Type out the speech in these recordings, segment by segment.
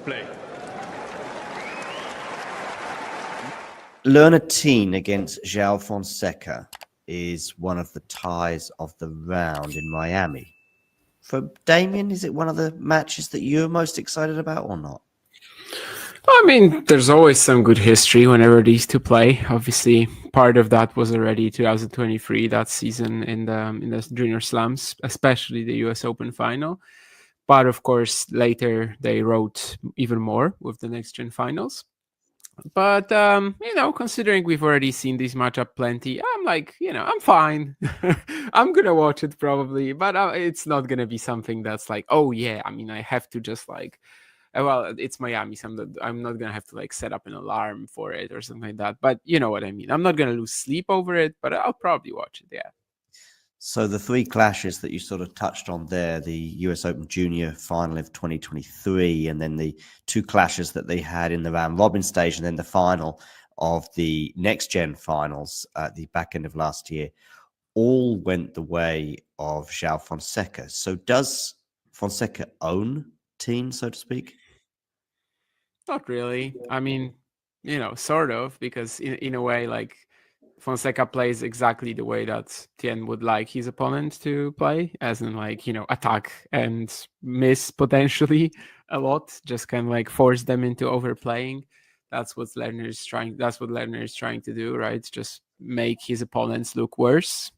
play. Lerner Tien against Joao Fonseca is one of the ties of the round in Miami. For Damien, is it one of the matches that you're most excited about or not? I mean, there's always some good history whenever these two play. Obviously, part of that was already 2023, that season in the Junior Slams, especially the US Open final. But of course, later they wrote even more with the Next Gen finals. But, considering we've already seen this matchup plenty, I'm like, I'm fine. I'm going to watch it probably, but it's not going to be something that's like, oh yeah, I mean, I have to just like, well, it's Miami, so I'm not going to have to like set up an alarm for it or something like that. But you know what I mean? I'm not going to lose sleep over it, but I'll probably watch it, yeah. So the three clashes that you sort of touched on there, the US Open Junior final of 2023, and then the two clashes that they had in the round robin stage, and then the final of the Next Gen finals at the back end of last year, all went the way of Joao Fonseca. So does Fonseca own Tien, so to speak? Not really. I mean, sort of, because in a way, like, Fonseca plays exactly the way that Tien would like his opponent to play, as in like, attack and miss potentially a lot, just kind of like force them into overplaying. That's what Lerner is trying to do, right? Just make his opponents look worse.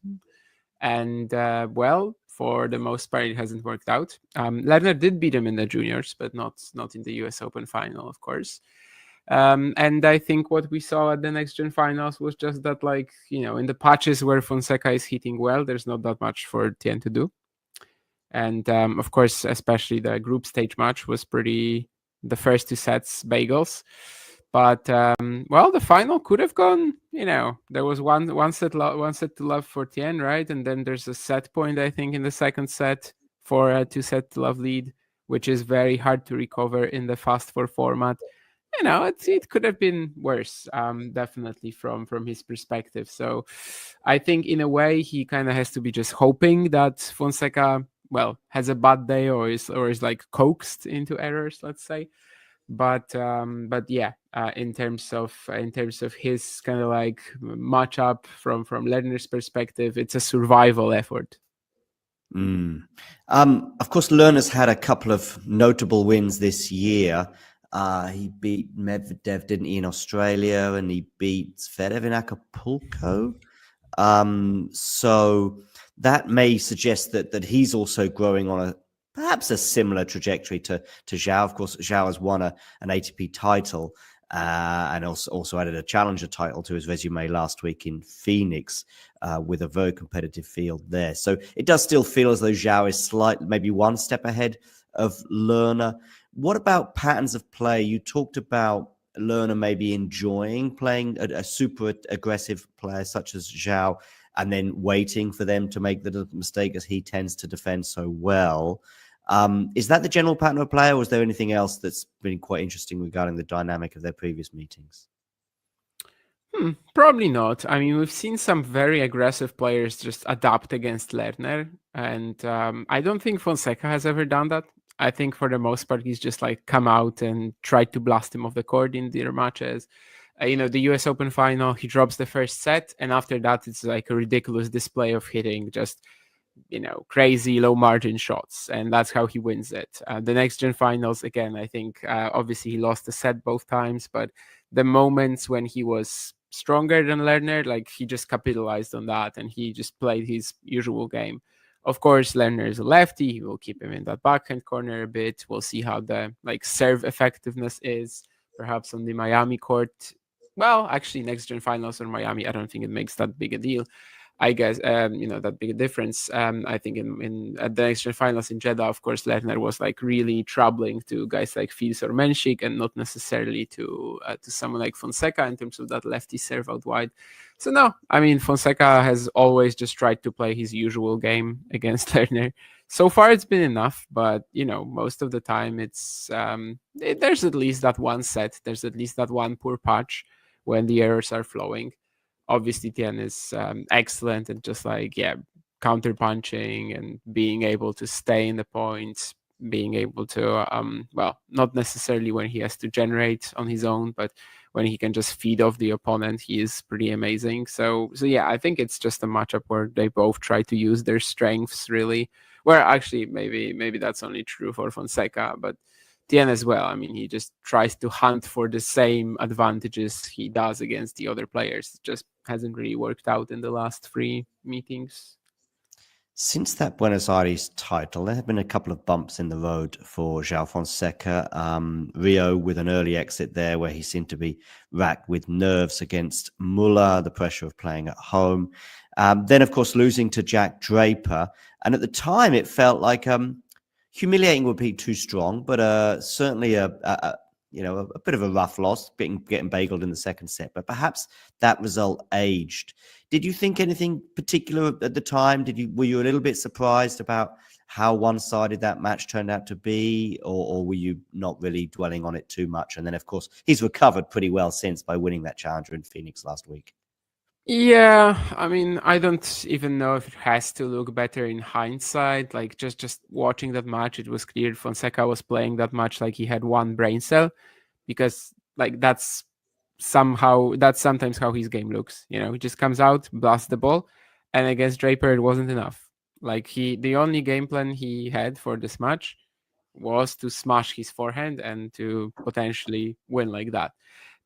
And for the most part, it hasn't worked out. Lerner did beat him in the juniors, but not in the US Open final, of course. And I think what we saw at the Next Gen finals was just that, like, in the patches where Fonseca is hitting well, there's not that much for Tien to do. And of course, especially the group stage match was the first two sets bagels. But the final could have gone. There was one set to love for Tien, right? And then there's a set point, I think, in the second set for a 2-set to love lead, which is very hard to recover in the fast four format. It could have been worse, definitely from his perspective. So I think in a way he kind of has to be just hoping that Fonseca, has a bad day or is like coaxed into errors, let's say. But yeah, in terms of his kind of like matchup from Lerner's perspective, it's a survival effort. Of course, Lerner's had a couple of notable wins this year. He beat Medvedev, didn't he, in Australia, and he beat Zverev in Acapulco. So that may suggest that he's also growing on perhaps a similar trajectory to Joao. Of course, Joao has won an ATP title and also added a challenger title to his resume last week in Phoenix with a very competitive field there. So it does still feel as though Joao is maybe one step ahead of Lerner. What about patterns of play? You talked about Lerner maybe enjoying playing a super aggressive player such as Joao and then waiting for them to make the mistake as he tends to defend so well. Is that the general pattern of play, or is there anything else that's been quite interesting regarding the dynamic of their previous meetings? Probably not. I mean, we've seen some very aggressive players just adapt against Lerner, and I don't think Fonseca has ever done that. I think for the most part, he's just like come out and tried to blast him off the court in their matches. The US Open final, he drops the first set, and after that, it's like a ridiculous display of hitting just, crazy low margin shots, and that's how he wins it. The Next Gen finals, again, I think obviously he lost the set both times, but the moments when he was stronger than Lerner, like he just capitalized on that and he just played his usual game. Of course, Lerner is a lefty. He will keep him in that backhand corner a bit. We'll see how the serve effectiveness is, perhaps on the Miami court. Well, actually, Next Gen finals or Miami, I don't think it makes that big a deal. I guess, that big a difference. I think at the Next Gen finals in Jeddah, of course, Lerner was like really troubling to guys like Fils or Menchik and not necessarily to someone like Fonseca in terms of that lefty serve out wide. So no, I mean, Fonseca has always just tried to play his usual game against Lerner. So far, it's been enough, but most of the time, it's there's at least that one set, there's at least that one poor patch when the errors are flowing. Obviously, Tien is excellent and just like, counter punching and being able to stay in the points, being able to, not necessarily when he has to generate on his own, but when he can just feed off the opponent, he is pretty amazing. So yeah, I think it's just a matchup where they both try to use their strengths really. Where actually maybe that's only true for Fonseca, but Tien as well. I mean, he just tries to hunt for the same advantages he does against the other players. It just hasn't really worked out in the last 3 meetings. Since that Buenos Aires title, there have been a couple of bumps in the road for Joao Fonseca. Rio with an early exit there where he seemed to be racked with nerves against Muller, the pressure of playing at home. Then, of course, losing to Jack Draper. And at the time, it felt like humiliating would be too strong, but certainly a bit of a rough loss, getting bageled in the second set. But perhaps that result aged. Did you think anything particular at the time? Were you a little bit surprised about how one-sided that match turned out to be, or were you not really dwelling on it too much? And then, of course, he's recovered pretty well since by winning that challenger in Phoenix last week. Yeah, I mean, I don't even know if it has to look better in hindsight. Like just watching that match, it was clear Fonseca was playing that match like he had one brain cell, because like that's sometimes how his game looks. You know, he just comes out, blasts the ball, and against Draper it wasn't enough. Like the only game plan he had for this match was to smash his forehand and to potentially win like that.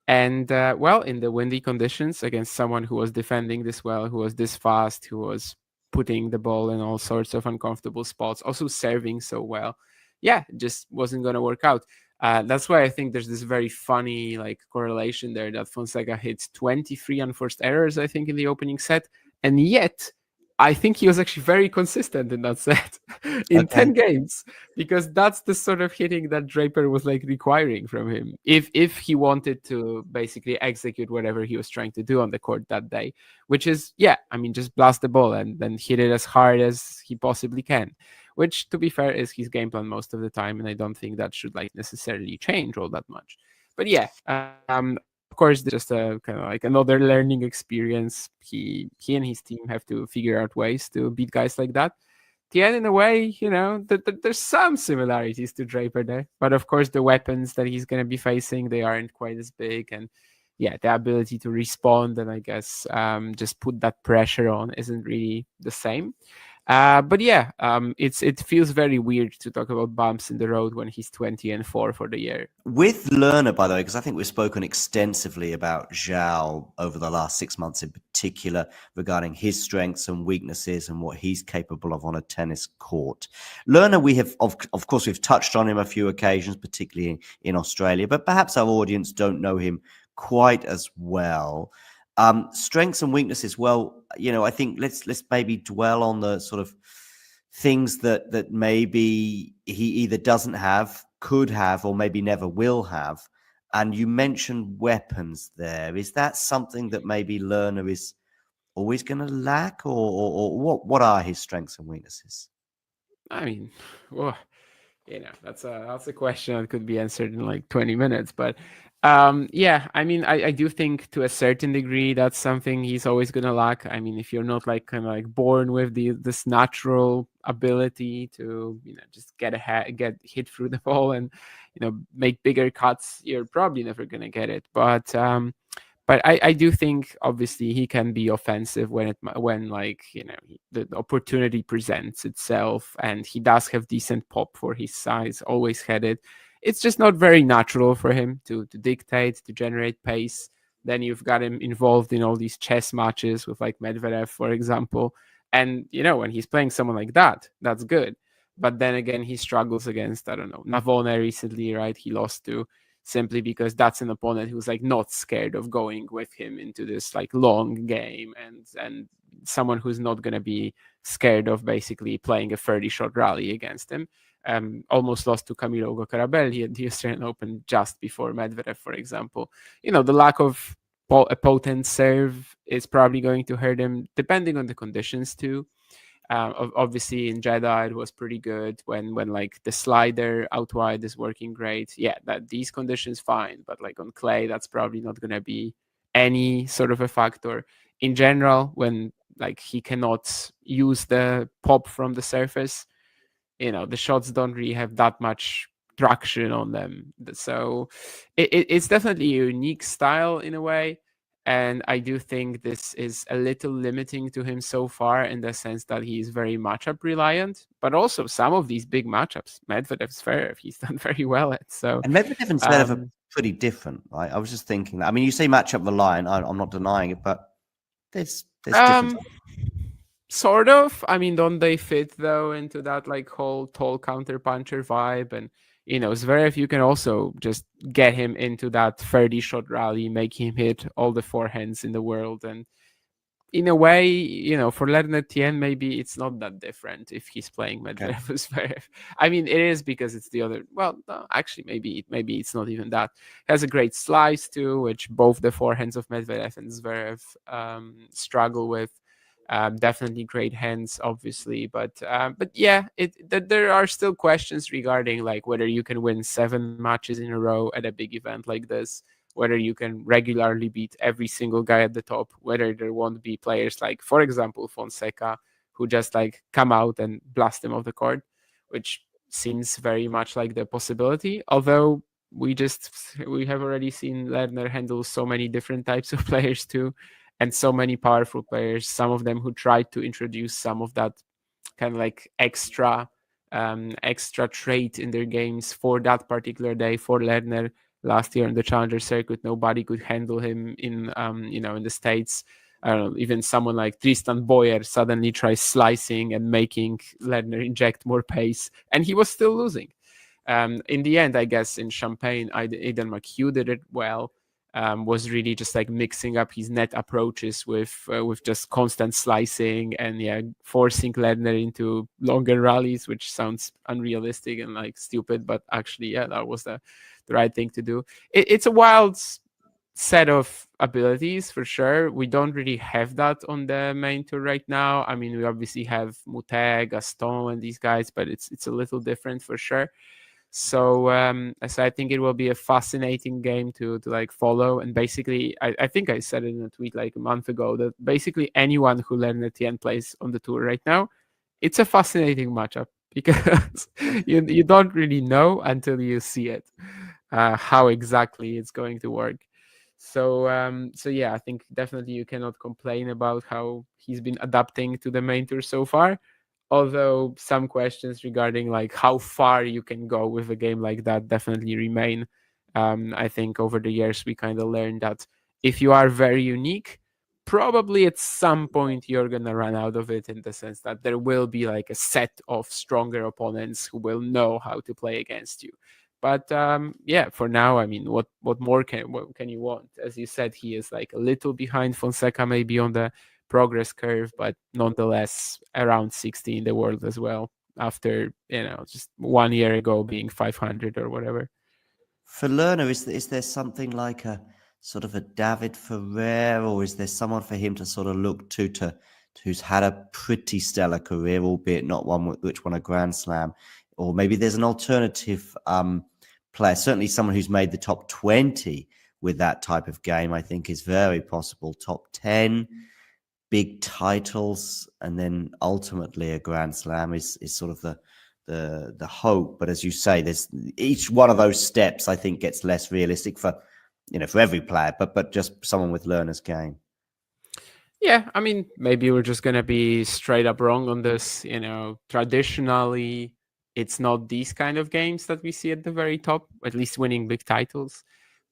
And in the windy conditions against someone who was defending this well, who was this fast, who was putting the ball in all sorts of uncomfortable spots, also serving so well, yeah, it just wasn't going to work out. That's why I think there's this very funny like correlation there that Fonseca hits 23 unforced errors, I think, in the opening set, and yet I think he was actually very consistent in that set in 10 games, because that's the sort of hitting that Draper was like requiring from him if he wanted to basically execute whatever he was trying to do on the court that day, which is, just blast the ball and then hit it as hard as he possibly can, which, to be fair, is his game plan most of the time, and I don't think that should like necessarily change all that much. But yeah, of course, just a kind of like another learning experience. He and his team have to figure out ways to beat guys like that. Tien, in a way, there's some similarities to Draper there, but of course the weapons that he's going to be facing, they aren't quite as big, and yeah, the ability to respond and I guess just put that pressure on isn't really the same. But yeah, it feels very weird to talk about bumps in the road when he's 20-4 for the year. With Lerner, by the way, because I think we've spoken extensively about Joao over the last 6 months in particular regarding his strengths and weaknesses and what he's capable of on a tennis court. Lerner, we have, of course, we've touched on him a few occasions, particularly in Australia, but perhaps our audience don't know him quite as well. Strengths and weaknesses. Well, I think let's maybe dwell on the sort of things that maybe he either doesn't have, could have, or maybe never will have. And you mentioned weapons there. Is that something that maybe Lerner is always going to lack, or what are his strengths and weaknesses? I mean, well, that's a question that could be answered in like 20 minutes, but I do think to a certain degree that's something he's always gonna lack. I mean, if you're not like kind of like born with this natural ability to just get hit through the ball and make bigger cuts, you're probably never gonna get it. But I do think obviously he can be offensive when the opportunity presents itself, and he does have decent pop for his size, always had it. It's just not very natural for him to dictate, to generate pace. Then you've got him involved in all these chess matches with like Medvedev, for example. And, when he's playing someone like that, that's good. But then again, he struggles against, I don't know, Navone recently, right? He lost to, simply because that's an opponent who's like not scared of going with him into this like long game, and someone who's not going to be scared of basically playing a 30-shot rally against him. Almost lost to Camilo Carabelli at the Australian Open just before Medvedev, for example. The lack of a potent serve is probably going to hurt him, depending on the conditions too. Obviously in Jeddah it was pretty good when like the slider out wide is working great. Yeah, that these conditions fine, but like on clay that's probably not going to be any sort of a factor. In general, when like he cannot use the pop from the surface, the shots don't really have that much traction on them. So it's definitely a unique style in a way. And I do think this is a little limiting to him so far in the sense that he is very matchup reliant, but also some of these big matchups, Medvedev, Zverev, he's done very well at. So, And Medvedev and Zverev are pretty different, right? I was just thinking that. I mean, you say matchup reliant. I'm not denying it, but there's difference. Sort of. I mean, don't they fit though into that like whole tall counter puncher vibe? And Zverev, you can also just get him into that 30 shot rally, make him hit all the forehands in the world. And in a way, for Lerner Tien, maybe it's not that different if he's playing Medvedev with Zverev. I mean, it is because it's the other. Well, no, actually, maybe it's not even that. It has a great slice too, which both the forehands of Medvedev and Zverev struggle with. Definitely great hands, obviously, but yeah, there are still questions regarding like whether you can win 7 matches in a row at a big event like this, whether you can regularly beat every single guy at the top, whether there won't be players like, for example, Fonseca, who just like come out and blast him off the court, which seems very much like the possibility. Although we have already seen Lerner handle so many different types of players too, and so many powerful players, some of them who tried to introduce some of that kind of like extra trait in their games for that particular day. For Lerner last year on the Challenger circuit, nobody could handle him in in the States. I don't know, even someone like Tristan Boyer suddenly tries slicing and making Lerner inject more pace, and he was still losing. In the end, I guess in Champagne, Aidan McHugh did it well. Was really just like mixing up his net approaches with just constant slicing and forcing Lerner into longer rallies, which sounds unrealistic and like stupid, but actually that was the right thing to do. It's a wild set of abilities for sure. We don't really have that on the main tour right now. I mean, we obviously have Moutet, Gaston, and these guys, but it's a little different for sure. So I think it will be a fascinating game to like follow. And basically, I think I said it in a tweet like a month ago that basically anyone who Lerner Tien plays on the tour right now, it's a fascinating matchup because you don't really know until you see it how exactly it's going to work. So yeah, I think definitely you cannot complain about how he's been adapting to the main tour so far. Although some questions regarding like how far you can go with a game like that definitely remain. I think over the years we kind of learned that if you are very unique, probably at some point you're gonna run out of it, in the sense that there will be like a set of stronger opponents who will know how to play against you. But yeah, for now, I mean, what more can you want? As you said, he is like a little behind Fonseca, maybe on the progress curve, but nonetheless around 60 in the world as well. After just 1 year ago being 500 or whatever. For Lerner, is there something like a sort of a David Ferrer, or is there someone for him to sort of look to who's had a pretty stellar career, albeit not one which won a Grand Slam? Or maybe there's an alternative player, certainly someone who's made the top 20 with that type of game, I think is very possible. Top 10, big titles, and then ultimately a Grand Slam is sort of the hope. But as you say, there's each one of those steps I think gets less realistic for every player, but just someone with Lerner's game. Yeah, I mean, maybe we're just gonna be straight up wrong on this. Traditionally, it's not these kind of games that we see at the very top, at least winning big titles.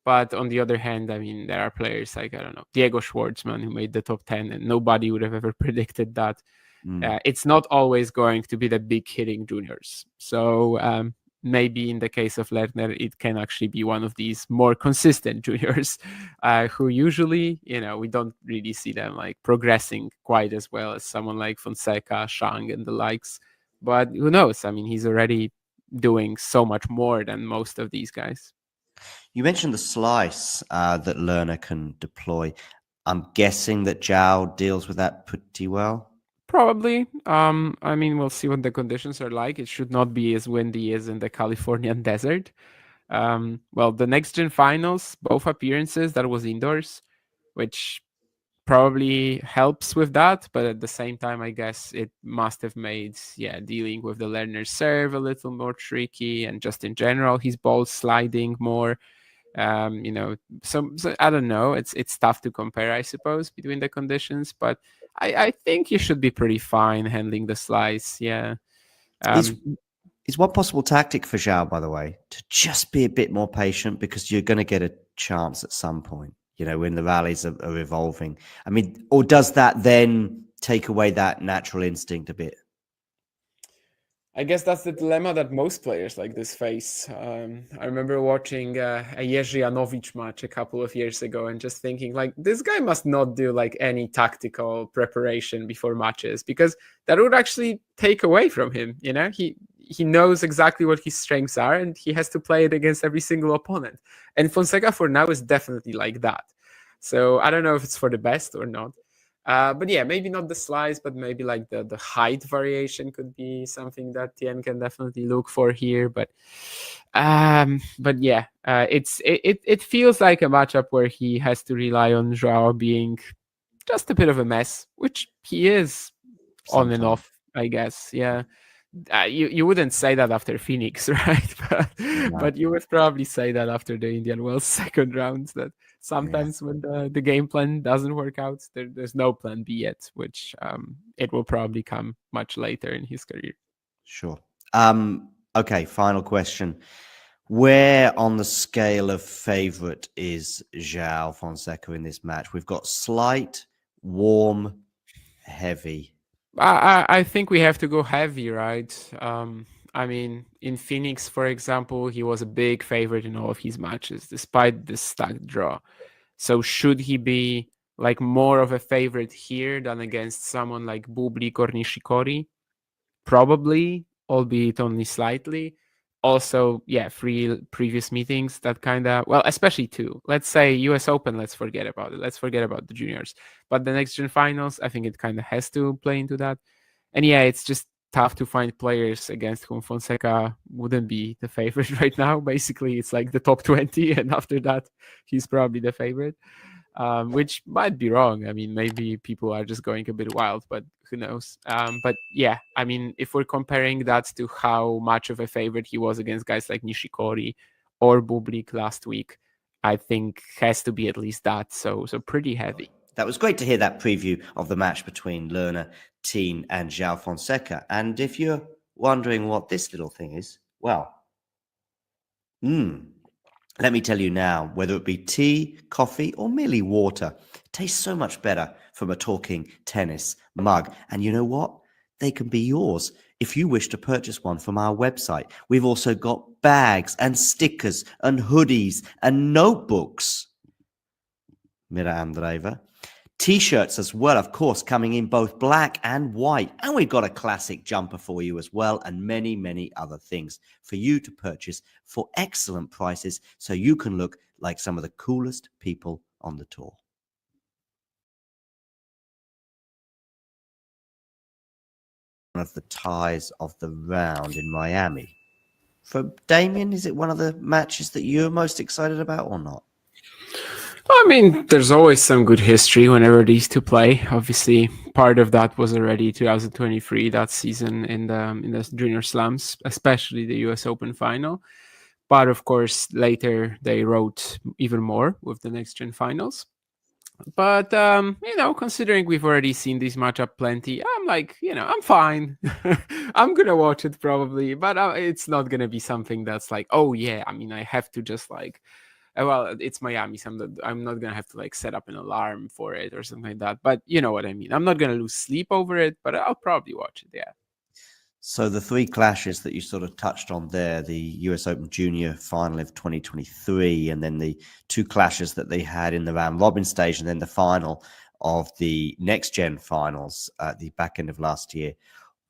But on the other hand, I mean, there are players like, I don't know, Diego Schwartzman, who made the top 10, and nobody would have ever predicted that. It's not always going to be the big hitting juniors. So maybe in the case of Lerner, it can actually be one of these more consistent juniors who usually, we don't really see them like progressing quite as well as someone like Fonseca, Shang, and the likes. But who knows? I mean, he's already doing so much more than most of these guys. You mentioned the slice that Lerner can deploy. I'm guessing that Joao deals with that pretty well. Probably. I mean, we'll see what the conditions are like. It should not be as windy as in the Californian desert. Well, the next gen finals, both appearances, that was indoors, which probably helps with that, but at the same time, I guess it must have made dealing with the Lerner serve a little more tricky, and just in general, his ball sliding more. So I don't know. It's tough to compare, I suppose, between the conditions, but I think you should be pretty fine handling the slice. Yeah. Is one possible tactic for Joao, by the way, to just be a bit more patient, because you're going to get a chance at some point, when the rallies are evolving. I mean, or does that then take away that natural instinct a bit? I guess that's the dilemma that most players like this face. I remember watching a Jerzy Janowicz match a couple of years ago and just thinking, like, this guy must not do like any tactical preparation before matches, because that would actually take away from him. He knows exactly what his strengths are, and he has to play it against every single opponent. And Fonseca for now is definitely like that. So I don't know if it's for the best or not. But yeah, maybe not the slice, but maybe like the height variation could be something that Tien can definitely look for here. But yeah, it feels like a matchup where he has to rely on Joao being just a bit of a mess, which he is on and off, I guess. Yeah. You wouldn't say that after Phoenix, right? But you would probably say that after the Indian Wells second rounds, that sometimes when the game plan doesn't work out, there's no plan B yet, which it will probably come much later in his career. Sure. Okay, final question. Where on the scale of favorite is Joao Fonseca in this match? We've got slight, warm, heavy. I think we have to go heavy, right? I mean, in Phoenix, for example, he was a big favorite in all of his matches, despite the stacked draw. So should he be like more of a favorite here than against someone like Bublik or Nishikori? Probably, albeit only slightly. Also, yeah, 3 previous meetings that kind of, well, especially 2. Let's say US Open, let's forget about it. Let's forget about the juniors. But the next gen finals, I think it kind of has to play into that. And yeah, it's just tough to find players against whom Fonseca wouldn't be the favorite right now. Basically, it's like the top 20, and after that, he's probably the favorite. Which might be wrong. I mean, maybe people are just going a bit wild, but who knows? But yeah, I mean, if we're comparing that to how much of a favorite he was against guys like Nishikori or Bublik last week, I think has to be at least that. So pretty heavy. That was great to hear that preview of the match between Lerner, Tien, and Joao Fonseca. And if you're wondering what this little thing is, well, let me tell you now, whether it be tea, coffee, or merely water, it tastes so much better from a talking tennis mug. And you know what? They can be yours if you wish to purchase one from our website. We've also got bags and stickers and hoodies and notebooks. Mira Andreeva. T-shirts as well, of course, coming in both black and white. And we've got a classic jumper for you as well, and many, many other things for you to purchase for excellent prices, so you can look like some of the coolest people on the tour. One of the ties of the round in Miami. For Damien, is it one of the matches that you're most excited about or not? I mean, there's always some good history whenever these two play. Obviously, part of that was already 2023, that season in the Junior Slams, especially the US Open final. But of course, later they wrote even more with the next gen finals. But considering we've already seen this matchup plenty, I'm like, I'm fine. I'm gonna watch it probably, but it's not gonna be something that's like, oh yeah, I mean, I have to just like, well, it's Miami, so I'm not gonna have to like set up an alarm for it or something like that. But you know what I mean. I'm not gonna lose sleep over it, but I'll probably watch it. Yeah. So the 3 clashes that you sort of touched on there, the US Open Junior final of 2023, and then the 2 clashes that they had in the round robin stage, and then the final of the next gen finals at the back end of last year,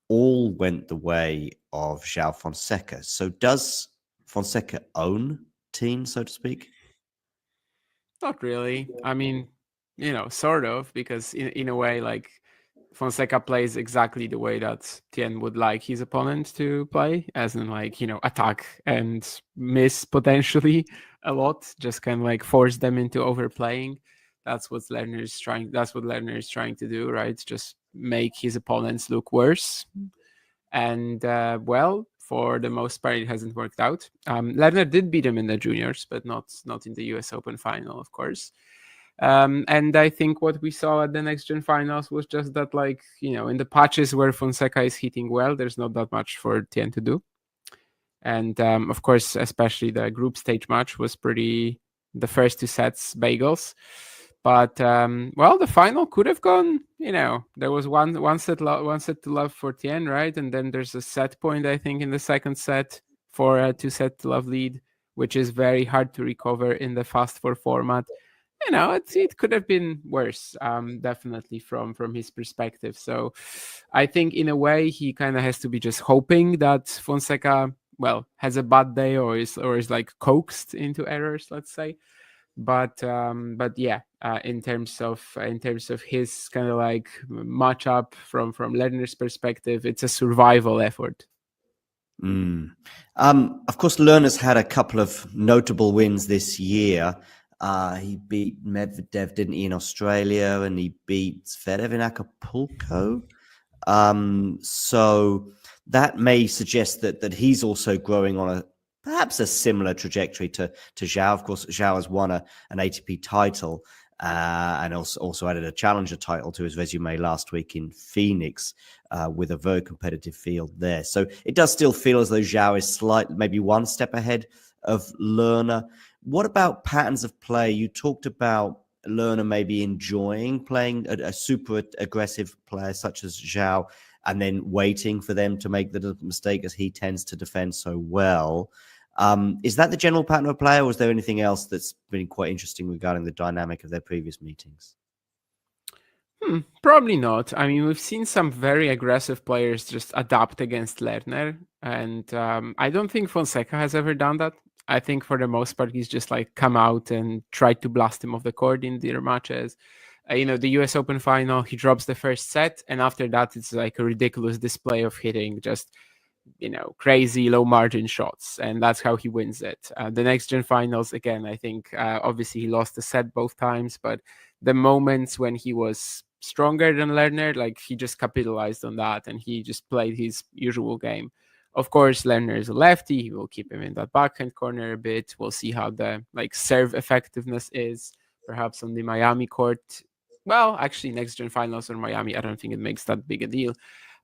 all went the way of Joao Fonseca. So does Fonseca own Tien, so to speak? Not really. I mean, sort of, because in a way, like, Fonseca plays exactly the way that Tien would like his opponent to play, as in like, attack and miss potentially a lot, just kind of like force them into overplaying. That's what Lerner is trying. That's what Lerner is trying to do, right? Just make his opponents look worse. And well, for the most part, it hasn't worked out. Lerner did beat him in the juniors, but not in the U.S. Open final, of course. And I think what we saw at the next gen finals was just that, like, in the patches where Fonseca is hitting well, there's not that much for Tien to do. And of course, especially the group stage match was the first two sets bagels. But well, the final could have gone. There was one set to love for Tien, right? And then there's a set point, I think, in the second set for a 2-set to love lead, which is very hard to recover in the fast four format. It could have been worse, definitely from his perspective. So I think in a way he kind of has to be just hoping that Fonseca, well, has a bad day or is like coaxed into errors, let's say. But yeah, in terms of his kind of like matchup from Lerner's perspective, it's a survival effort. Of course, Lerner's had a couple of notable wins this year. He beat Medvedev, didn't he, in Australia, and he beat Zverev in Acapulco. So that may suggest that he's also growing on perhaps a similar trajectory to Joao. Of course, Joao has won an ATP title and also added a challenger title to his resume last week in Phoenix with a very competitive field there. So it does still feel as though Joao is maybe one step ahead of Lerner. What about patterns of play? You talked about Lerner maybe enjoying playing a super aggressive player such as Joao and then waiting for them to make the mistake as he tends to defend so well. Is that the general pattern of play, or is there anything else that's been quite interesting regarding the dynamic of their previous meetings? Probably not. I mean, we've seen some very aggressive players just adapt against Lerner, and I don't think Fonseca has ever done that. I think for the most part, he's just like come out and tried to blast him off the court in their matches. The US Open final, he drops the first set, and after that, it's like a ridiculous display of hitting just crazy low margin shots, and that's how he wins it. The next gen finals, again, I think obviously he lost the set both times, but the moments when he was stronger than Lerner, like he just capitalized on that and he just played his usual game. Of course, Lerner is a lefty. He will keep him in that backhand corner a bit. We'll see how the serve effectiveness is, perhaps on the Miami court. Well, actually, next gen finals or Miami, I don't think it makes that big a deal.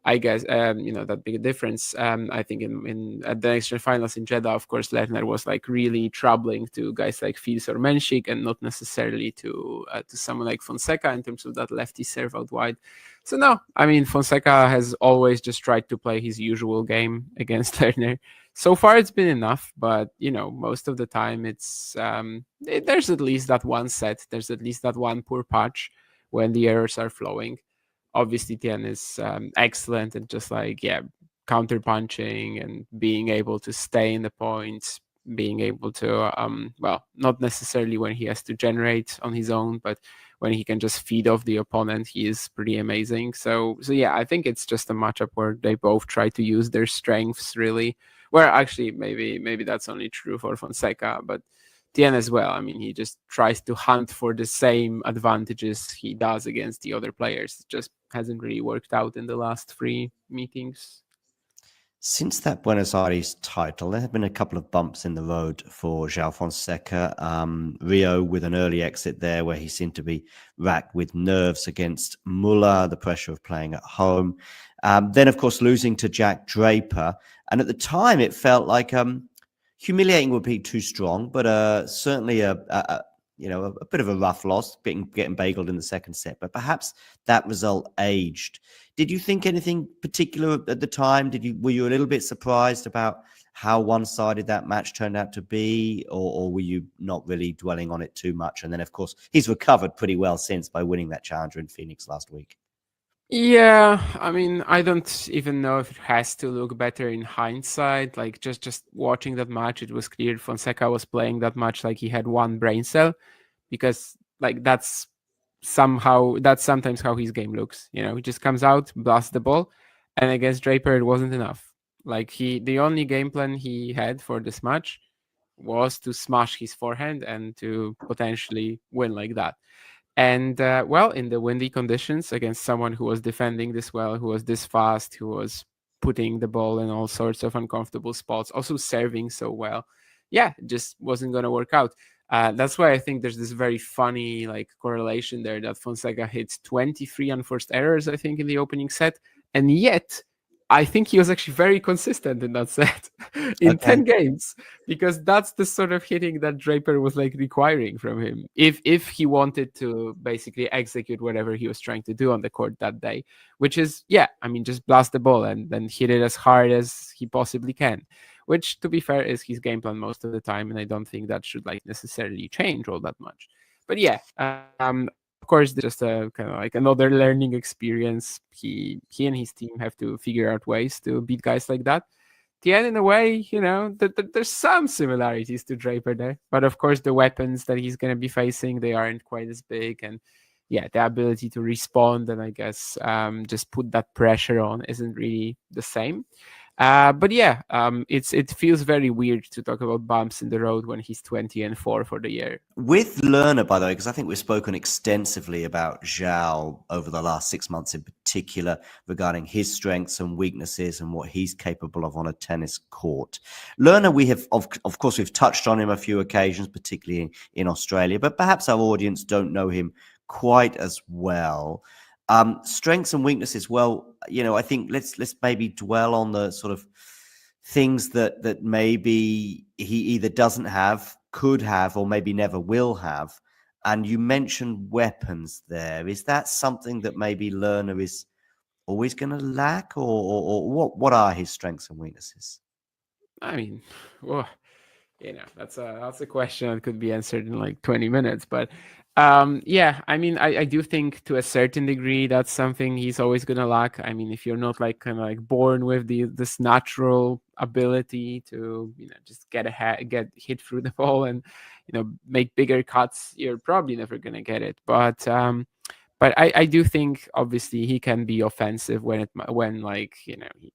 I guess that big a difference. I think in at the next gen finals in Jeddah, of course, Lerner was like really troubling to guys like Fils or Menchik, and not necessarily to someone like Fonseca in terms of that lefty serve out wide. So no, I mean Fonseca has always just tried to play his usual game against Lerner. So far, it's been enough, but most of the time, it's there's at least that one set, there's at least that one poor patch when the errors are flowing. Obviously, Tien is excellent and just like, counter punching and being able to stay in the points, being able to, well, not necessarily when he has to generate on his own, but when he can just feed off the opponent, he is pretty amazing. So yeah, I think it's just a matchup where they both try to use their strengths really. Where actually, maybe that's only true for Fonseca, but Tien as well. I mean, he just tries to hunt for the same advantages he does against the other players. It just hasn't really worked out in the last 3 meetings. Since that Buenos Aires title, there have been a couple of bumps in the road for Joao Fonseca. Rio with an early exit there where he seemed to be racked with nerves against Muller, the pressure of playing at home. Then, of course, losing to Jack Draper. And at the time, it felt like humiliating would be too strong, but certainly a bit of a rough loss, getting bageled in the second set. But perhaps that result aged. Did you think anything particular at the time? Were you a little bit surprised about how one-sided that match turned out to be, or were you not really dwelling on it too much? And then, of course, he's recovered pretty well since by winning that challenger in Phoenix last week. Yeah, I mean, I don't even know if it has to look better in hindsight. Like just watching that match, it was clear Fonseca was playing that match like he had one brain cell, because like that's sometimes how his game looks. He just comes out, blasts the ball, and against Draper it wasn't enough. Like the only game plan he had for this match was to smash his forehand and to potentially win like that. And well, in the windy conditions against someone who was defending this well, who was this fast, who was putting the ball in all sorts of uncomfortable spots, also serving so well, yeah, it just wasn't going to work out. That's why I think there's this very funny like correlation there that Fonseca hits 23 unforced errors, I think, in the opening set, and yet I think he was actually very consistent in that set in Okay. 10 games, because that's the sort of hitting that Draper was like requiring from him if he wanted to basically execute whatever he was trying to do on the court that day, which is, yeah, I mean, just blast the ball and then hit it as hard as he possibly can, which, to be fair, is his game plan most of the time, and I don't think that should like necessarily change all that much. But yeah, of course, just a kind of like another learning experience. He and his team have to figure out ways to beat guys like that. Tien, in a way, there's some similarities to Draper there, but of course, the weapons that he's going to be facing, they aren't quite as big, and yeah, the ability to respond and I guess just put that pressure on isn't really the same. But yeah, it feels very weird to talk about bumps in the road when he's 20-4 for the year. With Lerner, by the way, because I think we've spoken extensively about Joao over the last 6 months in particular regarding his strengths and weaknesses and what he's capable of on a tennis court. Lerner, we have, of course, we've touched on him a few occasions, particularly in Australia, but perhaps our audience don't know him quite as well. Strengths and weaknesses. Well, I think let's maybe dwell on the sort of things that maybe he either doesn't have, could have, or maybe never will have. And you mentioned weapons there. Is that something that maybe Lerner is always going to lack, or what are his strengths and weaknesses? I mean, well, that's a question that could be answered in like 20 minutes, but yeah, I mean, I do think to a certain degree that's something he's always gonna lack. I mean, if you're not like kind of like born with this natural ability to just get hit through the ball and make bigger cuts, you're probably never gonna get it. But I do think obviously he can be offensive when like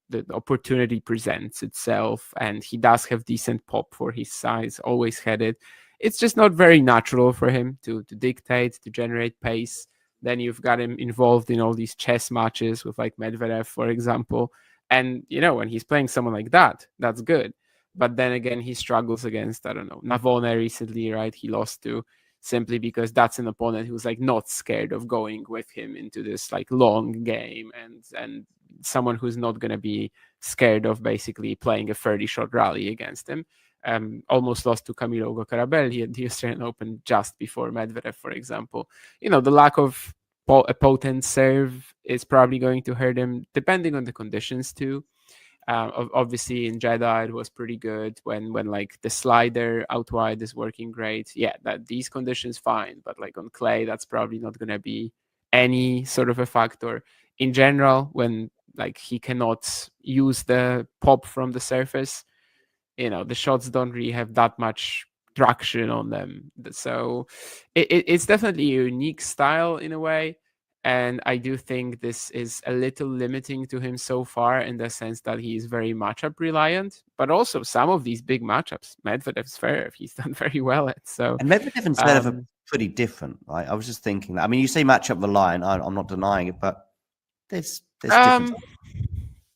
the opportunity presents itself, and he does have decent pop for his size. Always had it. It's just not very natural for him to dictate, to generate pace. Then you've got him involved in all these chess matches with like Medvedev, for example. And when he's playing someone like that, that's good. But then again, he struggles against, I don't know, Navone recently, right? He lost to, simply because that's an opponent who's like not scared of going with him into this like long game, and someone who's not going to be scared of basically playing a 30-shot rally against him. Almost lost to Camilo Carabelli at the Australian Open just before Medvedev, for example. The lack of a potent serve is probably going to hurt him, depending on the conditions too. Obviously in Jeddah it was pretty good when like the slider out wide is working great. Yeah, that these conditions fine, but like on clay that's probably not going to be any sort of a factor. In general, when like he cannot use the pop from the surface, the shots don't really have that much traction on them. So it's definitely a unique style in a way. And I do think this is a little limiting to him so far, in the sense that he is very matchup reliant. But also some of these big matchups, Medvedev's Zverev, he's done very well at. So And Medvedev and Zverev are pretty different, right? I was just thinking that. I mean, you say matchup reliant. I'm not denying it, but there's different.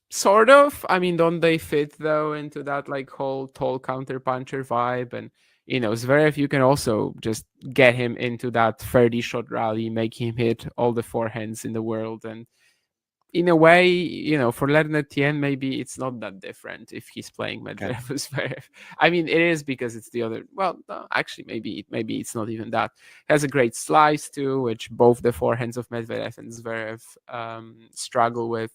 Sort of. I mean, don't they fit though into that like whole tall counter puncher vibe? And Zverev, you can also just get him into that 30-shot rally, make him hit all the forehands in the world. And in a way, for Lerner Tien, maybe it's not that different if he's playing Medvedev with Zverev. I mean, it is, because it's the other. Well, no, actually, maybe it's not even that. It has a great slice too, which both the forehands of Medvedev and Zverev struggle with.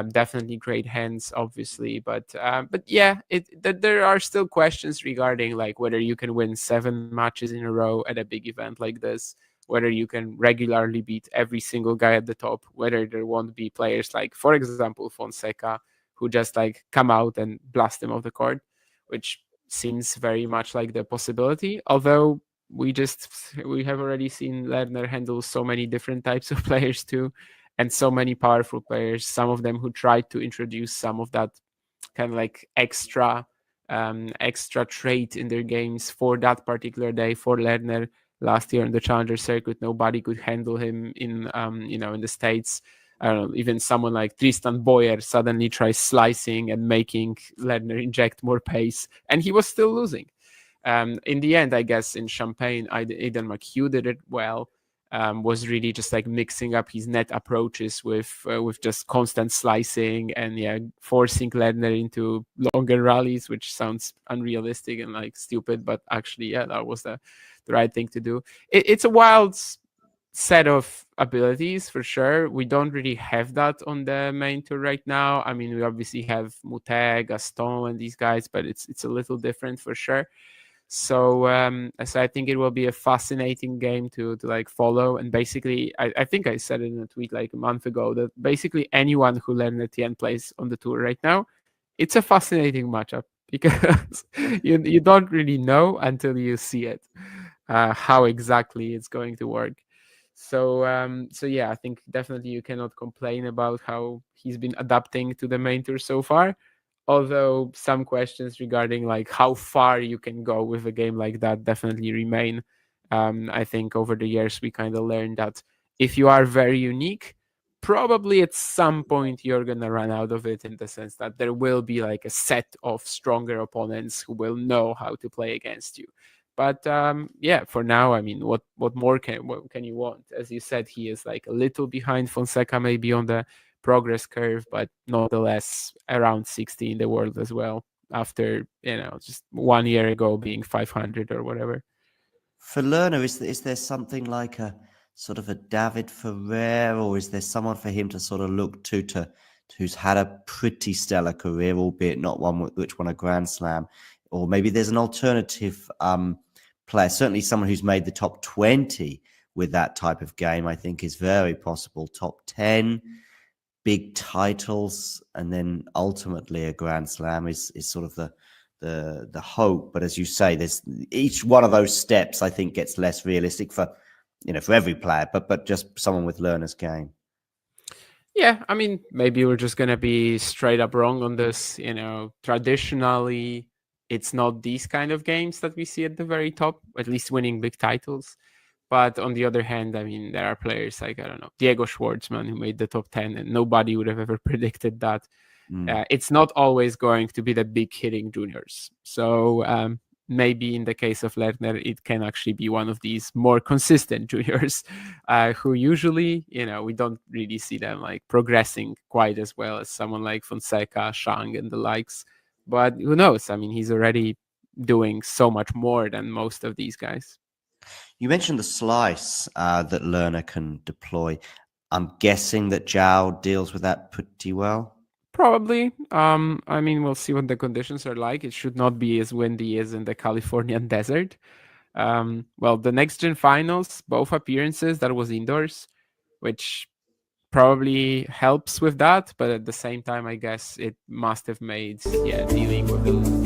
Definitely great hands, obviously, but yeah, there are still questions regarding like whether you can win 7 matches in a row at a big event like this, whether you can regularly beat every single guy at the top, whether there won't be players like, for example, Fonseca, who just like come out and blast him off the court, which seems very much like the possibility. Although we have already seen Lerner handle so many different types of players too, and so many powerful players, some of them who tried to introduce some of that kind of like extra trait in their games for that particular day for Lerner, last year on the Challenger circuit. Nobody could handle him in in the States. I don't know, even someone like Tristan Boyer suddenly tries slicing and making Lerner inject more pace, and he was still losing. In the end, I guess in Champagne, Aidan McHugh did it well. Was really just like mixing up his net approaches with just constant slicing and forcing Lerner into longer rallies, which sounds unrealistic and like stupid, but actually, that was the right thing to do. It's a wild set of abilities for sure. We don't really have that on the main tour right now. I mean, we obviously have Moutet, Gaston, and these guys, but it's a little different for sure. So I think it will be a fascinating game to like follow. And basically, I think I said it in a tweet like a month ago that basically anyone who Lerner Tien plays on the tour right now, it's a fascinating matchup because you don't really know until you see it how exactly it's going to work. So yeah, I think definitely you cannot complain about how he's been adapting to the main tour so far. Although some questions regarding like how far you can go with a game like that definitely remain. I think over the years we kind of learned that if you are very unique, probably at some point you're gonna run out of it, in the sense that there will be like a set of stronger opponents who will know how to play against you. But yeah, for now, I mean, what more can you want? As you said, he is like a little behind Fonseca maybe on the progress curve, but nonetheless around 60 in the world as well, after just 1 year ago being 500 or whatever. For Lerner, is there something like a sort of a David Ferrer, or is there someone for him to sort of look to who's had a pretty stellar career, albeit not one which won a Grand Slam? Or maybe there's an alternative player, certainly someone who's made the top 20 with that type of game, I think is very possible. Top 10, big titles, and then ultimately a Grand Slam is sort of the hope. But as you say, there's each one of those steps I think gets less realistic for every player, but just someone with Lerner's game. Yeah, I mean, maybe we're just gonna be straight up wrong on this. Traditionally, it's not these kind of games that we see at the very top, at least winning big titles. But on the other hand, I mean, there are players like, I don't know, Diego Schwartzman, who made the top 10, and nobody would have ever predicted that. It's not always going to be the big hitting juniors. So maybe in the case of Lerner, it can actually be one of these more consistent juniors who usually, we don't really see them like progressing quite as well as someone like Fonseca, Shang, and the likes. But who knows? I mean, he's already doing so much more than most of these guys. You mentioned the slice that Lerner can deploy. I'm guessing that Joao deals with that pretty well. Probably. I mean, we'll see what the conditions are like. It should not be as windy as in the Californian desert. Well, the next gen finals, both appearances, that was indoors, which probably helps with that. But at the same time, I guess it must have made dealing with the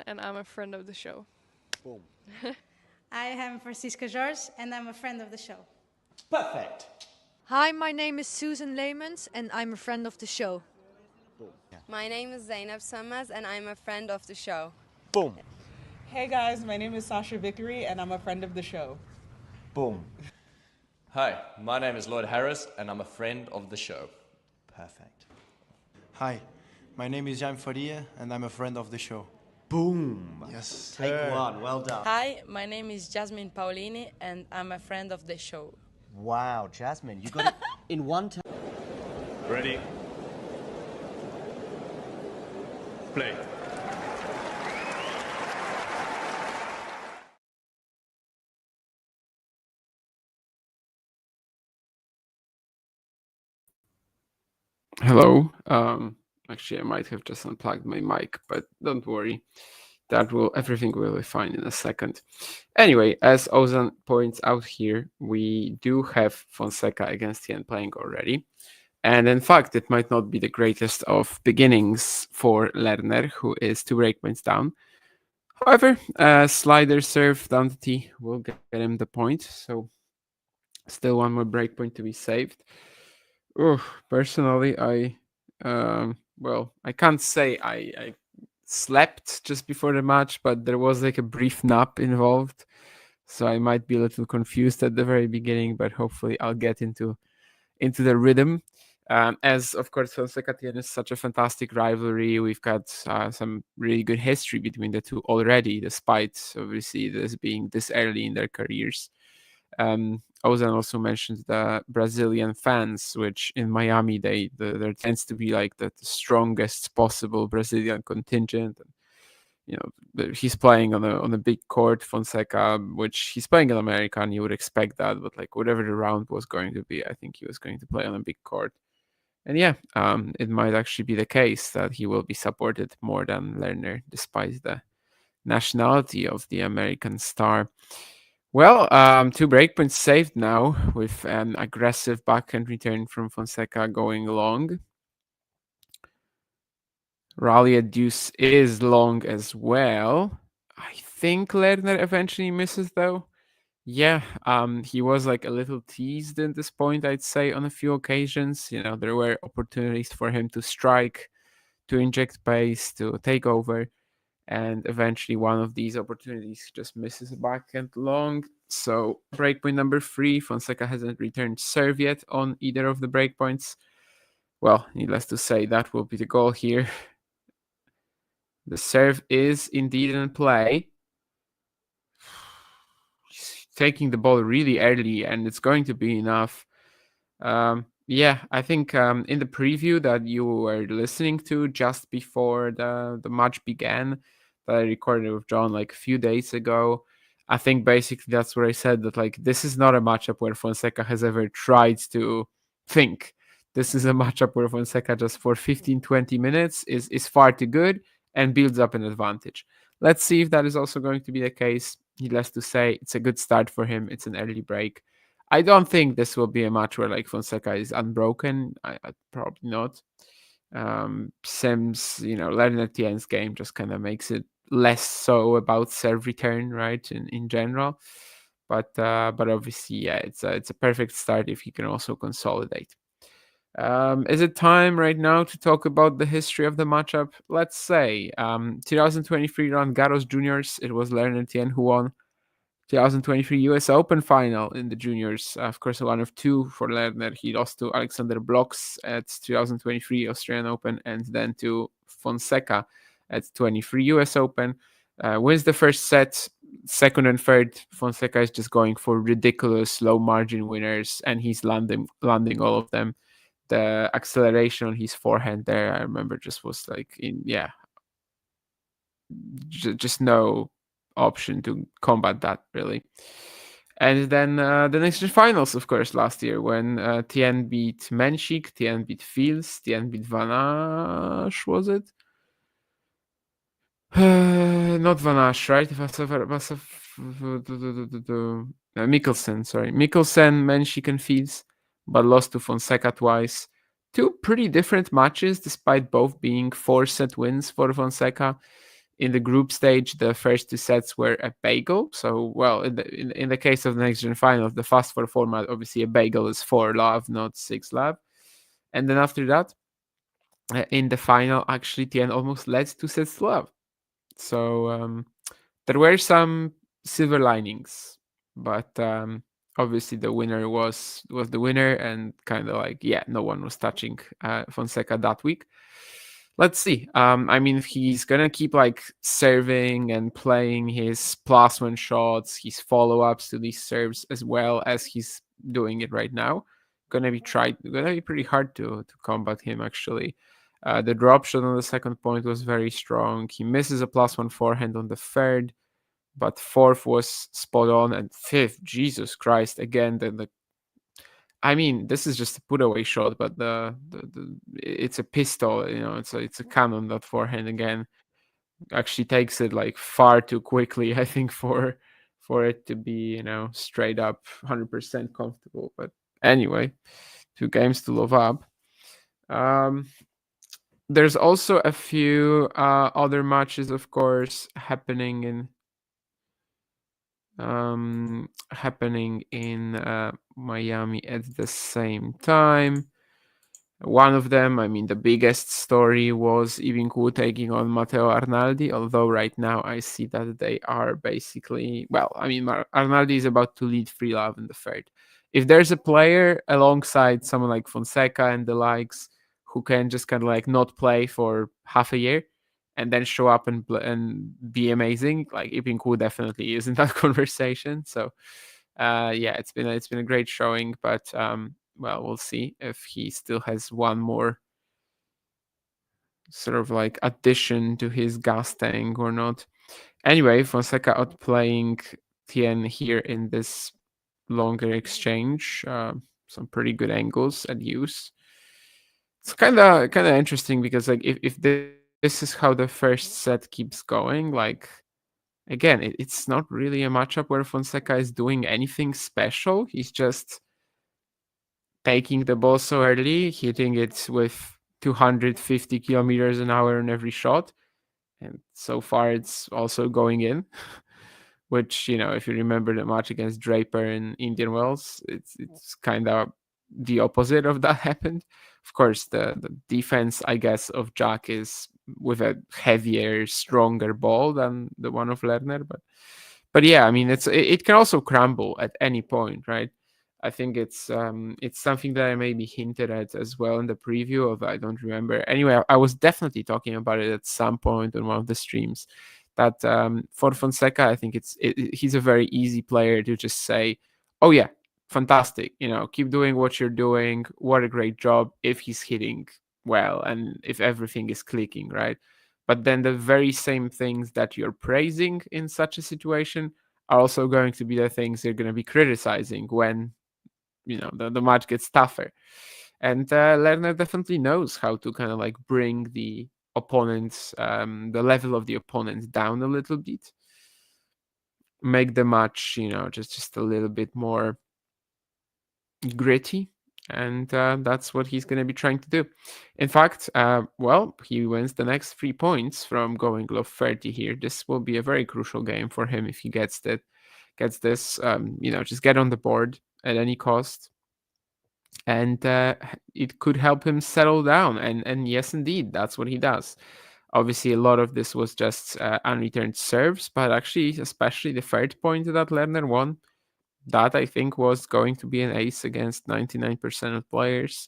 and I'm a friend of the show. Boom. I am Francisca George, and I'm a friend of the show. Perfect. Hi, my name is Susan Leemans, and I'm a friend of the show. Boom. Yeah. My name is Zainab Sammaz, and I'm a friend of the show. Boom. Hey guys, my name is Sasha Vickery, and I'm a friend of the show. Boom. Hi, my name is Lloyd Harris, and I'm a friend of the show. Perfect. Hi, my name is Jan Faria, and I'm a friend of the show. Boom. Yes. Take one. Well done. Hi, my name is Jasmine Paulini, and I'm a friend of the show. Wow, Jasmine, you got it in one time. Ready? Play. Hello. Actually, I might have just unplugged my mic, but don't worry. everything will be fine in a second. Anyway, as Ozan points out here, we do have Fonseca against Tien playing already. And in fact, it might not be the greatest of beginnings for Lerner, who is 2 breakpoints down. However, a slider serve down to T will get him the point. So still 1 more breakpoint to be saved. Personally, I can't say I slept just before the match, but there was like a brief nap involved. So I might be a little confused at the very beginning, but hopefully I'll get into the rhythm. As of course Fonseca Tien is such a fantastic rivalry. We've got some really good history between the two already, despite obviously this being this early in their careers. Ozan also mentioned the Brazilian fans, which in Miami there tends to be like the strongest possible Brazilian contingent. He's playing on a big court, Fonseca, which he's playing in America, and you would expect that. But like whatever the round was going to be, I think he was going to play on a big court. And yeah, it might actually be the case that he will be supported more than Lerner, despite the nationality of the American star. Well, 2 breakpoints saved now with an aggressive backhand return from Fonseca going long. Rally at deuce is long as well. I think Lerner eventually misses though. Yeah, he was like a little teased at this point, I'd say, on a few occasions. There were opportunities for him to strike, to inject pace, to take over. And eventually one of these opportunities just misses a backhand long. So breakpoint number 3, Fonseca hasn't returned serve yet on either of the breakpoints. Well, needless to say, that will be the goal here. The serve is indeed in play. He's taking the ball really early, and it's going to be enough. Yeah, I think in the preview that you were listening to just before the match began, that I recorded with John like a few days ago, I think basically that's where I said that like this is not a matchup where Fonseca has ever tried to think. This is a matchup where Fonseca just for 15-20 minutes is far too good and builds up an advantage. Let's see if that is also going to be the case. Needless to say, it's a good start for him. It's an early break. I don't think this will be a match where like Fonseca is unbroken. I probably not. Sims, Lerner Tien's game just kind of makes it less so about serve return, right? In general, but obviously, yeah, it's a perfect start if he can also consolidate. Is it time right now to talk about the history of the matchup? Let's say 2023 Roland Garros Juniors. It was Lerner Tien who won. 2023 US Open final in the juniors. Of course, 1 of 2 for Lerner. He lost to Alexander Blocks at 2023 Australian Open and then to Fonseca at 23 US Open. Wins the first set. Second and third, Fonseca is just going for ridiculous low margin winners, and he's landing all of them. The acceleration on his forehand there, I remember, just was like just no option to combat that really. And then the next finals, of course, last year when Tien beat Menchik, Tien beat Fields, Tien beat Vanash, was it? Not Vanash, right? Mikkelsen, sorry. Mikkelsen, Menchik, and Fields, but lost to Fonseca twice. 2 pretty different matches, despite both being 4-set wins for Fonseca. In the group stage, the first 2 sets were a bagel. So, well, in the case of the next gen finals, the fast 4 format, obviously a bagel is 4 love, not 6 love. And then after that, in the final, actually, Tien almost led 2 sets to love. So there were some silver linings, but obviously the winner was the winner, and kind of like, yeah, no one was touching Fonseca that week. Let's see. I mean, if he's gonna keep like serving and playing his +1 shots, his follow-ups to these serves as well as he's doing it right now, gonna be pretty hard to combat him actually. The drop shot on the second point was very strong. He misses a +1 forehand on the third, but fourth was spot on, and fifth, Jesus Christ, again I mean, this is just a put away shot, but it's a pistol, it's a cannon, that forehand again. actually takes it like far too quickly, I think, for it to be, straight up 100% comfortable. But anyway, 2 games to love up. There's also a few other matches, of course, happening in Miami at the same time. One of them, I mean, the biggest story was Ivinku taking on Matteo Arnaldi, although right now I see that they are basically, well, I mean, Arnaldi is about to lead Free Love in the third. If there's a player alongside someone like Fonseca and the likes who can just kind of like not play for half a year and then show up and be amazing, like Ivinku definitely is in that conversation. So yeah, it's been a great showing, but well, we'll see if he still has one more sort of like addition to his gas tank or not. Anyway, Fonseca outplaying Tien here in this longer exchange. Some pretty good angles at use. It's kind of interesting because like if this is how the first set keeps going, like again, it's not really a matchup where Fonseca is doing anything special. He's just taking the ball so early, hitting it with 250 kilometers an hour in every shot. And so far, it's also going in, which, if you remember the match against Draper in Indian Wells, it's kind of the opposite of that happened. Of course, the defense, I guess, of Jack is with a heavier, stronger ball than the one of Lerner. But yeah, I mean, it can also crumble at any point, right? I think it's something that I maybe hinted at as well in the preview of, I don't remember. Anyway, I was definitely talking about it at some point on one of the streams. That for Fonseca, I think he's a very easy player to just say, "Oh yeah, fantastic! Keep doing what you're doing. What a great job!" If he's hitting well and if everything is clicking, right? But then the very same things that you're praising in such a situation are also going to be the things you're going to be criticizing when the match gets tougher. And Lerner definitely knows how to kind of like bring the opponents, the level of the opponents down a little bit, make the match, just a little bit more gritty. And that's what he's going to be trying to do. In fact, well, he wins the next 3 points from going low 30 here. This will be a very crucial game for him if he gets this. Just get on the board at any cost. And it could help him settle down. And yes, indeed, that's what he does. Obviously, a lot of this was just unreturned serves, but actually, especially the third point that Lerner won, that I think was going to be an ace against 99% of players.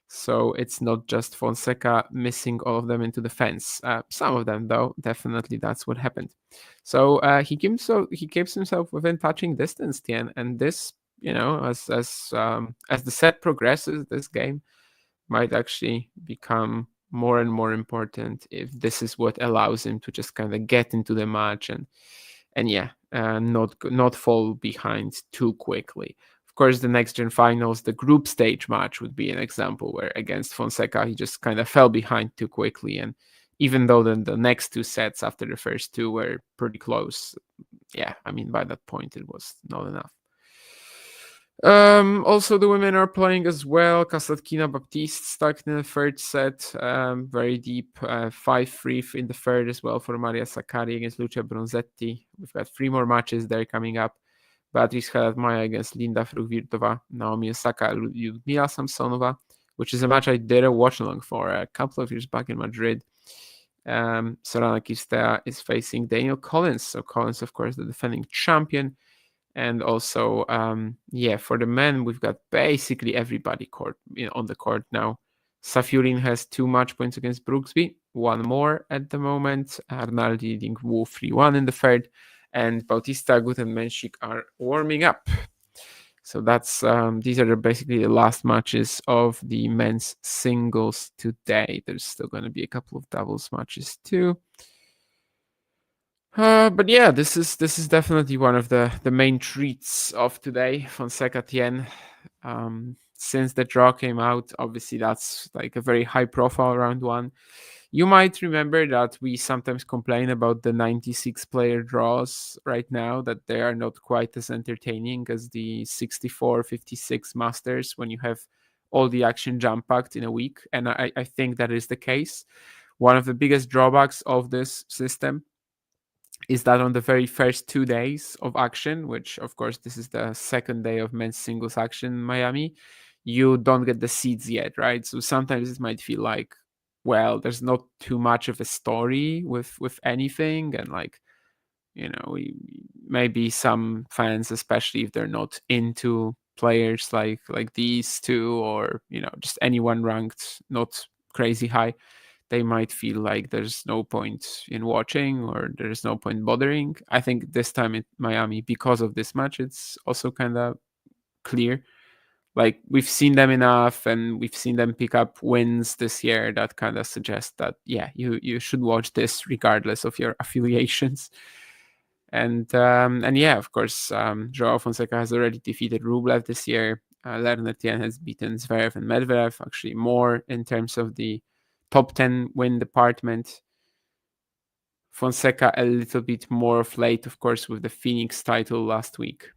So it's not just Fonseca missing all of them into the fence. Some of them, though, definitely that's what happened. So he keeps himself within touching distance, Tien, and this, as the set progresses, this game might actually become more and more important if this is what allows him to just kind of get into the match and not fall behind too quickly. Of course, the next gen finals, the group stage match would be an example where against Fonseca he just kind of fell behind too quickly, and even though the next 2 sets after the first 2 were pretty close, yeah, I mean, by that point it was not enough. Also, the women are playing as well. Kasatkina Baptiste started in the third set, very deep, 5-3 in the third as well for Maria Sakkari against Lucia Bronzetti. We've got 3 more matches there coming up. Beatrice Halat-Maja against Linda Fruhvirtova, Naomi Osaka, Ludmila Samsonova, which is a match I did a watch-along for a couple of years back in Madrid. Sorana Kirstea is facing Daniel Collins. So Collins, of course, the defending champion. And also, for the men, we've got basically everybody on the court now. Safiullin has 2 match points against Brooksby, 1 more at the moment. Arnaldi leading Wu 3-1 in the third, and Bautista Agut and Menchik are warming up. So that's these are basically the last matches of the men's singles today. There's still going to be a couple of doubles matches too. But yeah, this is definitely one of the main treats of today. Fonseca Tien. Since the draw came out, obviously that's like a very high profile round 1. You might remember that we sometimes complain about the 96 player draws right now, that they are not quite as entertaining as the 64, 56 Masters when you have all the action jump packed in a week. And I think that is the case. One of the biggest drawbacks of this system is that on the very first 2 days of action, which of course this is the second day of men's singles action in Miami, you don't get the seeds yet, right? So sometimes it might feel like, well, there's not too much of a story with anything, and like, you know, maybe some fans, especially if they're not into players like these two, or you know, just anyone ranked not crazy high, they might feel like there's no point in watching or there's no point bothering. I think this time in Miami, because of this match, it's also kind of clear. Like, we've seen them enough and we've seen them pick up wins this year that kind of suggests that, yeah, you should watch this regardless of your affiliations. And yeah, of course, Joao Fonseca has already defeated Rublev this year. Lerner Tien has beaten Zverev and Medvedev, actually more in terms of the top 10 win department. Fonseca a little bit more of late, of course, with the Phoenix title last week.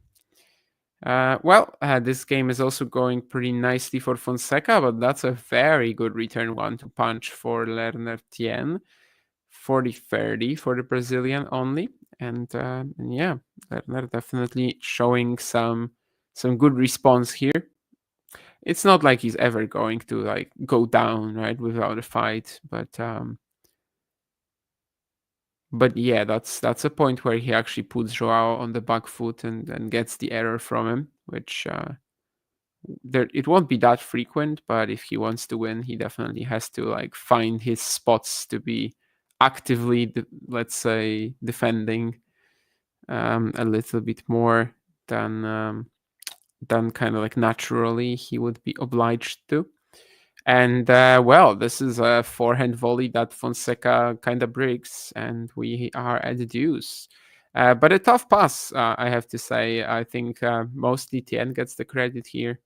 This game is also going pretty nicely for Fonseca, but that's a very good return one to punch for Lerner Tien. 40-30 for the Brazilian only. And yeah, Lerner definitely showing some good response here. It's not like he's ever going to like go down, right, without a fight, but yeah, that's a point where he actually puts Joao on the back foot and gets the error from him, which it won't be that frequent, but if he wants to win, he definitely has to like find his spots to be actively, let's say, defending a little bit more than kind of like naturally he would be obliged to. And this is a forehand volley that Fonseca kind of breaks, and we are at the deuce. But a tough pass, I have to say. I think mostly Tien gets the credit here.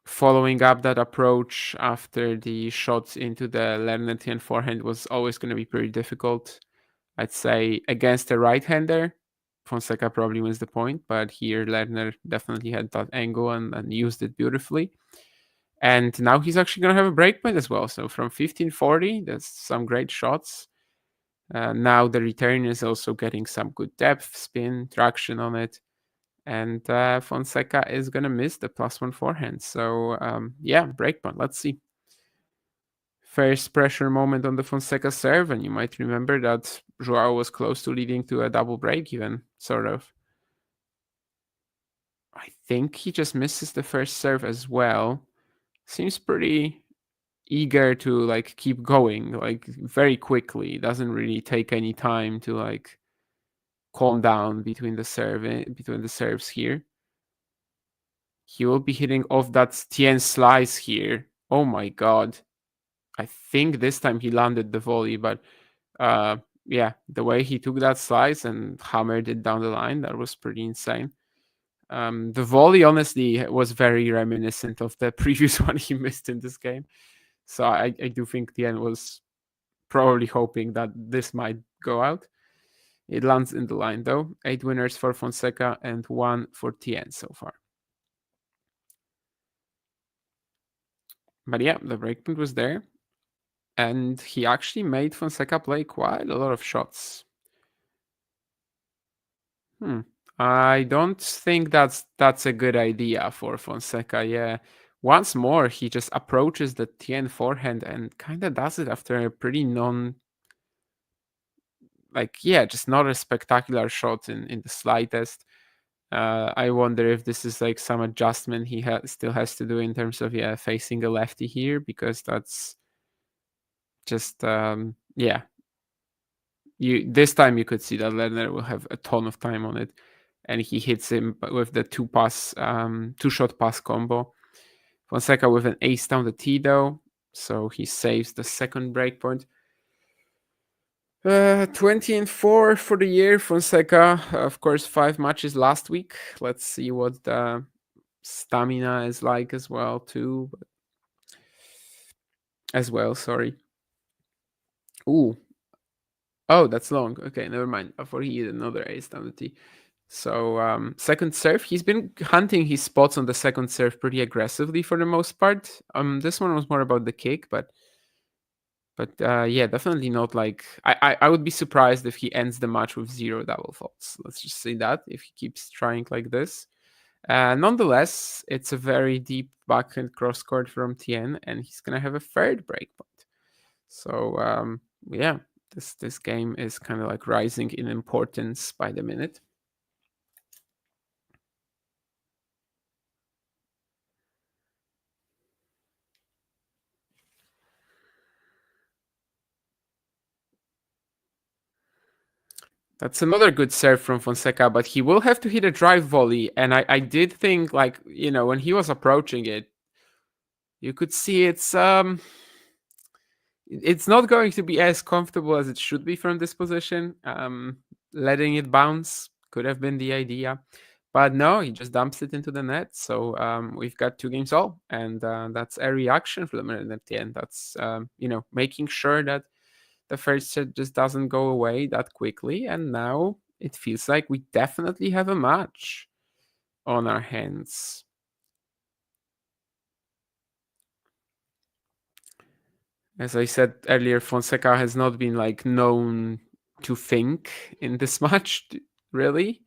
Following up that approach after the shots into the Lerner Tien forehand was always going to be pretty difficult. I'd say against a right-hander, Fonseca probably wins the point, but here Lerner definitely had that angle and used it beautifully. And now he's actually going to have a break point as well. So from 15-40, that's some great shots. Now the return is also getting some good depth, spin, traction on it. And Fonseca is going to miss the +1 forehand. So yeah, break point. Let's see. First pressure moment on the Fonseca serve, and you might remember that Joao was close to leading to a double break even, sort of. I think he just misses the first serve as well. Seems pretty eager to like keep going, like very quickly. Doesn't really take any time to like calm down between the serves here. He will be hitting off that Tien slice here. Oh my god. I think this time he landed the volley, but yeah, the way he took that slice and hammered it down the line, that was pretty insane. The volley, honestly, was very reminiscent of the previous one he missed in this game. So I do think Tien was probably hoping that this might go out. It lands in the line, though. 8 winners for Fonseca and 1 for Tien so far. But yeah, the breakpoint was there. And he actually made Fonseca play quite a lot of shots. I don't think that's a good idea for Fonseca. Yeah, once more he just approaches the Tien forehand and kind of does it after a pretty just not a spectacular shot in the slightest. I wonder if this is like some adjustment he still has to do in terms of facing a lefty here, because that's just this time you could see that Lerner will have a ton of time on it, and he hits him with the two-shot pass combo. Fonseca with an ace down the tee though, so he saves the second break point. 20-4 for the year. Fonseca, of course, 5 matches last week. Let's see what the stamina is like as well too. as well. Sorry. Ooh. Oh, that's long. Okay, never mind. I thought he hit another ace down the tee. So second serve, he's been hunting his spots on the second serve pretty aggressively for the most part. This one was more about the kick, but yeah, definitely not like I would be surprised if he ends the match with 0 double faults. Let's just say that if he keeps trying like this. Nonetheless, it's a very deep backhand cross court from Tien, and he's gonna have a third breakpoint. So yeah, this game is kind of like rising in importance by the minute. That's another good serve from Fonseca, but he will have to hit a drive volley. And I did think, like, when he was approaching it, you could see it's not going to be as comfortable as it should be from this position. Letting it bounce could have been the idea, but no, he just dumps it into the net. So we've got 2 games all, and that's a reaction from the at the end. That's making sure that the first set just doesn't go away that quickly, and now it feels like we definitely have a match on our hands. As I said earlier, Fonseca has not been like known to think in this match, really,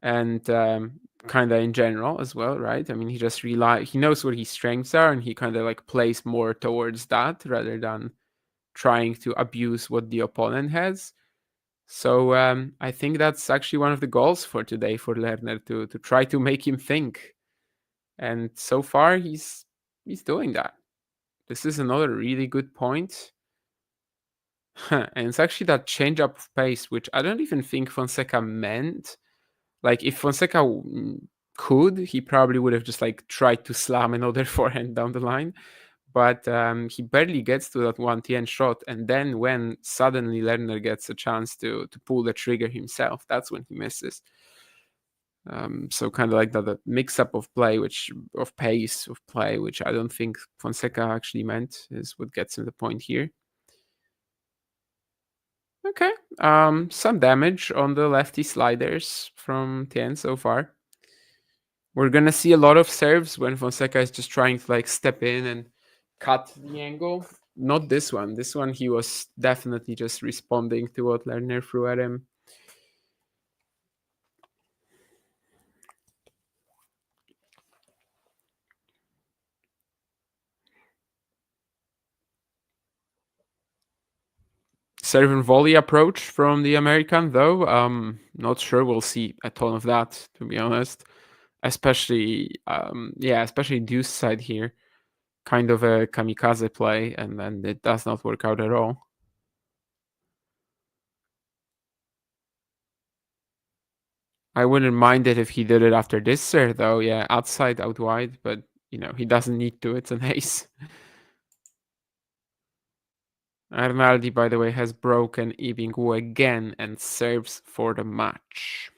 and kind of in general as well, right? I mean, he just he knows where his strengths are, and he kind of like plays more towards that rather than trying to abuse what the opponent has. So I think that's actually one of the goals for today for Lerner to try to make him think, and so far he's doing that. This is another really good point. And it's actually that change up of pace, which I don't even think Fonseca meant. Like, if Fonseca could, he probably would have just like tried to slam another forehand down the line. But he barely gets to that 1-10 shot. And then when suddenly Lerner gets a chance to pull the trigger himself, that's when he misses. So kind of like that mix-up of play, of pace of play, which I don't think Fonseca actually meant, is what gets him the point here. Okay, some damage on the lefty sliders from Tien so far. We're gonna see a lot of serves when Fonseca is just trying to like step in and cut the angle. Not this one. This one he was definitely just responding to what Lerner threw at him. Serve and volley approach from the American, though. Not sure we'll see a ton of that, to be honest. Especially Deuce side here. Kind of a kamikaze play, and then it does not work out at all. I wouldn't mind it if he did it after this serve, though. Yeah, outside, out wide, but he doesn't need to. It's an ace. Arnaldi, by the way, has broken Ibingu again and serves for the match.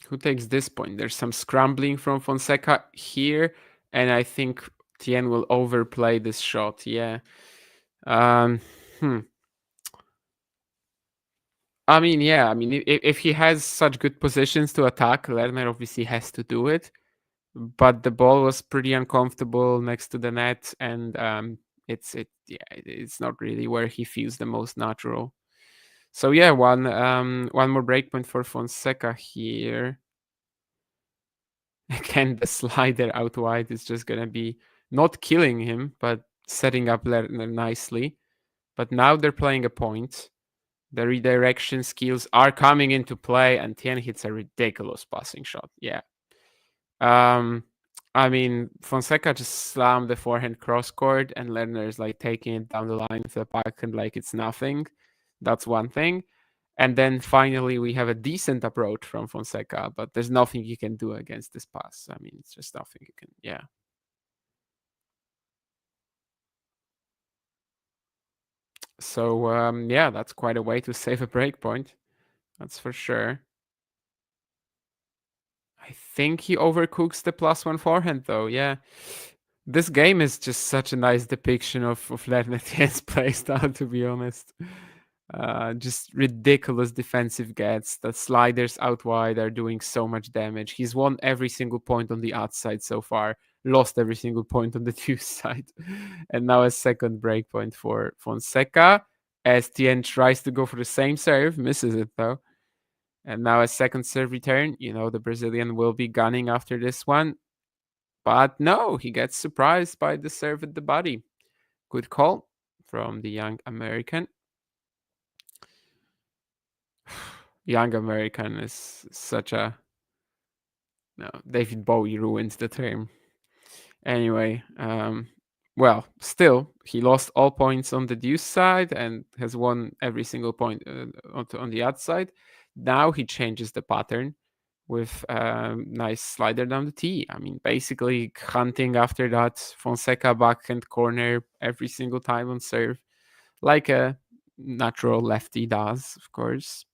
Who takes this point? There's some scrambling from Fonseca here, and I think Tien will overplay this shot. Yeah. I mean, yeah. I mean, if he has such good positions to attack, Lerner obviously has to do it. But the ball was pretty uncomfortable next to the net, and it's not really where he feels the most natural. So yeah, one more breakpoint for Fonseca here. Again, the slider out wide is just gonna be not killing him, but setting up Lerner nicely. But now they're playing a point. The redirection skills are coming into play, and Tien hits a ridiculous passing shot. Yeah. I mean, Fonseca just slammed the forehand cross court, and Lerner is like taking it down the line with the backhand like it's nothing. That's one thing. And then finally, we have a decent approach from Fonseca, but there's nothing you can do against this pass. I mean, it's just nothing you can, yeah. So, yeah, that's quite a way to save a breakpoint. That's for sure. I think he overcooks the +1 forehand, though. Yeah. This game is just such a nice depiction of Lerner Tien's playstyle, to be honest. Just ridiculous defensive gets. The sliders out wide are doing so much damage. He's won every single point on the outside so far, lost every single point on the deuce side. And now a second breakpoint for Fonseca as Tien tries to go for the same serve, misses it though. And now a second serve return. You know, the Brazilian will be gunning after this one. But no, he gets surprised by the serve at the body. Good call from the young American. Young American is such a... No, David Bowie ruined the term. Anyway, well, still, he lost all points on the deuce side and has won every single point on the outside. Now he changes the pattern with a nice slider down the tee. I mean, basically hunting after that Fonseca backhand corner every single time on serve, like a natural lefty does, of course.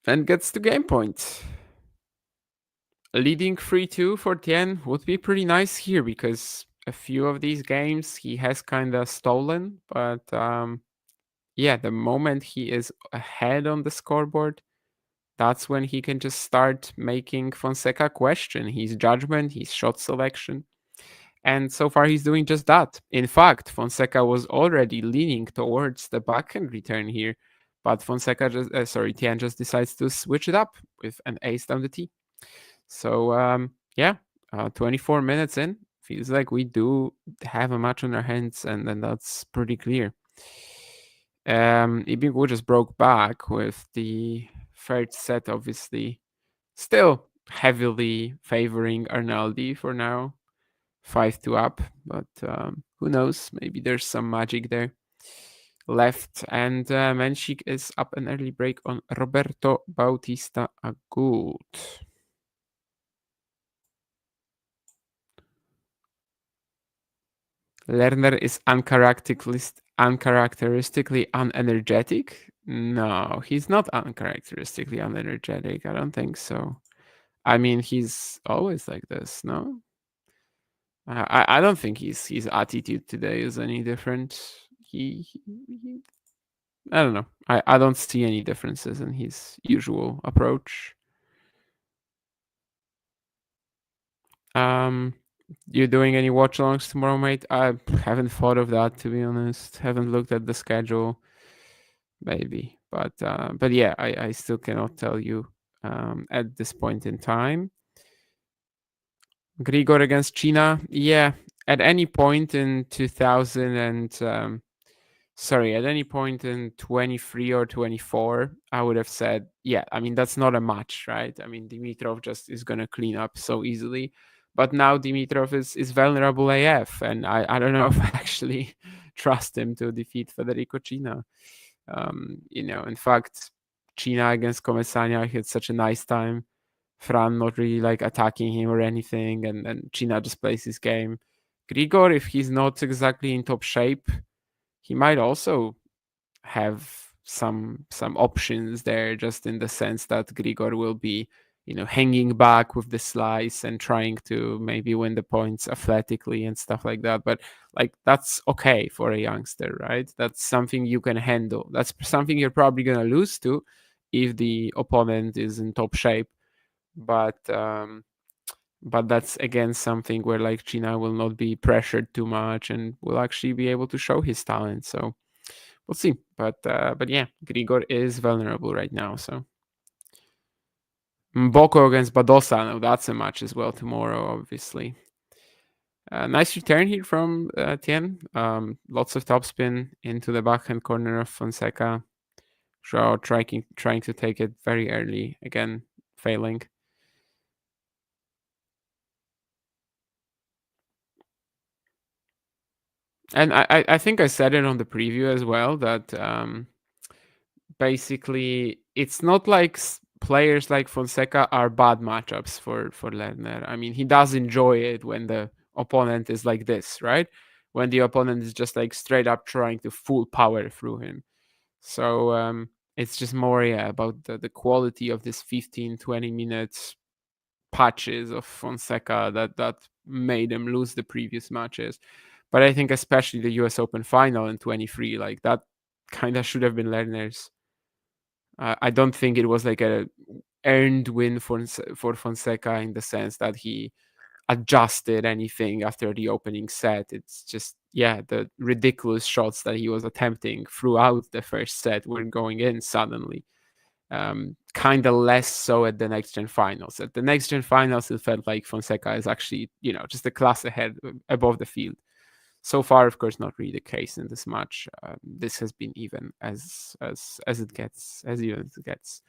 And gets to game point. Leading 3-2 for Tien would be pretty nice here because a few of these games he has kind of stolen. But yeah, the moment he is ahead on the scoreboard, that's when he can just start making Fonseca question his judgment, his shot selection. And so far he's doing just that. In fact, Fonseca was already leaning towards the backhand return here, but Tien just decides to switch it up with an ace down the tee. So yeah, 24 minutes in, feels like we do have a match on our hands, and then that's pretty clear. Ibingu just broke back with the third set, obviously. Still heavily favoring Arnaldi for now. 5-2 up, but who knows? Maybe there's some magic there left. And Menchik is up an early break on Roberto Bautista Agut. Lerner is uncharacteristically unenergetic. No, he's not uncharacteristically unenergetic. I don't think so. I mean, he's always like this, no? I don't think his attitude today is any different. He I don't know. I don't see any differences in his usual approach. You doing any watch alongs tomorrow, mate? I haven't thought of that, to be honest. Haven't looked at the schedule. Maybe, but yeah, I still cannot tell you at this point in time. Grigor against China, yeah. At any point in 2000 and at any point in 23 or 24, I would have said, yeah. I mean, that's not a match, right? I mean, Dimitrov just is gonna clean up so easily. But now Dimitrov is vulnerable AF, and I don't know if I actually trust him to defeat Federico China. In fact, China against Comesania had such a nice time. Fran not really like attacking him or anything, and China just plays his game. Grigor, if he's not exactly in top shape, he might also have some options there, just in the sense that Grigor will be, hanging back with the slice and trying to maybe win the points athletically and stuff like that. But like, that's okay for a youngster, right? That's something you can handle. That's something you're probably gonna lose to if the opponent is in top shape. But that's again something where like China will not be pressured too much and will actually be able to show his talent. So we'll see. But yeah, Grigor is vulnerable right now. So Mboko against Badosa. Now that's a match as well tomorrow, obviously. Nice return here from Tien. Lots of topspin into the backhand corner of Fonseca. Joao trying to take it very early, again failing. And I think I said it on the preview as well, that basically it's not like players like Fonseca are bad matchups for Lerner. I mean, he does enjoy it when the opponent is like this, right? When the opponent is just like straight up trying to full power through him. So It's just more about the quality of this 15-20 minutes patches of Fonseca that made him lose the previous matches. But I think especially the US Open final in 23, like that kind of should have been Lerner's. I don't think it was like a earned win for Fonseca in the sense that he adjusted anything after the opening set. It's just, the ridiculous shots that he was attempting throughout the first set were going in suddenly. Kind of less so at the next gen finals. At the next gen finals, it felt like Fonseca is actually, just a class ahead above the field. So far, of course, not really the case in this match. This has been even as it gets, as even as it gets.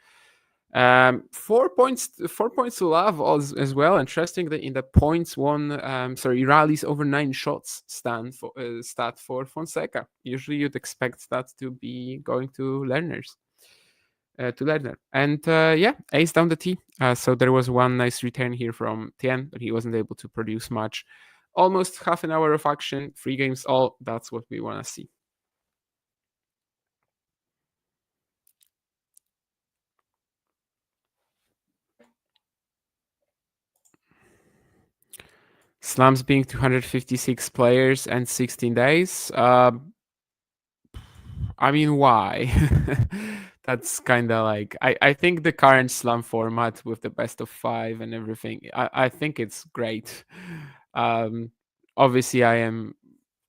4 points to love as well. Interesting that in the points won, rallies over 9 shots stat for Fonseca. Usually, you'd expect that to be going to Lerner's. To Lerner. And ace down the tee. So there was one nice return here from Tien, but he wasn't able to produce much. Almost half an hour of action, 3 games all. That's what we want to see. Slams being 256 players and 16 days. I mean, why? That's kind of like, I think the current slam format with the best of 5 and everything, I think it's great. Obviously, I am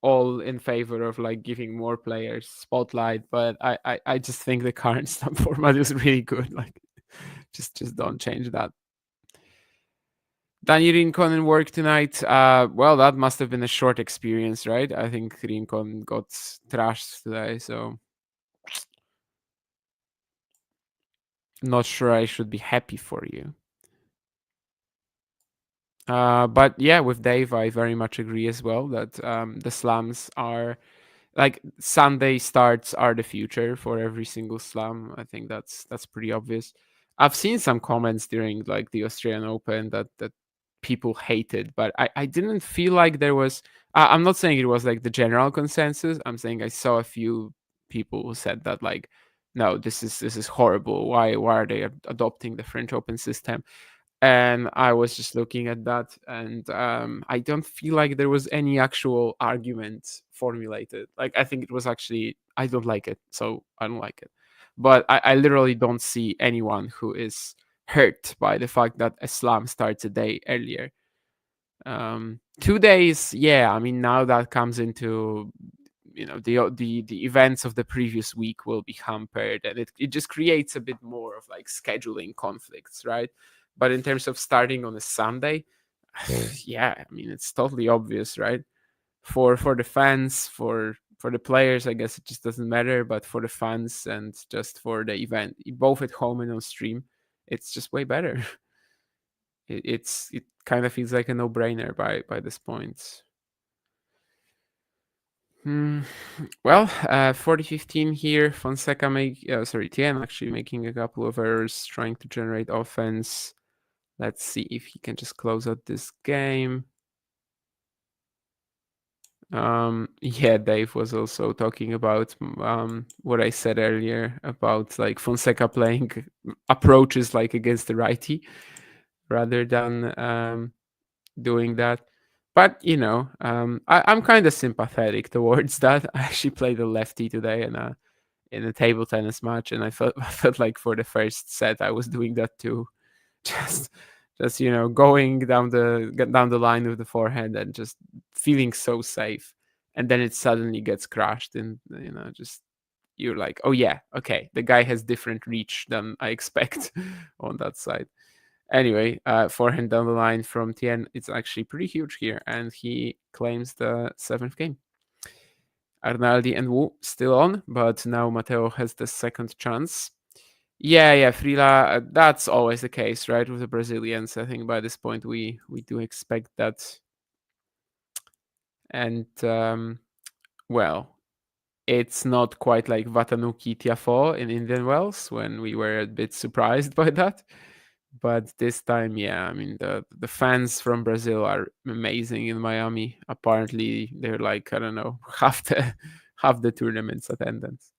all in favor of like giving more players spotlight, but I just think the current slam format is really good. Like, just don't change that. Danny Rincon in work tonight. Well, that must have been a short experience, right? I think Rincon got trashed today, so not sure I should be happy for you. But yeah, with Dave, I very much agree as well that the slams are like Sunday starts are the future for every single slam. I think that's pretty obvious. I've seen some comments during like the Australian Open that people hated, but I didn't feel like there was. I'm not saying it was like the general consensus. I'm saying I saw a few people who said that like, no, this is horrible. Why are they adopting the French Open system? And I was just looking at that, and I don't feel like there was any actual argument formulated. Like, I think it was actually, I don't like it, so I don't like it. But I literally don't see anyone who is hurt by the fact that a slam starts a day earlier. 2 days, yeah. I mean, now that comes into, the events of the previous week will be hampered, and it just creates a bit more of like scheduling conflicts, right? But in terms of starting on a Sunday, yeah, I mean, it's totally obvious, right? For the fans, for the players, I guess it just doesn't matter. But for the fans and just for the event, both at home and on stream, it's just way better. It kind of feels like a no-brainer by this point. Well, 40-15 here. Fonseca Tien actually making a couple of errors, trying to generate offense. Let's see if he can just close out this game. Yeah, Dave was also talking about what I said earlier about like Fonseca playing approaches like against the righty rather than doing that. But I'm kind of sympathetic towards that. I actually played a lefty today in a table tennis match, and I felt like for the first set I was doing that too. Just going down the line with the forehand and just feeling so safe, and then it suddenly gets crashed, and just you're like, oh yeah, okay, the guy has different reach than I expect on that side. Anyway, forehand down the line from Tien, it's actually pretty huge here, and he claims the 7th game. Arnaldi and Wu still on, but now Matteo has the second chance. Yeah, Frila, that's always the case, right? With the Brazilians, I think by this point we do expect that. And well, it's not quite like Watanuki Tiafoe in Indian Wells when we were a bit surprised by that. But this time, yeah, I mean the fans from Brazil are amazing in Miami. Apparently, they're like, I don't know, half the tournament's attendance.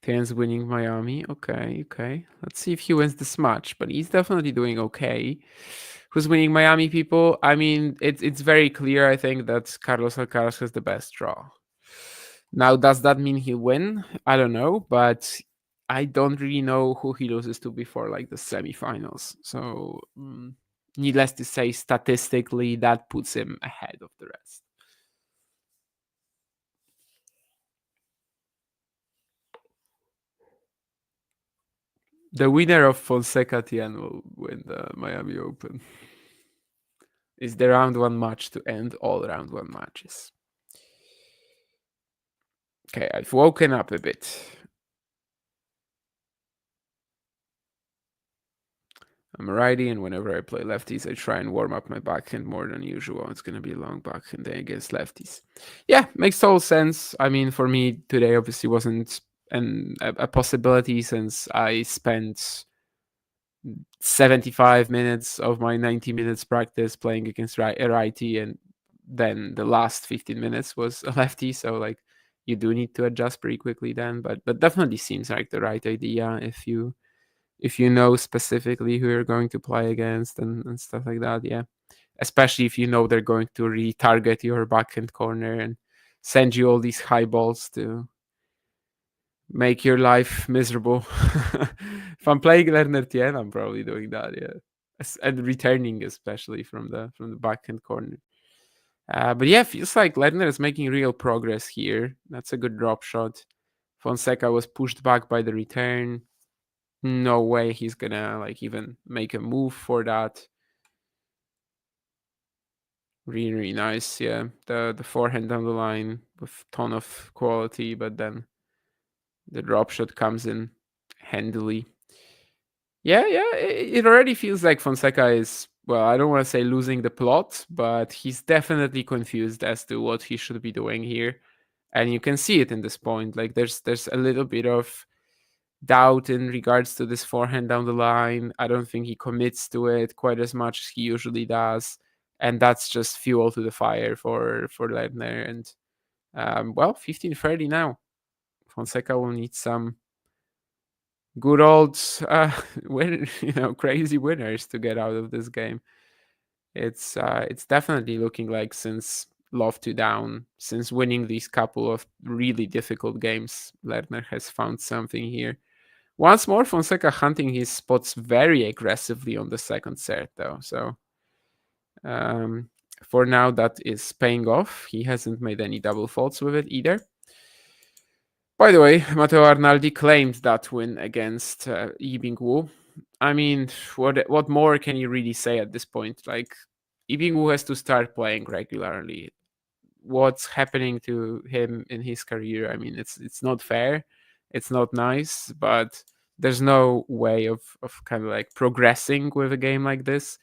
Tien's winning Miami. Okay. Let's see if he wins this match, but he's definitely doing okay. Who's winning Miami, people? I mean, it's very clear, I think, that Carlos Alcaraz has the best draw. Now, does that mean he'll win? I don't know, but I don't really know who he loses to before like the semifinals. So, needless to say, statistically, that puts him ahead of the rest. The winner of Fonseca Tien will win the Miami Open. Is the round one match to end all round one matches. Okay, I've woken up a bit. I'm a righty, and whenever I play lefties, I try and warm up my backhand more than usual. It's going to be a long backhand day against lefties. Yeah, makes total sense. I mean, for me, today obviously wasn't a possibility since I spent 75 minutes of my 90 minutes practice playing against a righty, and then the last 15 minutes was a lefty. So, like, you do need to adjust pretty quickly then. But definitely seems like the right idea if you know specifically who you're going to play against and stuff like that. Yeah, especially if you know they're going to retarget your backhand corner and send you all these high balls to make your life miserable. If I'm playing Lerner Tien, I'm probably doing that. Yeah, and returning especially from the backhand corner. But yeah, feels like Lerner is making real progress here. That's a good drop shot. Fonseca was pushed back by the return. No way he's gonna like even make a move for that. Really nice, yeah. The forehand down the line with ton of quality, but then the drop shot comes in handily. Yeah, it already feels like Fonseca is, well, I don't want to say losing the plot, but he's definitely confused as to what he should be doing here. And you can see it in this point. Like there's a little bit of doubt in regards to this forehand down the line. I don't think he commits to it quite as much as he usually does. And that's just fuel to the fire for Lerner. And well, 15-30 now. Fonseca will need some good old crazy winners to get out of this game. It's definitely looking like since Love to Down, since winning these couple of really difficult games, Lerner has found something here. Once more, Fonseca hunting his spots very aggressively on the second set, though. So for now, that is paying off. He hasn't made any double faults with it either. By the way, Matteo Arnaldi claimed that win against Yibing Wu. I mean, what more can you really say at this point? Like, Yibing Wu has to start playing regularly. What's happening to him in his career? I mean, it's not fair. It's not nice, but there's no way of kind of like progressing with a game like this.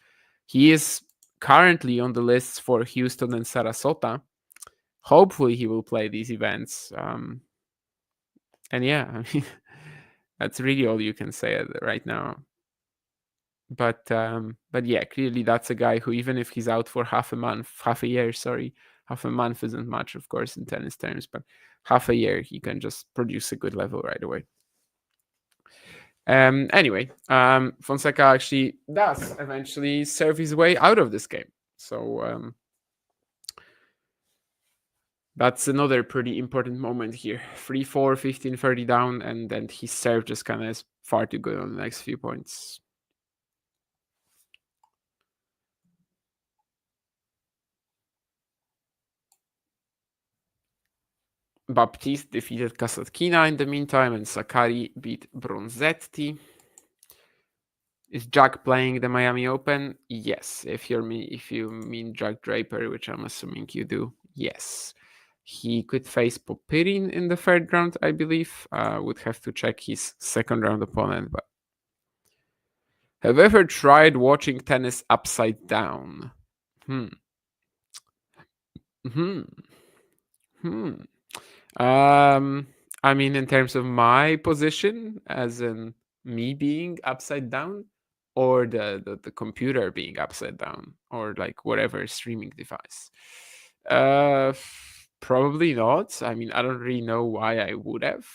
He is currently on the lists for Houston and Sarasota. Hopefully he will play these events. And yeah, I mean, that's really all you can say right now. But yeah, clearly that's a guy who, even if he's out for half a year, half a month isn't much, of course, in tennis terms, but half a year, he can just produce a good level right away. Anyway, Fonseca actually does eventually serve his way out of this game. So that's another pretty important moment here. 3-4, 15-30 down, and then his serve just kind of is far too good on the next few points. Baptiste defeated Kasatkina in the meantime, and Sakkari beat Bronzetti. Is Jack playing the Miami Open? Yes. If you mean Jack Draper, which I'm assuming you do, yes. He could face Popirin in the third round, I believe. Would have to check his second round opponent. But have you ever tried watching tennis upside down? I mean, in terms of my position, as in me being upside down, or the computer being upside down, or like whatever streaming device. Probably not. I mean, I don't really know why I would have.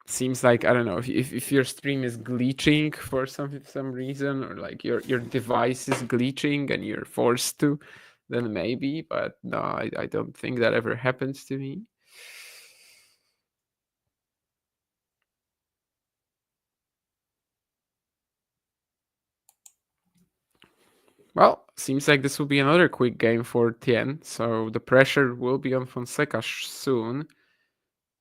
seems like, I don't know, if your stream is glitching for some reason, or like your device is glitching and you're forced to, then maybe. But no, I don't think that ever happens to me. Well, seems like this will be another quick game for Tien, so the pressure will be on Fonseca soon.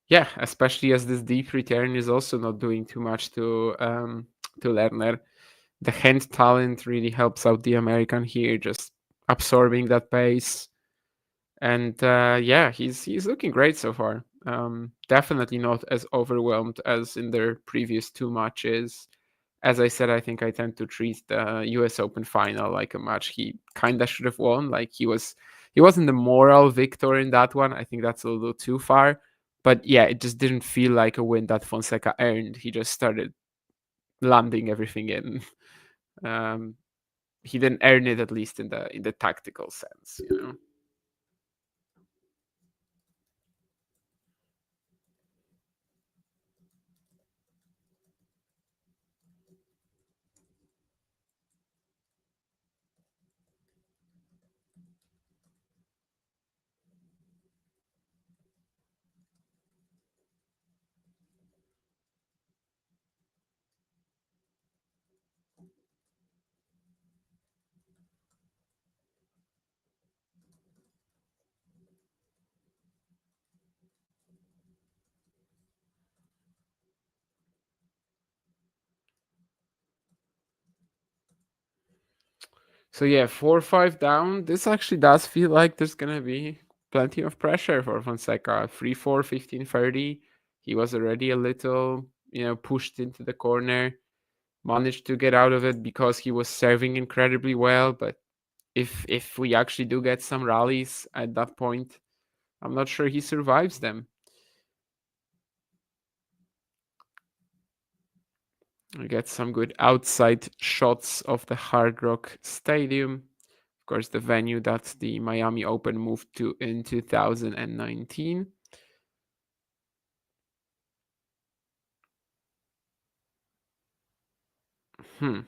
Yeah, especially as this deep return is also not doing too much to Lerner. The hand talent really helps out the American here, just absorbing that pace. And yeah, he's looking great so far. Definitely not as overwhelmed as in their previous two matches. As I said, I think I tend to treat the US Open final like a match he kind of should have won. Like he wasn't the moral victor in that one. I think that's a little too far. But yeah, it just didn't feel like a win that Fonseca earned. He just started landing everything in. He didn't earn it, at least in the tactical sense, you know. So yeah, 4-5 down. This actually does feel like there's gonna be plenty of pressure for Fonseca. 3-4, 15-30. He was already a little, pushed into the corner. Managed to get out of it because he was serving incredibly well. But if we actually do get some rallies at that point, I'm not sure he survives them. We get some good outside shots of the Hard Rock Stadium. Of course, the venue that the Miami Open moved to in 2019. Oh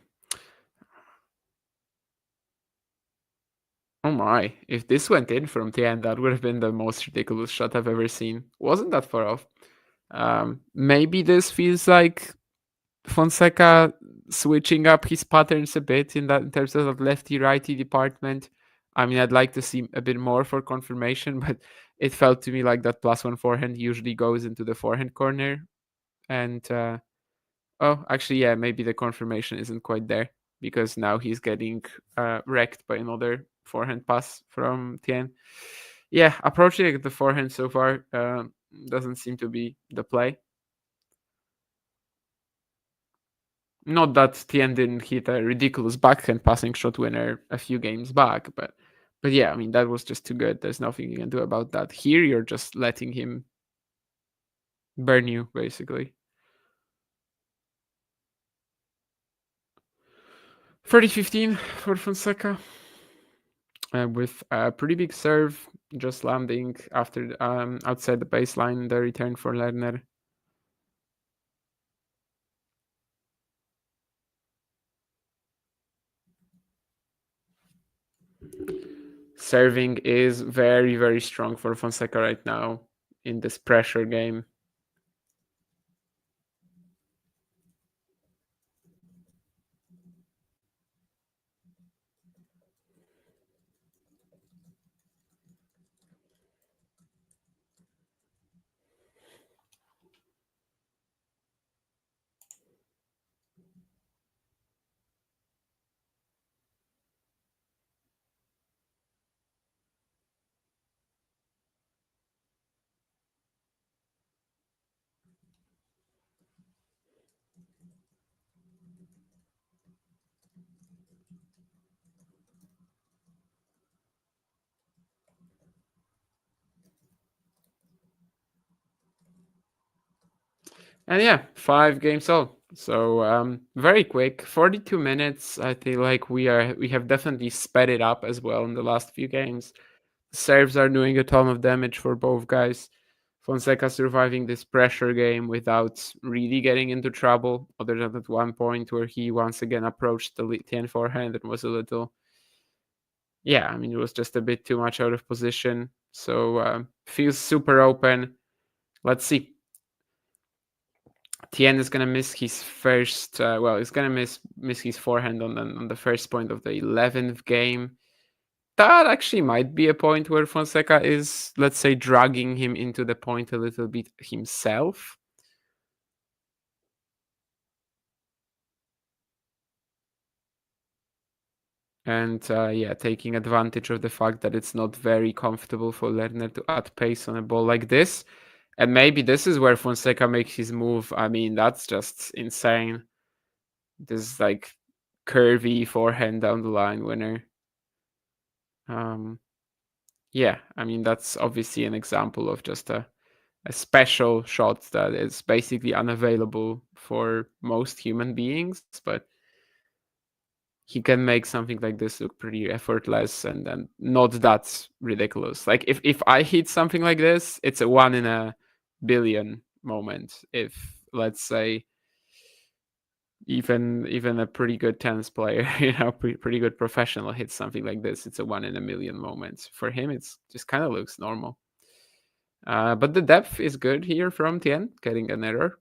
my, if this went in from Tien, that would have been the most ridiculous shot I've ever seen. Wasn't that far off. Maybe this feels like Fonseca switching up his patterns a bit in terms of the lefty-righty department. I mean, I'd like to see a bit more for confirmation, but it felt to me like that +1 forehand usually goes into the forehand corner. And, oh, actually, yeah, maybe the confirmation isn't quite there, because now he's getting wrecked by another forehand pass from Tien. Yeah, approaching the forehand so far doesn't seem to be the play. Not that Tien didn't hit a ridiculous backhand passing shot winner a few games back, but yeah, I mean, that was just too good. There's nothing you can do about that. Here, you're just letting him burn you, basically. 30-15 for Fonseca. With a pretty big serve, just landing after outside the baseline, the return for Lerner. Serving is very, very strong for Fonseca right now in this pressure game. And yeah, 5 games all. So very quick, 42 minutes. I feel like we have definitely sped it up as well in the last few games. Serves are doing a ton of damage for both guys. Fonseca surviving this pressure game without really getting into trouble, other than at one point where he once again approached the Tien forehand and was a little, yeah, I mean, it was just a bit too much out of position. So feels super open. Let's see. Tien is gonna miss his first. He's gonna miss his forehand on the first point of the 11th game. That actually might be a point where Fonseca is, let's say, dragging him into the point a little bit himself. And taking advantage of the fact that it's not very comfortable for Lerner to add pace on a ball like this. And maybe this is where Fonseca makes his move. I mean, that's just insane. This like curvy forehand down the line winner. Yeah, I mean, that's obviously an example of just a special shot that is basically unavailable for most human beings, but he can make something like this look pretty effortless and not that ridiculous. Like if I hit something like this, it's a 1 in a billion moment. If, let's say, even a pretty good tennis player, pretty good professional hits something like this, it's a 1 in a million moment. For him, it's just kind of looks normal. But the depth is good here from Tien, getting an error.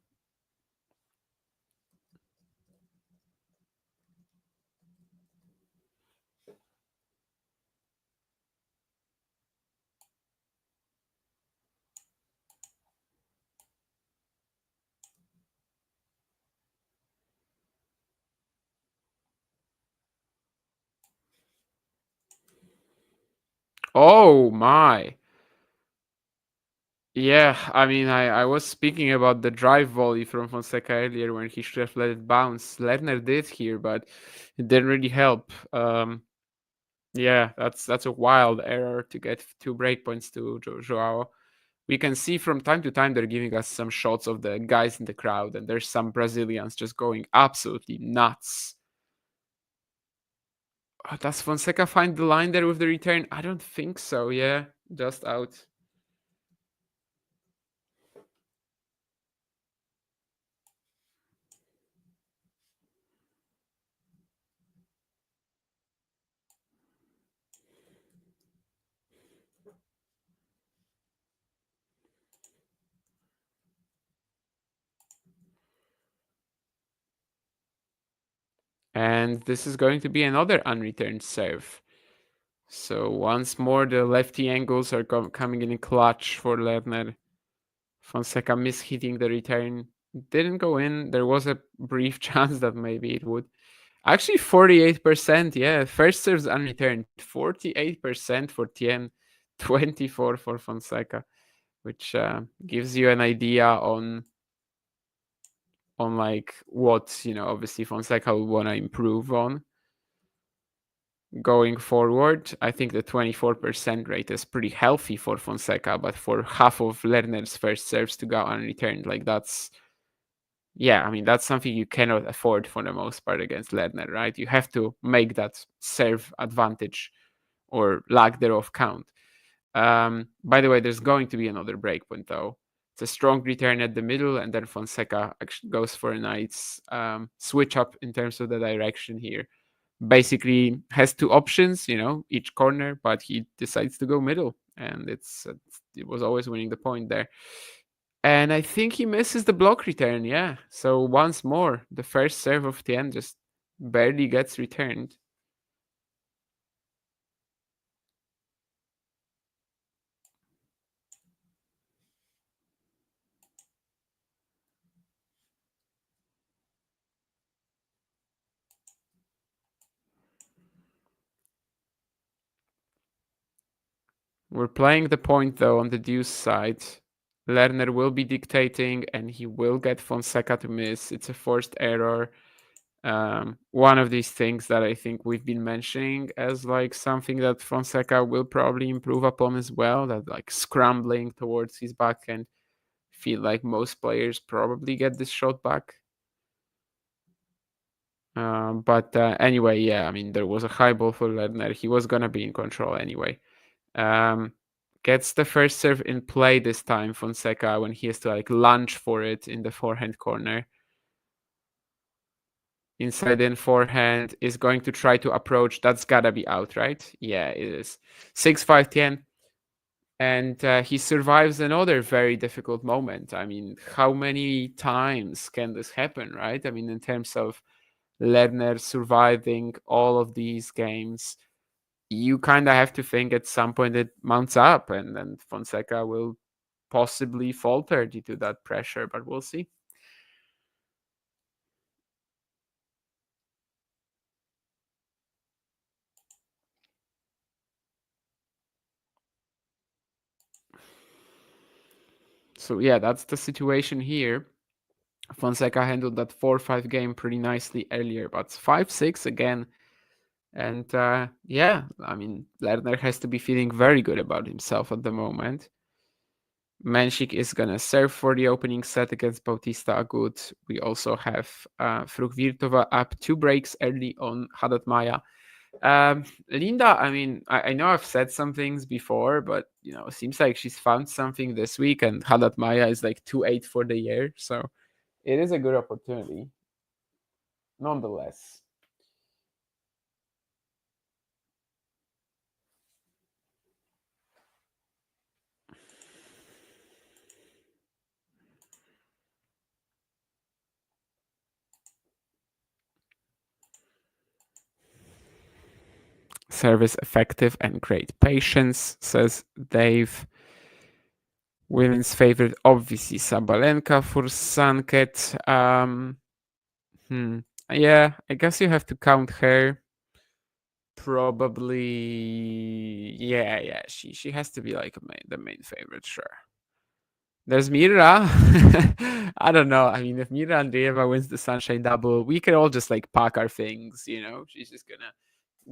Oh my. Yeah, I mean, I was speaking about the drive volley from Fonseca earlier when he should have let it bounce. Lerner did here, but it didn't really help. Yeah, that's a wild error to get 2 breakpoints to Joao. We can see from time to time they're giving us some shots of the guys in the crowd, and there's some Brazilians just going absolutely nuts. Does Fonseca find the line there with the return? I don't think so. Yeah, just out. And this is going to be another unreturned serve. So once more, the lefty angles are coming in clutch for Lerner. Fonseca mishitting the return. Didn't go in. There was a brief chance that maybe it would. Actually, 48%. Yeah, first serves unreturned. 48% for Tien, 24 for Fonseca, which gives you an idea on like what, obviously Fonseca will want to improve on going forward. I think the 24% rate is pretty healthy for Fonseca, but for half of Lerner's first serves to go unreturned, like that's something you cannot afford for the most part against Lerner, right? You have to make that serve advantage or lack thereof count. By the way, there's going to be another breakpoint though. It's a strong return at the middle, and then Fonseca actually goes for a nice switch up in terms of the direction here. Basically has 2 options, each corner, but he decides to go middle, and it was always winning the point there. And I think he misses the block return, yeah. So once more, the first serve of Tien just barely gets returned. We're playing the point though on the deuce side. Lerner will be dictating and he will get Fonseca to miss. It's a forced error. One of these things that I think we've been mentioning as like something that Fonseca will probably improve upon as well, that like scrambling towards his backhand. Feel like most players probably get this shot back. But anyway, yeah, I mean, there was a high ball for Lerner. He was going to be in control anyway. Gets the first serve in play this time, Fonseca, when he has to like lunge for it in the forehand corner. Inside in forehand is going to try to approach. That's gotta be out, right? Yeah, it is. 6-5 Tien. And he survives another very difficult moment. I mean, how many times can this happen, right? I mean, in terms of Lerner surviving all of these games, you kind of have to think at some point it mounts up, and then Fonseca will possibly falter due to that pressure, but we'll see. So yeah, that's the situation here. Fonseca handled that 4-5 game pretty nicely earlier, but 5-6 again. And yeah, I mean, Lerner has to be feeling very good about himself at the moment. Menchik is going to serve for the opening set against Bautista Agut. We also have Frugvirtova up 2 breaks early on Haddad Maya. Linda, I mean, I know I've said some things before, but you know, it seems like she's found something this week, and Haddad Maya is like 2-8 for the year, so it is a good opportunity, nonetheless. Service effective and great patience, says Dave. Women's favorite, obviously Sabalenka for Sanket. Yeah, I guess you have to count her. Probably, yeah. She has to be like the main favorite, sure. There's Mira. I don't know. I mean, if Mira Andreeva wins the Sunshine Double, we could all just like pack our things. You know, she's just gonna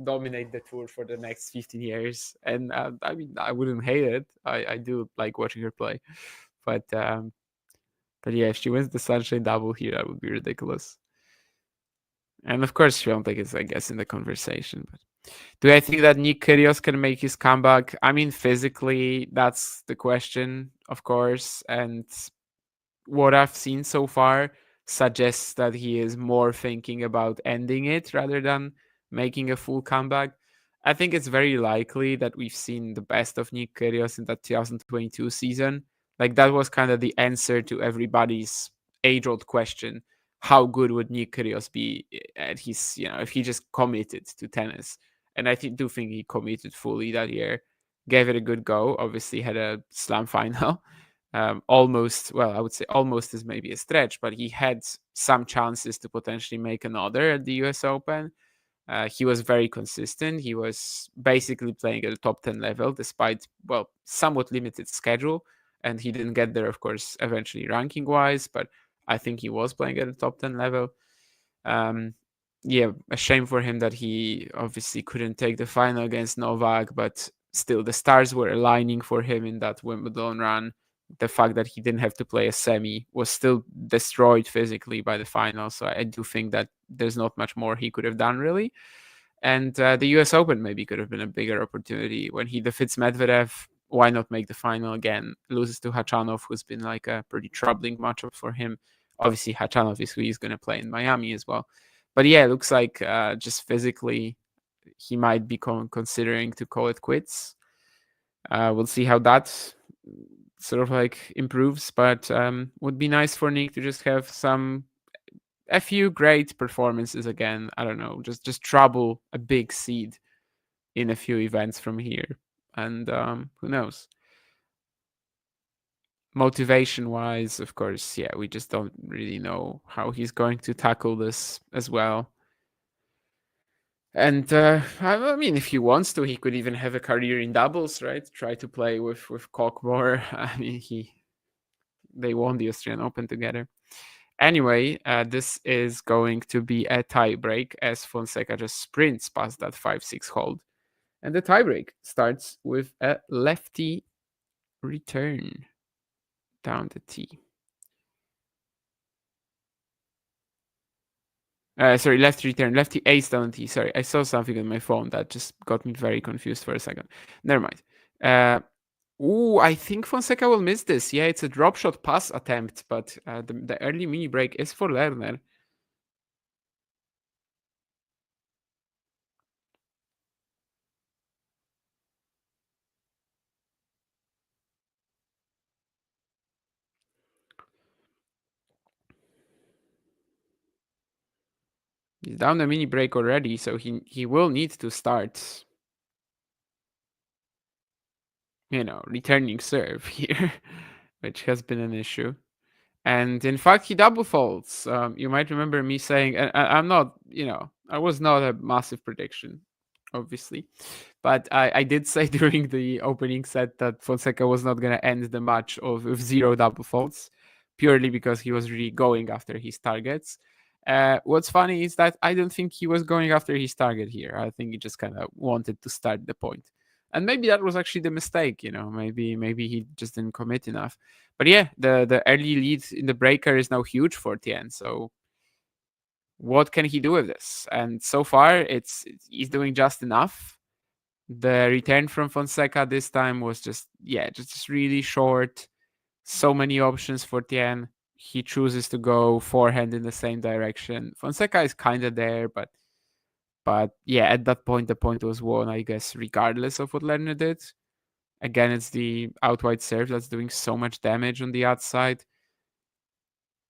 dominate the tour for the next 15 years, and I mean, I wouldn't hate it. I do like watching her play, but yeah, if she wins the Sunshine Double here, that would be ridiculous. And of course, Swiatek is, I guess, in the conversation. But do I think that Nick Kyrgios can make his comeback? I mean, physically, that's the question, of course. And what I've seen so far suggests that he is more thinking about ending it rather than making a full comeback. I think it's very likely that we've seen the best of Nick Kyrgios in that 2022 season. Like, that was kind of the answer to everybody's age-old question: how good would Nick Kyrgios be at his, you know, if he just committed to tennis? And I do think he committed fully that year, gave it a good go. Obviously, had a slam final. Almost, well, I would say almost is maybe a stretch, but he had some chances to potentially make another at the US Open. He was very consistent. He was basically playing at the top 10 level despite, well, somewhat limited schedule. And he didn't get there, of course, eventually ranking wise, but I think he was playing at the top 10 level. Yeah, a shame for him that he obviously couldn't take the final against Novak, but still the stars were aligning for him in that Wimbledon run. The fact that he didn't have to play a semi was still destroyed physically by the final. So I do think that there's not much more he could have done, really. And the US Open maybe could have been a bigger opportunity. When he defeats Medvedev, why not make the final again? Loses to Khachanov, who's been like a pretty troubling matchup for him. Obviously, Khachanov is who he's going to play in Miami as well. But yeah, it looks like just physically, he might be considering to call it quits. We'll see how that sort of like improves, but would be nice for Nick to just have a few great performances again. I don't know, just trouble a big seed in a few events from here, and who knows. Motivation wise, of course, yeah, we just don't really know how he's going to tackle this as well. And I mean, if he wants to, he could even have a career in doubles, right? Try to play with Cockmore. I mean, they won the Australian Open together. Anyway, this is going to be a tiebreak as Fonseca just sprints past that 5-6 hold. And the tiebreak starts with a lefty return down the tee. Sorry, lefty return, lefty ace down the tee. Sorry, I saw something on my phone that just got me very confused for a second. Never mind. Ooh, I think Fonseca will miss this. Yeah, it's a drop shot pass attempt, but the early mini break is for Lerner. He's down the mini break already, so he will need to start, returning serve here, which has been an issue. And in fact, he double faults. You might remember me saying, and I'm not, I was not a massive prediction, obviously, but I did say during the opening set that Fonseca was not going to end the match with 0 double faults, purely because he was really going after his targets. What's funny is that I don't think he was going after his target here. I think he just kind of wanted to start the point. And maybe that was actually the mistake, maybe he just didn't commit enough. But yeah, the early lead in the breaker is now huge for Tien. So what can he do with this? And so far, he's doing just enough. The return from Fonseca this time was just really short. So many options for Tien. He chooses to go forehand in the same direction. Fonseca is kind of there, but yeah, at that point, the point was won, I guess, regardless of what Lerner did. Again, it's the out wide serve that's doing so much damage on the outside.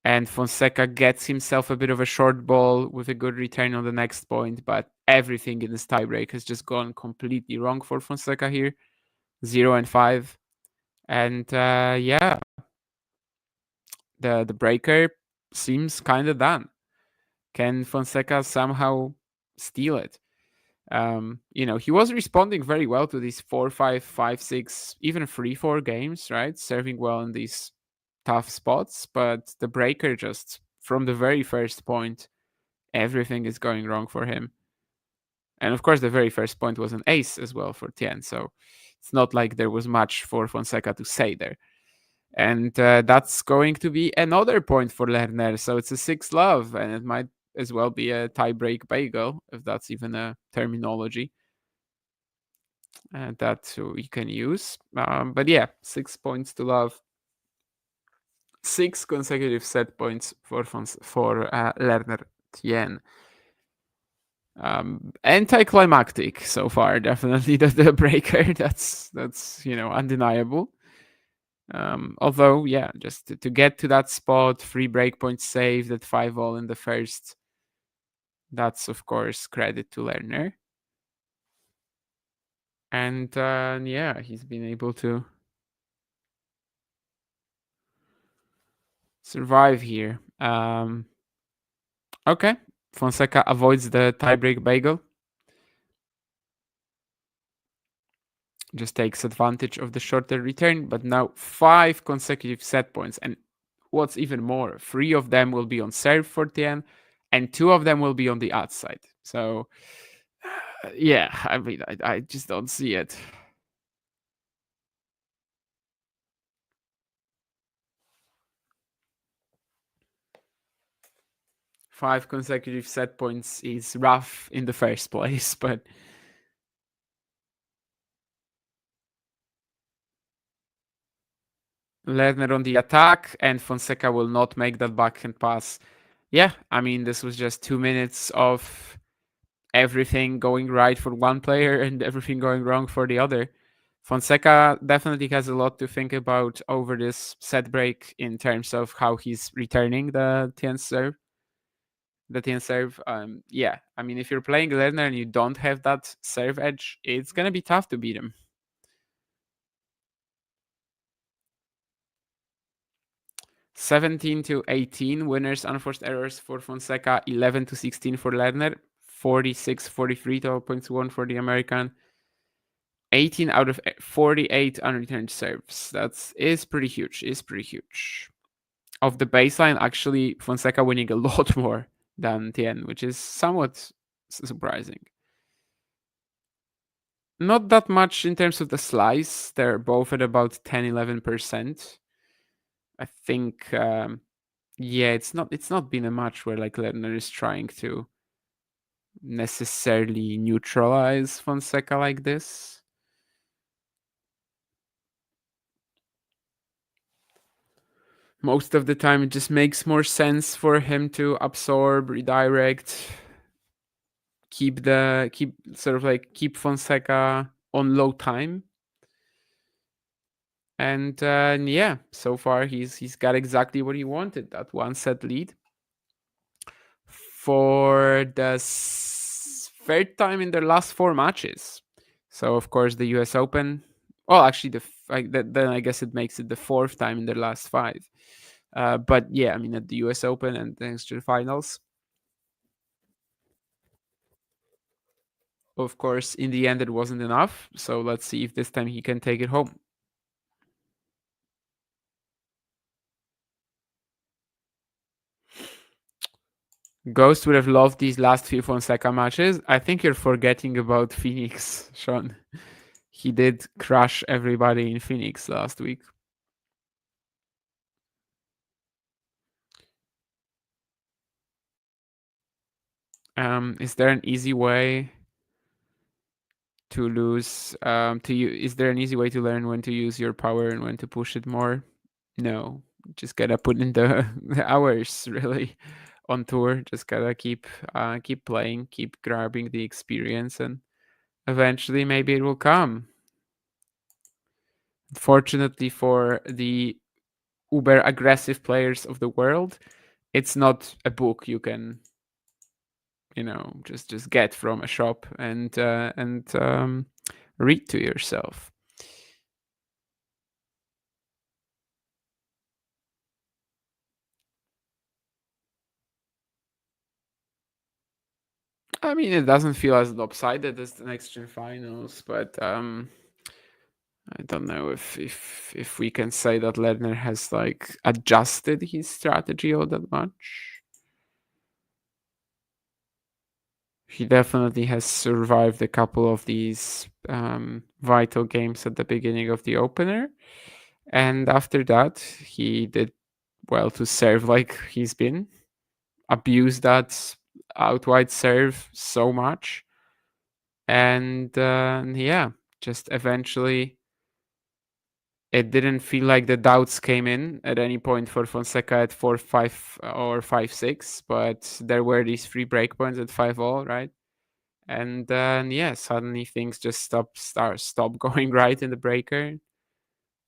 And Fonseca gets himself a bit of a short ball with a good return on the next point, but everything in this tiebreak has just gone completely wrong for Fonseca here. 0 and 5. And yeah, the breaker seems kind of done. Can Fonseca somehow steal it? He was responding very well to these 4-5, 5-6, even 3-4 games, right? Serving well in these tough spots, but the breaker just from the very first point, everything is going wrong for him. And of course, the very first point was an ace as well for Tien, so it's not like there was much for Fonseca to say there. And that's going to be another point for Lerner, so it's a 6-love, and it might as well be a tie-break bagel, if that's even a terminology that we can use. But yeah, 6 points to love. 6 consecutive set points for Lerner Tien. Anticlimactic so far, definitely the breaker. That's undeniable. Although, yeah, just to get to that spot, 3 breakpoints saved at 5-all in the first. That's of course credit to Lerner. And yeah, he's been able to survive here. Okay, Fonseca avoids the tiebreak bagel. Just takes advantage of the shorter return, but now 5 consecutive set points. And what's even more, 3 of them will be on serve for Tien, and 2 of them will be on the outside. So, yeah, I mean, I just don't see it. Five consecutive set points is rough in the first place, but Lerner on the attack, and Fonseca will not make that backhand pass. Yeah, I mean, this was just 2 minutes of everything going right for one player and everything going wrong for the other. Fonseca definitely has a lot to think about over this set break in terms of how he's returning the Tien serve. Yeah, I mean, if you're playing Lerner and you don't have that serve edge, it's going to be tough to beat him. 17-18 winners, unforced errors for Fonseca, 11-16 for Lerner, 46-43 total points won for the American. 18 out of 48 unreturned serves. That is pretty huge. Of the baseline, actually, Fonseca winning a lot more than Tien, which is somewhat surprising. Not that much in terms of the slice. They're both at about 10-11%. I think, yeah, it's not been a match where like Lerner is trying to necessarily neutralize Fonseca like this. most of the time it just makes more sense for him to absorb, redirect, keep Fonseca on low time. And yeah, so far he's got exactly what he wanted, that one set lead. For the third time in their last 4 matches. So of course the US Open, well actually then I guess it makes it the 4th time in their last 5. But yeah, I mean at the US Open and the next finals. Of course, in the end it wasn't enough. So let's see if this time he can take it home. Ghost would have loved these last few Fonseca matches. I think you're forgetting about Phoenix, Sean. He did crush everybody in Phoenix last week. Is there an easy way to lose? Is there an easy way to learn when to use your power and when to push it more? No, just gotta put in the hours really on tour. Just gotta keep playing, keep grabbing the experience, and eventually maybe it will come. Fortunately for the uber aggressive players of the world, it's not a book you can just get from a shop and read to yourself. I mean, it doesn't feel as lopsided as the next gen finals, but I don't know if we can say that Lerner has like adjusted his strategy all that much. He definitely has survived a couple of these vital games at the beginning of the opener, and after that he did well to serve like he's been. Abused that out wide serve so much, and yeah, just eventually it didn't feel like the doubts came in at any point for Fonseca at 4-5 or 5-6, but there were these 3 breakpoints at 5-all, right? And yeah, suddenly things just stop going right in the breaker,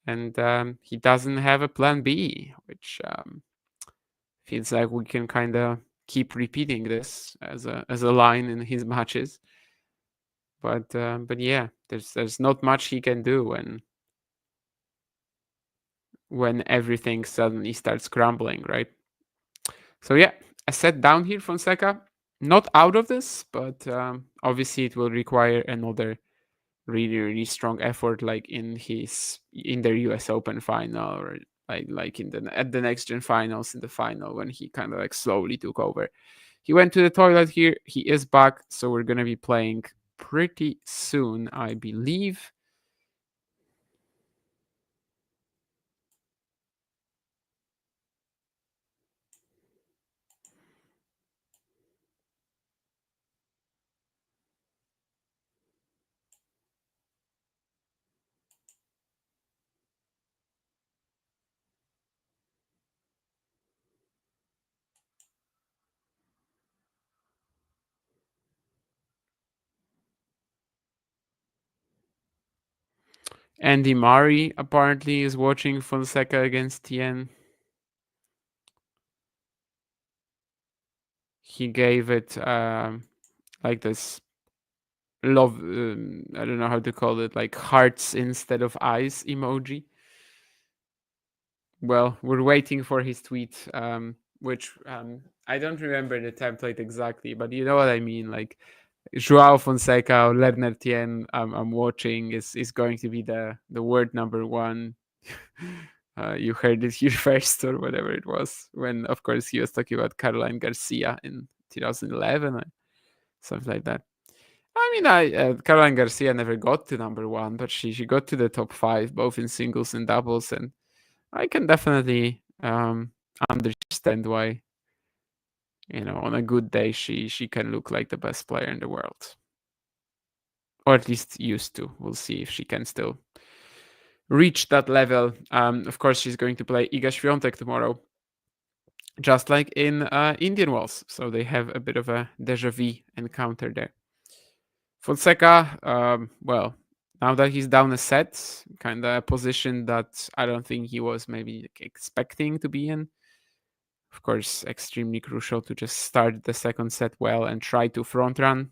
and he doesn't have a plan B, which feels like we can kind of keep repeating this as a line in his matches. But yeah, there's not much he can do when everything suddenly starts crumbling, right? So yeah, a set down here, Fonseca. Not out of this, but obviously it will require another really strong effort, like in their US Open final, or like at the next gen finals, in the final when he kind of like slowly took over. He went to the toilet here. He is back, so we're gonna be playing pretty soon, I believe. Andy Murray apparently is watching Fonseca against Tien. He gave it like this love, I don't know how to call it, like hearts instead of eyes emoji. Well, we're waiting for his tweet, which I don't remember the template exactly, but you know what I mean. Like Joao Fonseca or Lerner Tien, I'm watching is going to be the word number 1. You heard it here first, or whatever it was, when of course he was talking about Caroline Garcia in 2011 or something like that. I mean, Caroline Garcia never got to number 1, but she got to the top 5 both in singles and doubles, and I can definitely understand why, on a good day she can look like the best player in the world, or at least used to. We'll see if she can still reach that level. Of course, she's going to play Iga Świątek tomorrow, just like in Indian Wells. So they have a bit of a deja vu encounter there. Fonseca, well, now that he's down a set, kind of a position that I don't think he was maybe expecting to be in. Of course, extremely crucial to just start the second set well and try to front run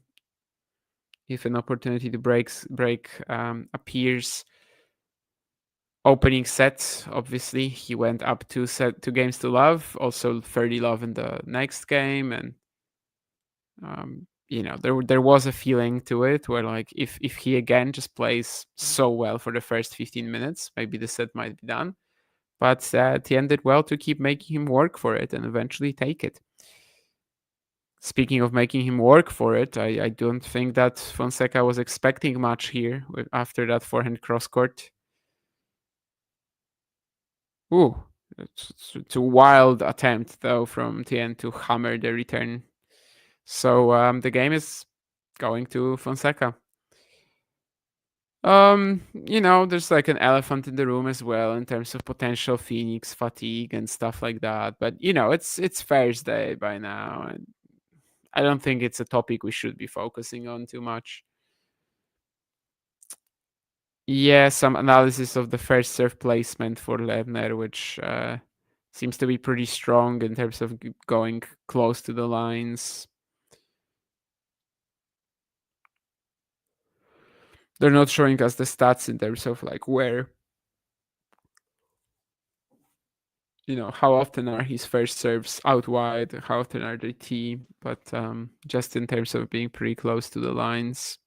if an opportunity to break appears. Opening set, obviously, he went up 2 games to love, also 30 love in the next game, and there was a feeling to it where like if he again just plays so well for the first 15 minutes, maybe the set might be done. But Tien did well to keep making him work for it and eventually take it. Speaking of making him work for it, I don't think that Fonseca was expecting much here after that forehand cross court. Ooh, it's a wild attempt though from Tien to hammer the return. So the game is going to Fonseca. There's like an elephant in the room as well in terms of potential Phoenix fatigue and stuff like that. But it's Thursday by now, and I don't think it's a topic we should be focusing on too much. Yeah, some analysis of the first serve placement for Lerner, which seems to be pretty strong in terms of going close to the lines. They're not showing us the stats in terms of like where, how often are his first serves out wide, how often are they tee, but just in terms of being pretty close to the lines.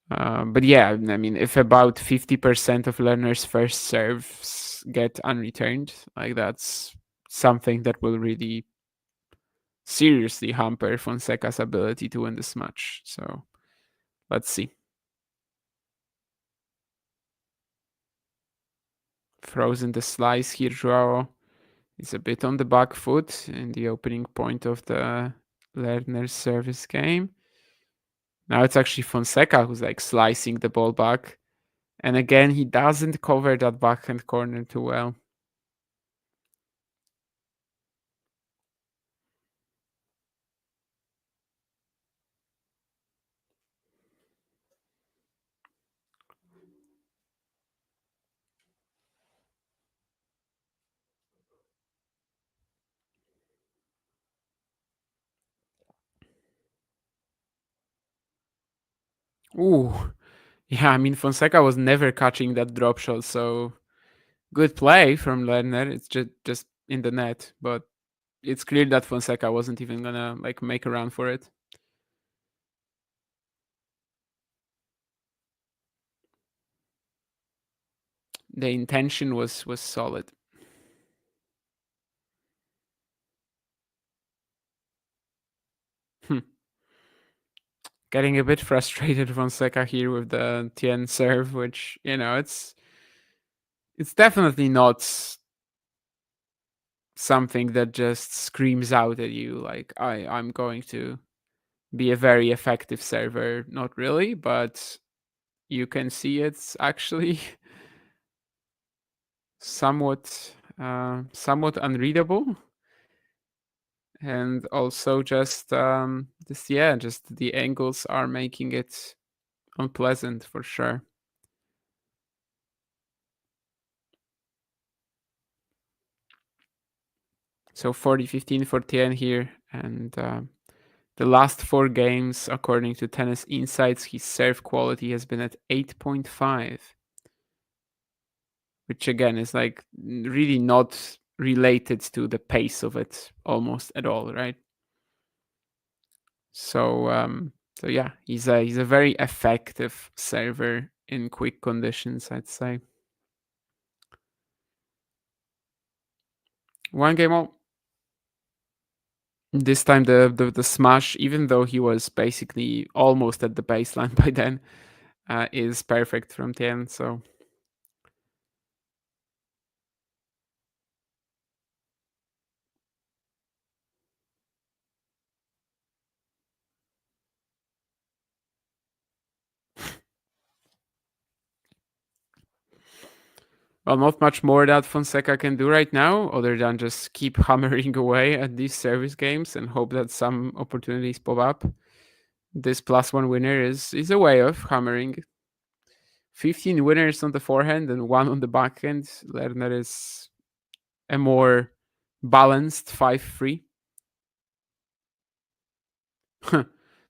But yeah, I mean, if about 50% of Lerner's first serves get unreturned, like that's something that will really seriously hamper Fonseca's ability to win this match. So let's see. Throws in the slice here, Joao. He's a bit on the back foot in the opening point of the Lerner service game. Now it's actually Fonseca who's like slicing the ball back. And again, he doesn't cover that backhand corner too well. Ooh, yeah, I mean, Fonseca was never catching that drop shot, so good play from Lerner. It's just in the net, but it's clear that Fonseca wasn't even gonna like make a run for it. The intention was solid. Getting a bit frustrated Fonseca here with the Tien serve, which it's definitely not something that just screams out at you like I'm going to be a very effective server. Not really, but you can see it's actually somewhat unreadable, and also just just the angles are making it unpleasant for sure. So 40-15 for Tien here, and the last 4 games, according to Tennis Insights, his serve quality has been at 8.5, which again is like really not related to the pace of it almost at all, right? So yeah, he's a very effective server in quick conditions, I'd say. 1 game all. This time the smash, even though he was basically almost at the baseline by then, is perfect from Tien. So Well, not much more that Fonseca can do right now, other than just keep hammering away at these service games and hope that some opportunities pop up. This +1 winner is a way of hammering. 15 winners on the forehand and 1 on the backhand. Lerner is a more balanced 5-3.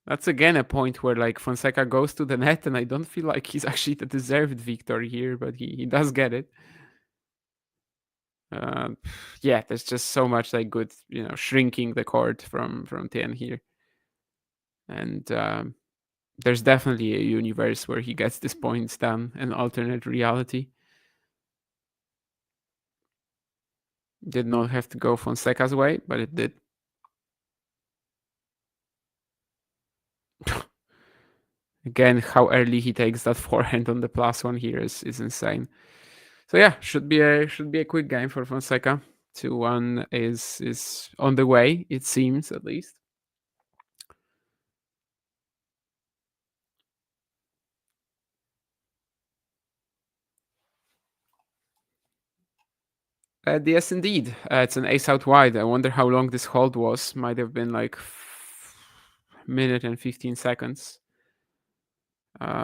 That's again a point where like Fonseca goes to the net, and I don't feel like he's actually the deserved victory here, but he does get it. Yeah, there's just so much like good, shrinking the court from Tien here, and there's definitely a universe where he gets these points done, an alternate reality. Did not have to go Fonseca's way, but it did. Again, how early he takes that forehand on the +1 here is insane. So yeah, should be a quick game for Fonseca. 2-1 is on the way, it seems, at least. Yes, indeed. It's an ace out wide. I wonder how long this hold was. Might have been like minute and 15 seconds.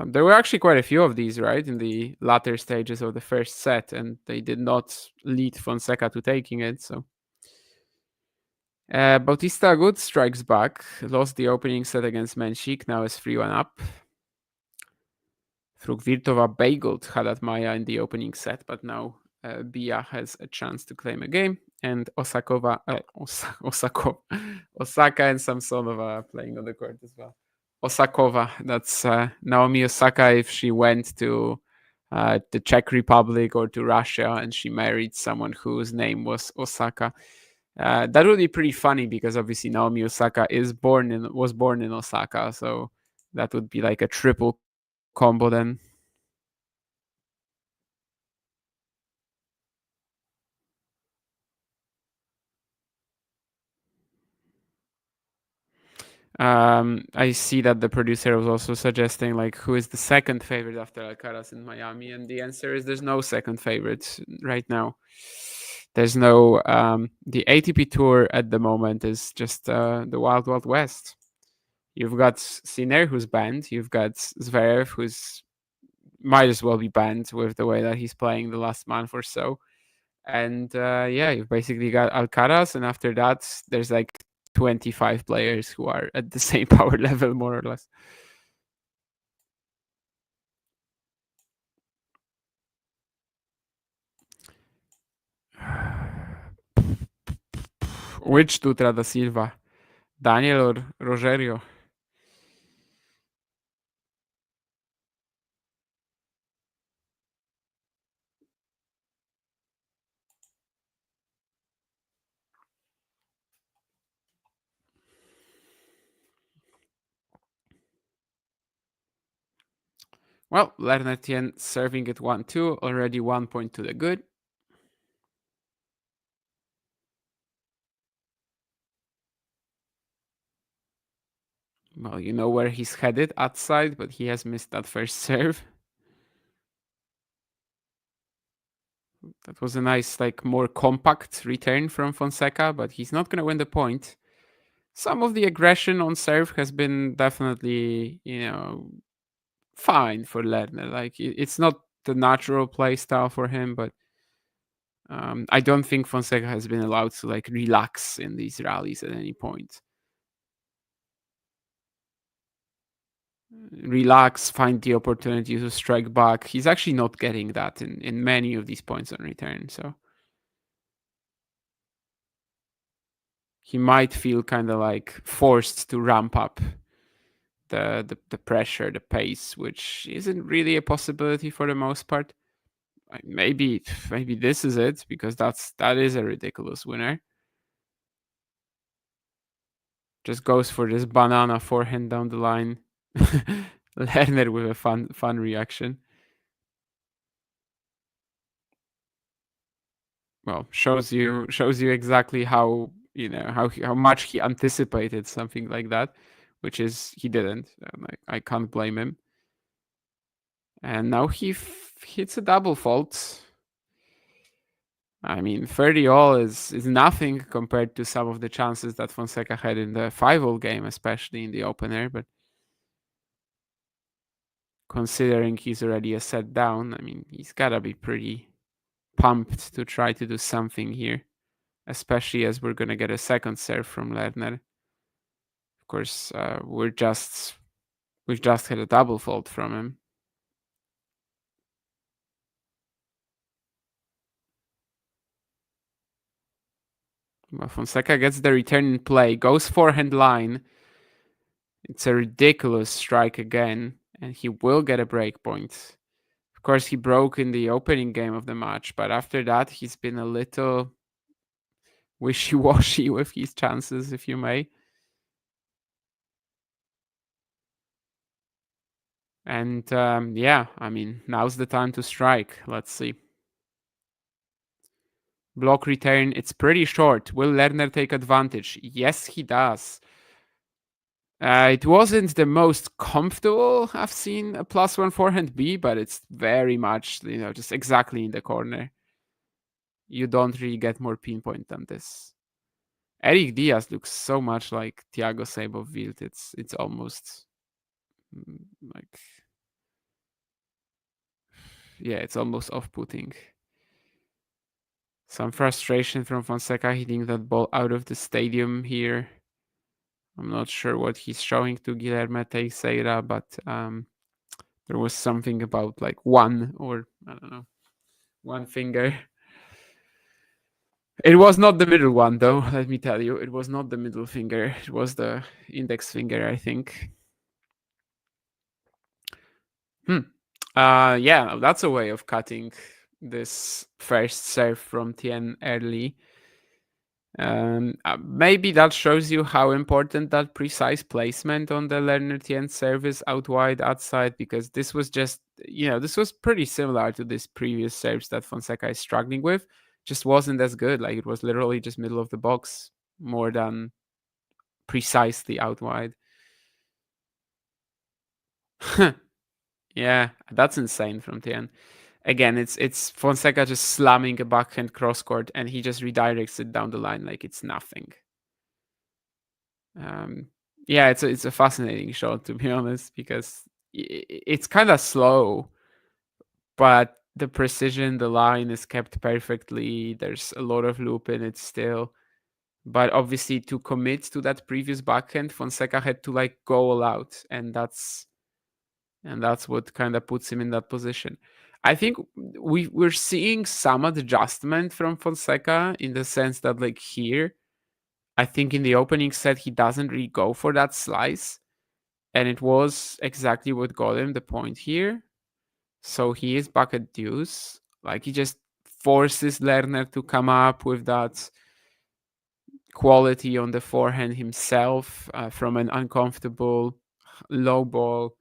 There were actually quite a few of these, right, in the latter stages of the first set, and they did not lead Fonseca to taking it. So Bautista Agut strikes back. Lost the opening set against Menchik. Now is 3-1 up. Frugvirtova bageled Haddad Maya in the opening set, but now Bia has a chance to claim a game, and Osaka and Samsonova are playing on the court as well. Osakova, that's Naomi Osaka if she went to the Czech Republic or to Russia and she married someone whose name was Osaka. That would be pretty funny because obviously Naomi Osaka was born in Osaka, so that would be like a triple combo then. I see that the producer was also suggesting like who is the second favorite after Alcaraz in Miami, and the answer is there's no second favorite right now. There's no the ATP Tour at the moment is just the wild west. You've got Sinner who's banned. You've got Zverev who's might as well be banned with the way that he's playing the last month or so. And you've basically got Alcaraz, and after that, there's like 25 players who are at the same power level, more or less. Which Dutra da Silva? Daniel or Rogerio? Well, Lerner Tien serving it 1-2, already 1 point to the good. Well, you know where he's headed outside, but he has missed that first serve. That was a nice, like, more compact return from Fonseca, but he's not going to win the point. Some of the aggression on serve has been definitely, fine for Lerner. Like, it's not the natural play style for him, but I don't think Fonseca has been allowed to, like, relax in these rallies at any point. Relax, find the opportunity to strike back. He's actually not getting that in many of these points on return, so he might feel kind of like forced to ramp up the pressure, the pace, which isn't really a possibility for the most part. Maybe this is it, because that is a ridiculous winner. Just goes for this banana forehand down the line. Lerner with a fun reaction. Well, shows you exactly how how much he anticipated something like that, which is he didn't. I can't blame him. And now he hits a double fault. I mean, 30 all is nothing compared to some of the chances that Fonseca had in the 5-all game, especially in the opener. But considering he's already a set down, I mean, he's gotta be pretty pumped to try to do something here, especially as we're gonna get a second serve from Lerner. Of course, we've just had a double fault from him. Well, Fonseca gets the return in play, goes forehand line. It's a ridiculous strike again, and he will get a break point. Of course, he broke in the opening game of the match, but after that, he's been a little wishy-washy with his chances, if you may. And yeah, I mean, now's the time to strike. Let's see. Block return, it's pretty short. Will Lerner take advantage? Yes, he does. It wasn't the most comfortable I've seen a +1 forehand be, but it's very much, just exactly in the corner. You don't really get more pinpoint than this. Eric Diaz looks so much like Thiago Seyboth-Wild. It's almost like, yeah, it's almost off-putting. Some frustration from Fonseca hitting that ball out of the stadium here. I'm not sure what he's showing to Guilherme Teixeira, but there was something about like one, or I don't know, one finger. It was not the middle one, though, let me tell you. It was not the middle finger. It was the index finger, I think. Yeah, that's a way of cutting this first serve from Tien early. Maybe that shows you how important that precise placement on the Lerner Tien service out wide, outside, because this was just, this was pretty similar to this previous serves that Fonseca is struggling with. Just wasn't as good. Like, it was literally just middle of the box more than precisely out wide. Yeah, that's insane from Tien. Again, it's Fonseca just slamming a backhand cross court, and he just redirects it down the line like it's nothing. Yeah, it's a fascinating shot, to be honest, because it's kind of slow, but the precision, the line is kept perfectly. There's a lot of loop in it still. But obviously, to commit to that previous backhand, Fonseca had to like go all out, and that's what kind of puts him in that position. I think we're seeing some adjustment from Fonseca in the sense that, like, here, I think in the opening set he doesn't really go for that slice, and it was exactly what got him the point here. So he is back at deuce. Like, he just forces Lerner to come up with that quality on the forehand himself from an uncomfortable low ball.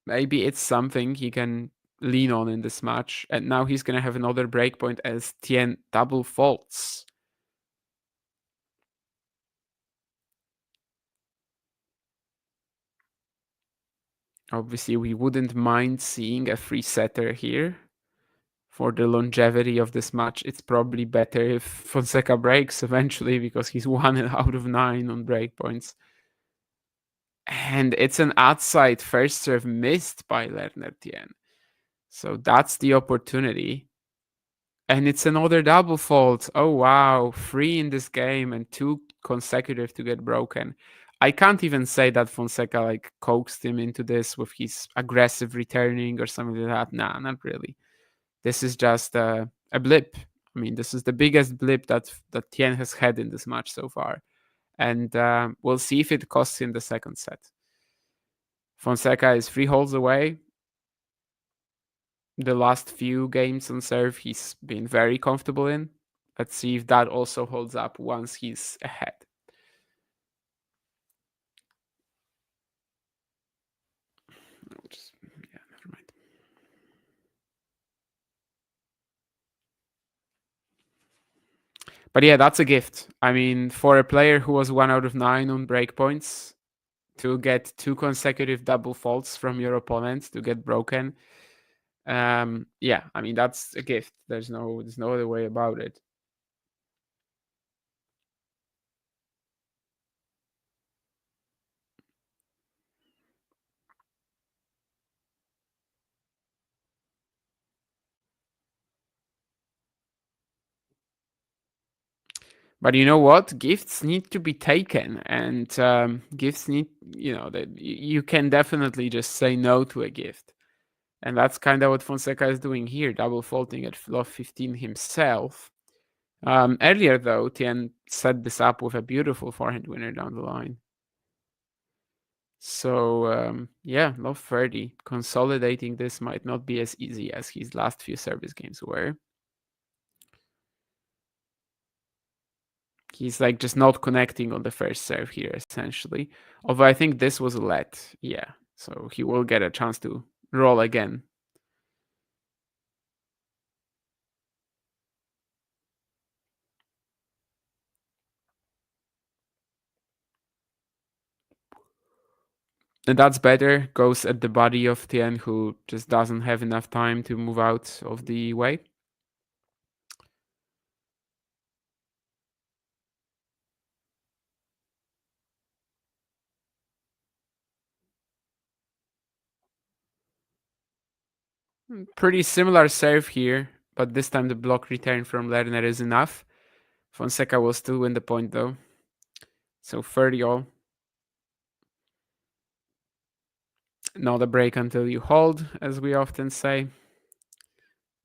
Maybe it's something he can lean on in this match. And now he's going to have another breakpoint as Tien double faults. Obviously, we wouldn't mind seeing a free setter here. For the longevity of this match, it's probably better if Fonseca breaks eventually, because he's 1 out of 9 on breakpoints. And it's an outside first serve missed by Lerner Tien. So that's the opportunity. And it's another double fault. Oh, wow. 3 in this game and 2 consecutive to get broken. I can't even say that Fonseca like coaxed him into this with his aggressive returning or something like that. Nah, not really. This is just a blip. I mean, this is the biggest blip that Tien has had in this match so far. And we'll see if it costs him the second set. Fonseca is 3 holes away. The last few games on serve, he's been very comfortable in. Let's see if that also holds up once he's ahead. Never mind. But yeah, that's a gift. I mean, for a player who was 1 out of 9 on breakpoints, to get 2 consecutive double faults from your opponent to get broken, Yeah, I mean, that's a gift. There's no other way about it. But you know what? Gifts need to be taken, and gifts need, that you can definitely just say no to a gift. And that's kind of what Fonseca is doing here, double faulting at fluff 15 himself. Earlier, though, Tien set this up with a beautiful forehand winner down the line. So, yeah, love 30. Consolidating this might not be as easy as his last few service games were. He's like just not connecting on the first serve here, essentially. Although I think this was a let. Yeah, so he will get a chance to roll again. And that's better. Goes at the body of Tien, who just doesn't have enough time to move out of the way. Pretty similar serve here, but this time the block return from Lerner is enough. Fonseca will still win the point, though. So 30 all. Not a break until you hold, as we often say.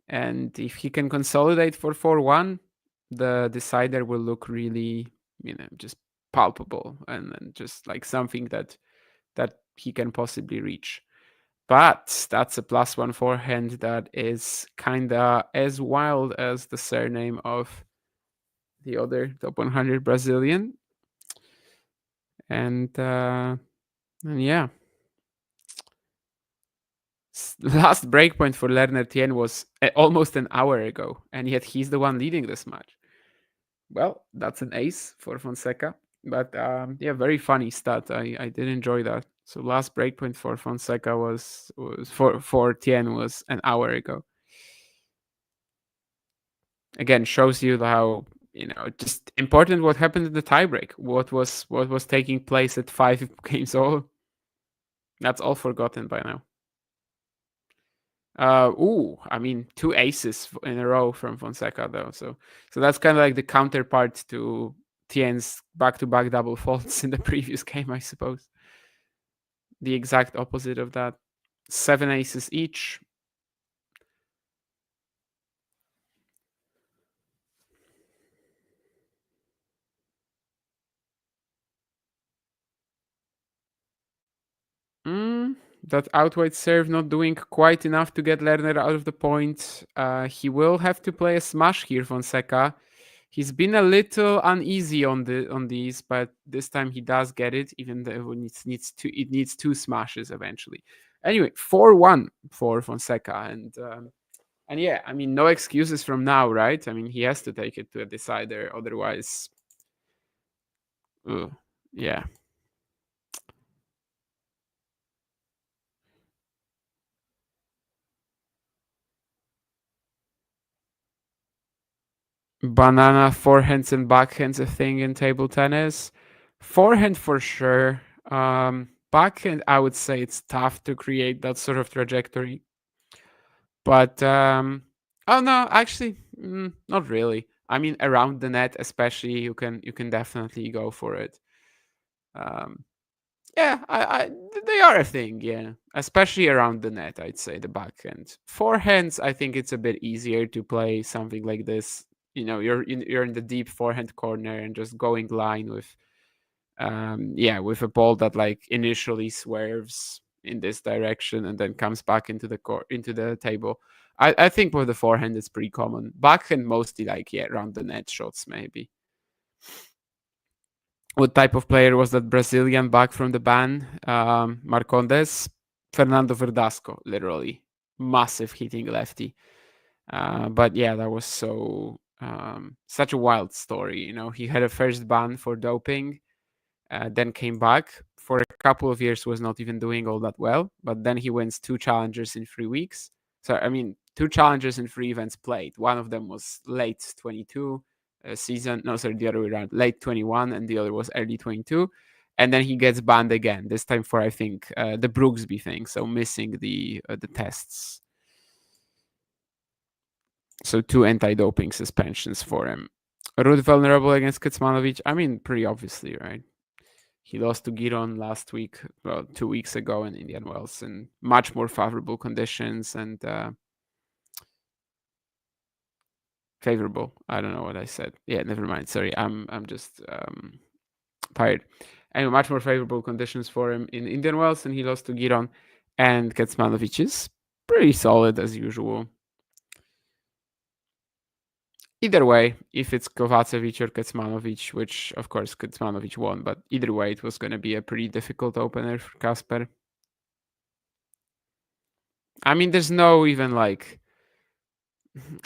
And if he can consolidate for 4-1, the decider will look really, just palpable and just like something that he can possibly reach. But that's a +1 forehand that is kinda as wild as the surname of the other top 100 Brazilian. And yeah. Last breakpoint for Lerner Tien was almost an hour ago, and yet he's the one leading this match. Well, that's an ace for Fonseca. But yeah, very funny stat. I did enjoy that. So last breakpoint for Fonseca was for Tien was an hour ago. Again, shows you how just important what happened in the tiebreak. What was taking place at 5 games all. That's all forgotten by now. I mean, 2 aces in a row from Fonseca, though. So that's kind of like the counterpart to Tien's back-to-back double faults in the previous game, I suppose. The exact opposite of that. 7 aces each. That outweight serve not doing quite enough to get Lerner out of the point. He will have to play a smash here, Fonseca. He's been a little uneasy on these, but this time he does get it, even though it needs 2 smashes eventually. Anyway, 4-1 for Fonseca, and yeah, I mean, no excuses from now, right? I mean, he has to take it to a decider, otherwise, yeah. Banana forehands and backhands a thing in table tennis. Forehand for sure. Backhand, I would say it's tough to create that sort of trajectory. But oh no, actually, not really. I mean, around the net, especially, you can definitely go for it. Yeah, they are a thing. Yeah, especially around the net, I'd say the backhand. Forehands, I think it's a bit easier to play something like this. You're in the deep forehand corner and just going line with with a ball that like initially swerves in this direction and then comes back into the table. I think with the forehand it's pretty common. Backhand mostly like around the net shots maybe. What type of player was that Brazilian back from the ban? Marcondes, Fernando Verdasco, literally massive hitting lefty. But yeah, that was such a wild story. He had a first ban for doping, then came back for a couple of years, was not even doing all that well. But then he wins 2 challengers in 3 weeks, So I mean, 2 challenges and 3 events played. One of them was late 22 season. No, sorry, the other way around. Late 21, and the other was early 22. And then he gets banned again. This time for, I think, the Brooksby thing. So missing the tests. So 2 anti-doping suspensions for him. Ruud vulnerable against Kecmanovic. I mean, pretty obviously, right? He lost to Giron last week, well, 2 weeks ago in Indian Wells, in much more favorable conditions and favorable. I don't know what I said. Yeah, never mind. Sorry, I'm just tired. Anyway, much more favorable conditions for him in Indian Wells, and he lost to Giron, and Kecmanovic is pretty solid as usual. Either way, if it's Kovacevic or Kecmanovic, which of course Kecmanovic won, but either way, it was going to be a pretty difficult opener for Kasper. I mean, there's no even like,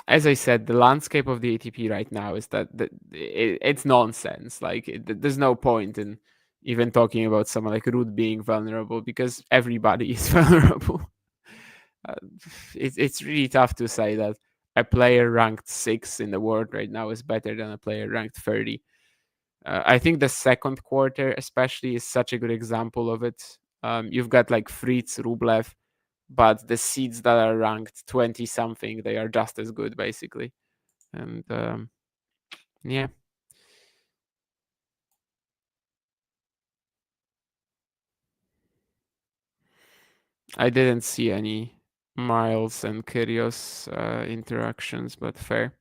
as I said, the landscape of the ATP right now is that it's nonsense. Like, there's no point in even talking about someone like Ruud being vulnerable because everybody is vulnerable. It's really tough to say that a player ranked 6 in the world right now is better than a player ranked 30. I think the second quarter especially is such a good example of it. You've got like Fritz, Rublev, but the seeds that are ranked 20 something, they are just as good basically. And yeah. I didn't see any Miles and Kyrgios interactions, but fair.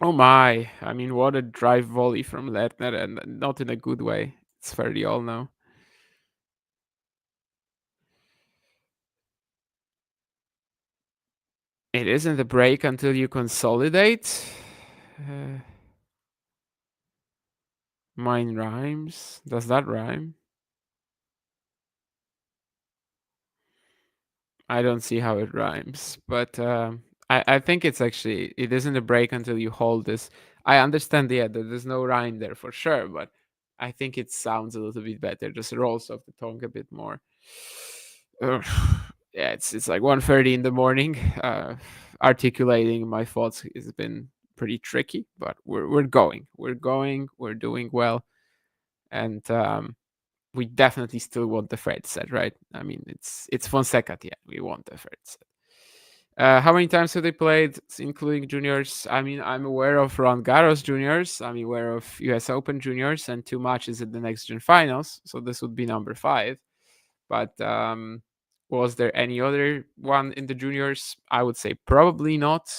Oh my, I mean, what a drive volley from Lerner, and not in a good way. It's fairly all now. It isn't a break until you consolidate. Mine rhymes. Does that rhyme? I don't see how it rhymes, but I think it's actually, it isn't a break until you hold this. I understand, yeah, that there's no rhyme there for sure, but I think it sounds a little bit better. Just rolls off the tongue a bit more. Yeah, it's like 1:30 in the morning. Articulating my thoughts has been pretty tricky, but we're going. We're doing well, and we definitely still want the third set, right? I mean, it's Fonseca, yeah. We want the third set. How many times have they played, including juniors? I mean, I'm aware of Roland Garros juniors. I'm aware of US Open juniors and 2 matches at the next gen finals. So this would be number 5. But was there any other one in the juniors? I would say probably not.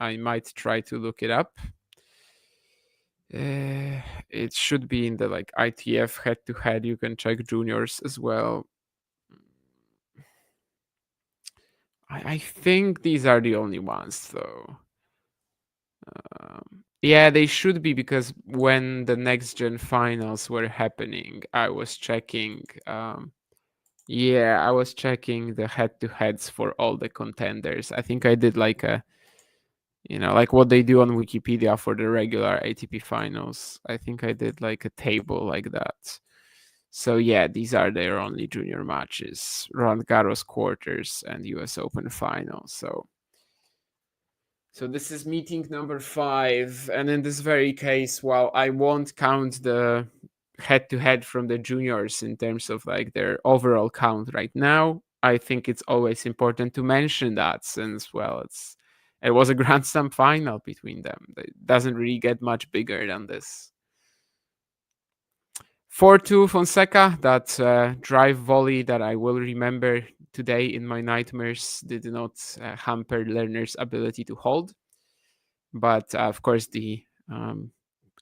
I might try to look it up. It should be in the like ITF head-to-head. You can check juniors as well. I think these are the only ones, though. Yeah, they should be, because when the next gen finals were happening, I was checking. Yeah, I was checking the head-to-heads for all the contenders. I think I did like a, like what they do on Wikipedia for the regular ATP finals. I think I did like a table like that. So yeah, these are their only junior matches: Roland Garros quarters and US Open finals. So this is meeting number 5, and in this very case, while I won't count the head-to-head from the juniors in terms of like their overall count right now, I think it's always important to mention that, since, well, it was a Grand Slam final between them. It doesn't really get much bigger than this. 4-2 Fonseca, that drive volley that I will remember today in my nightmares, did not hamper Lerner's ability to hold. But of course, the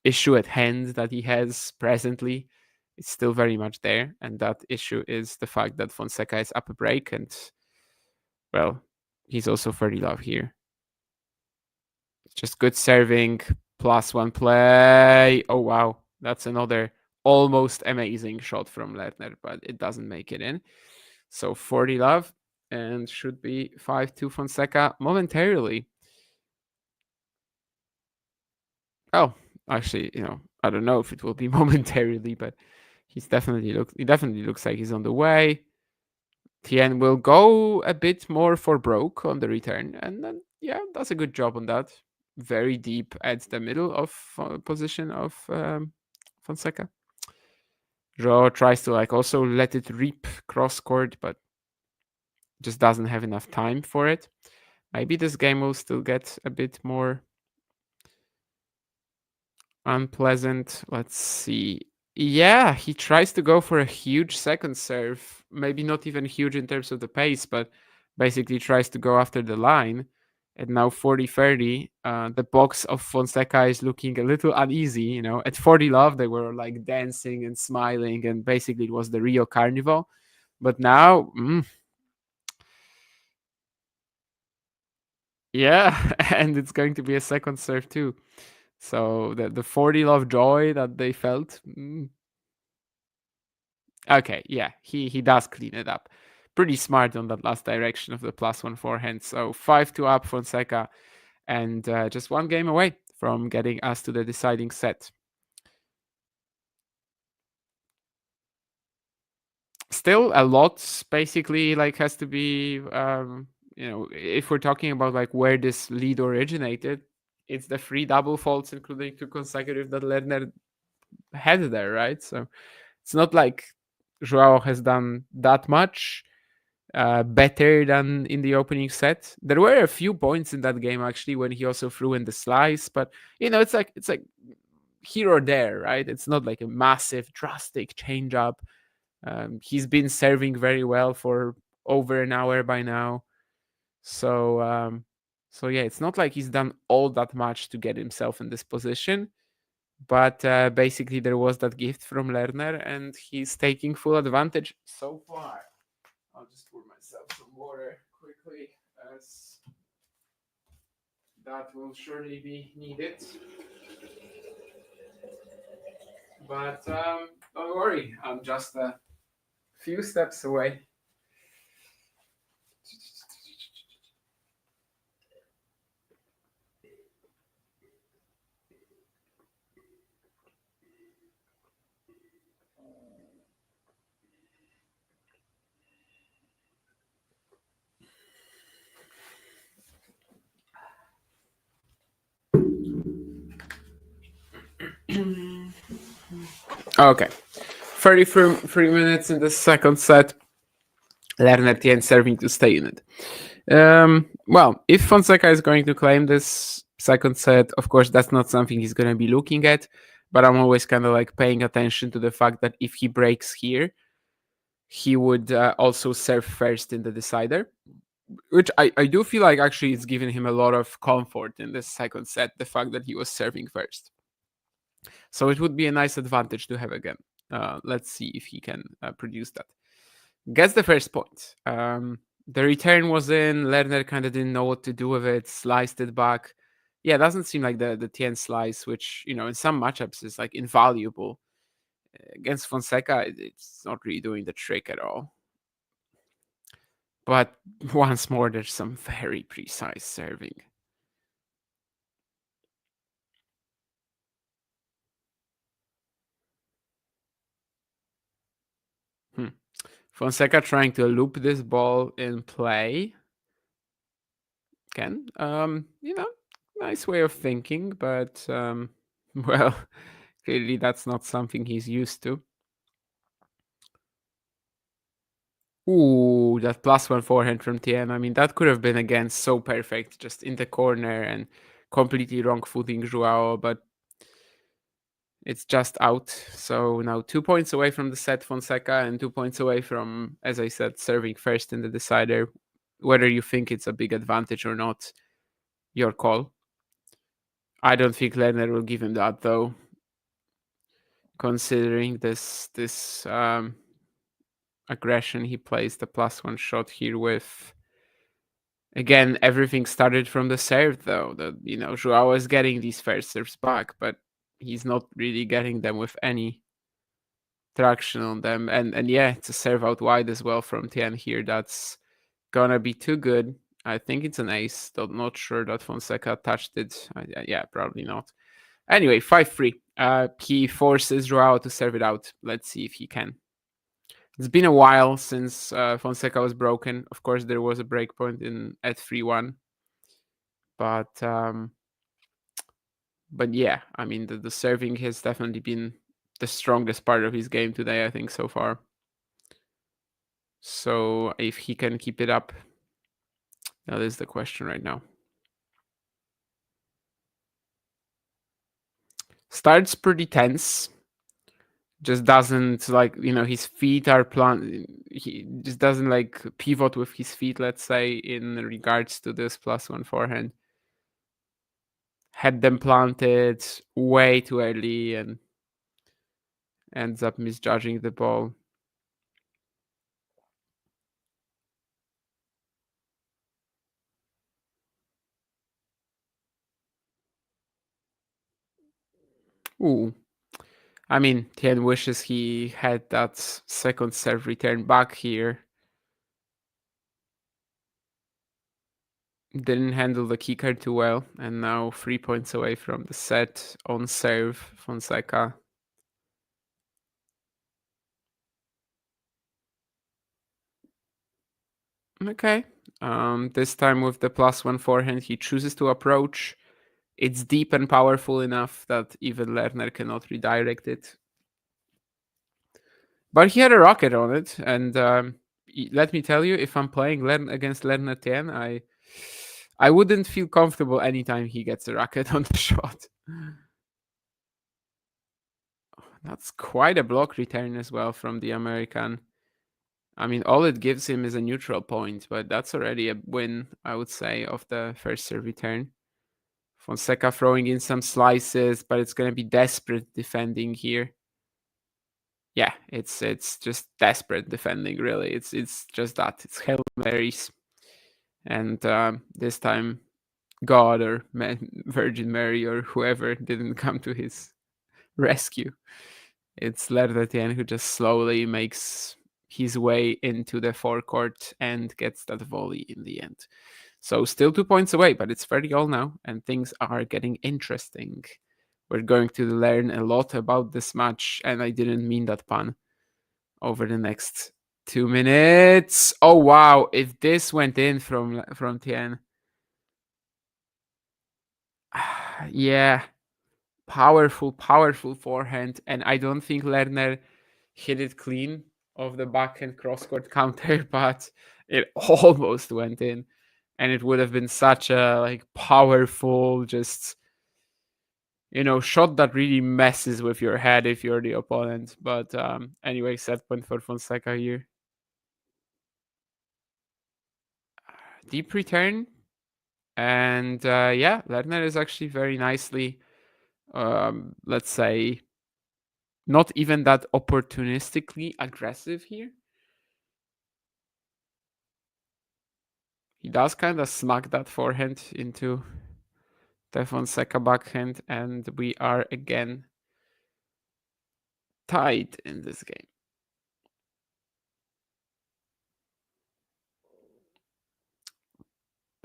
issue at hand that he has presently is still very much there. And that issue is the fact that Fonseca is up a break, and, well, he's also 30 love here. Just good serving, +1 play. Oh, wow. That's another almost amazing shot from Lerner, but it doesn't make it in. So 40 love, and should be 5-2 Fonseca momentarily. Oh, actually, I don't know if it will be momentarily, but he definitely looks like he's on the way. Tien will go a bit more for broke on the return, and then does a good job on that. Very deep at the middle of position of Fonseca. Joao tries to also let it reap cross court, but just doesn't have enough time for it. Maybe this game will still get a bit more unpleasant. Let's see. Yeah, he tries to go for a huge second serve. Maybe not even huge in terms of the pace, but basically tries to go after the line. And now 40-30, the box of Fonseca is looking a little uneasy. At 40 love, they were dancing and smiling, and basically it was the Rio Carnival. But now, yeah, and it's going to be a second serve too. So the 40 love joy that they felt. Okay, yeah, he does clean it up. Pretty smart on that last direction of the +1 forehand. So 5-2 up Fonseca, and just one game away from getting us to the deciding set. Still a lot basically has to be if we're talking about where this lead originated, it's the 3 double faults including 2 consecutive that Lerner had there, right? So it's not like Joao has done that much better than in the opening set. There were a few points in that game actually when he also threw in the slice, but it's like here or there, right? It's not like a massive drastic change up. He's been serving very well for over an hour by now. So yeah, it's not like he's done all that much to get himself in this position. But basically there was that gift from Lerner, and he's taking full advantage so far. I'll just pour myself some water quickly, as that will surely be needed. But don't worry, I'm just a few steps away. Okay, 33 minutes in the second set. Lerner Tien serving to stay in it. Well, if Fonseca is going to claim this second set, of course, that's not something he's going to be looking at. But I'm always kind of paying attention to the fact that if he breaks here, he would also serve first in the decider, which I do feel like actually it's given him a lot of comfort in this second set, the fact that he was serving first. So it would be a nice advantage to have again. Let's see if he can produce that. Gets the first point. The return was in. Lerner kind of didn't know what to do with it, sliced it back. Yeah, it doesn't seem like the Tien slice, which, in some matchups is invaluable. Against Fonseca, it's not really doing the trick at all. But once more, there's some very precise serving. Fonseca trying to loop this ball in play. Again, nice way of thinking, but well, clearly that's not something he's used to. Ooh, that +1 forehand from Tien. I mean, that could have been again so perfect, just in the corner and completely wrong footing Joao, but it's just out. So now 2 points away from the set, Fonseca, and 2 points away from, as I said, serving first in the decider. Whether you think it's a big advantage or not, your call. I don't think Lerner will give him that, though, considering this aggression he plays the +1 shot here with. Again, everything started from the serve, though. Joao is getting these first serves back, but he's not really getting them with any traction on them. And yeah, it's a serve out wide as well from Tien here. That's gonna be too good. I think it's an ace, though not sure that Fonseca touched it. Yeah, probably not. Anyway, 5-3. He forces Joao to serve it out. Let's see if he can. It's been a while since Fonseca was broken. Of course, there was a break point at 3-1. But yeah, I mean, the serving has definitely been the strongest part of his game today, I think, so far. So if he can keep it up, that is the question right now. Starts pretty tense. Just doesn't, like, his feet are he just doesn't like pivot with his feet, let's say, in regards to this +1 forehand. Had them planted way too early and ends up misjudging the ball. Ooh. I mean, Tien wishes he had that second serve return back here. Didn't handle the key card too well, and now 3 points away from the set on serve, Fonseca. Okay. This time with the +1 forehand, he chooses to approach. It's deep and powerful enough that even Lerner cannot redirect it. But he had a rocket on it, and let me tell you, if I'm playing against Lerner Tien, I wouldn't feel comfortable anytime he gets a racket on the shot. That's quite a block return as well from the American. I mean, all it gives him is a neutral point, but that's already a win, I would say, of the first serve return. Fonseca throwing in some slices, but it's going to be desperate defending here. Yeah, it's just desperate defending, really. It's just that. It's Hail Marys. And this time, God or Virgin Mary or whoever didn't come to his rescue. It's Lerner Tien who just slowly makes his way into the forecourt and gets that volley in the end. So still 2 points away, but it's 30-all now, and things are getting interesting. We're going to learn a lot about this match, and I didn't mean that pun, over the next 2 minutes. Oh, wow. If this went in from Tien. Yeah. Powerful forehand. And I don't think Lerner hit it clean off the backhand cross-court counter, but it almost went in. And it would have been such a powerful, just shot that really messes with your head if you're the opponent. But anyway, set point for Fonseca here. Deep return. And yeah, Lerner is actually very nicely, let's say, not even that opportunistically aggressive here. He does kind of smack that forehand into the Fonseca backhand, and we are again tied in this game.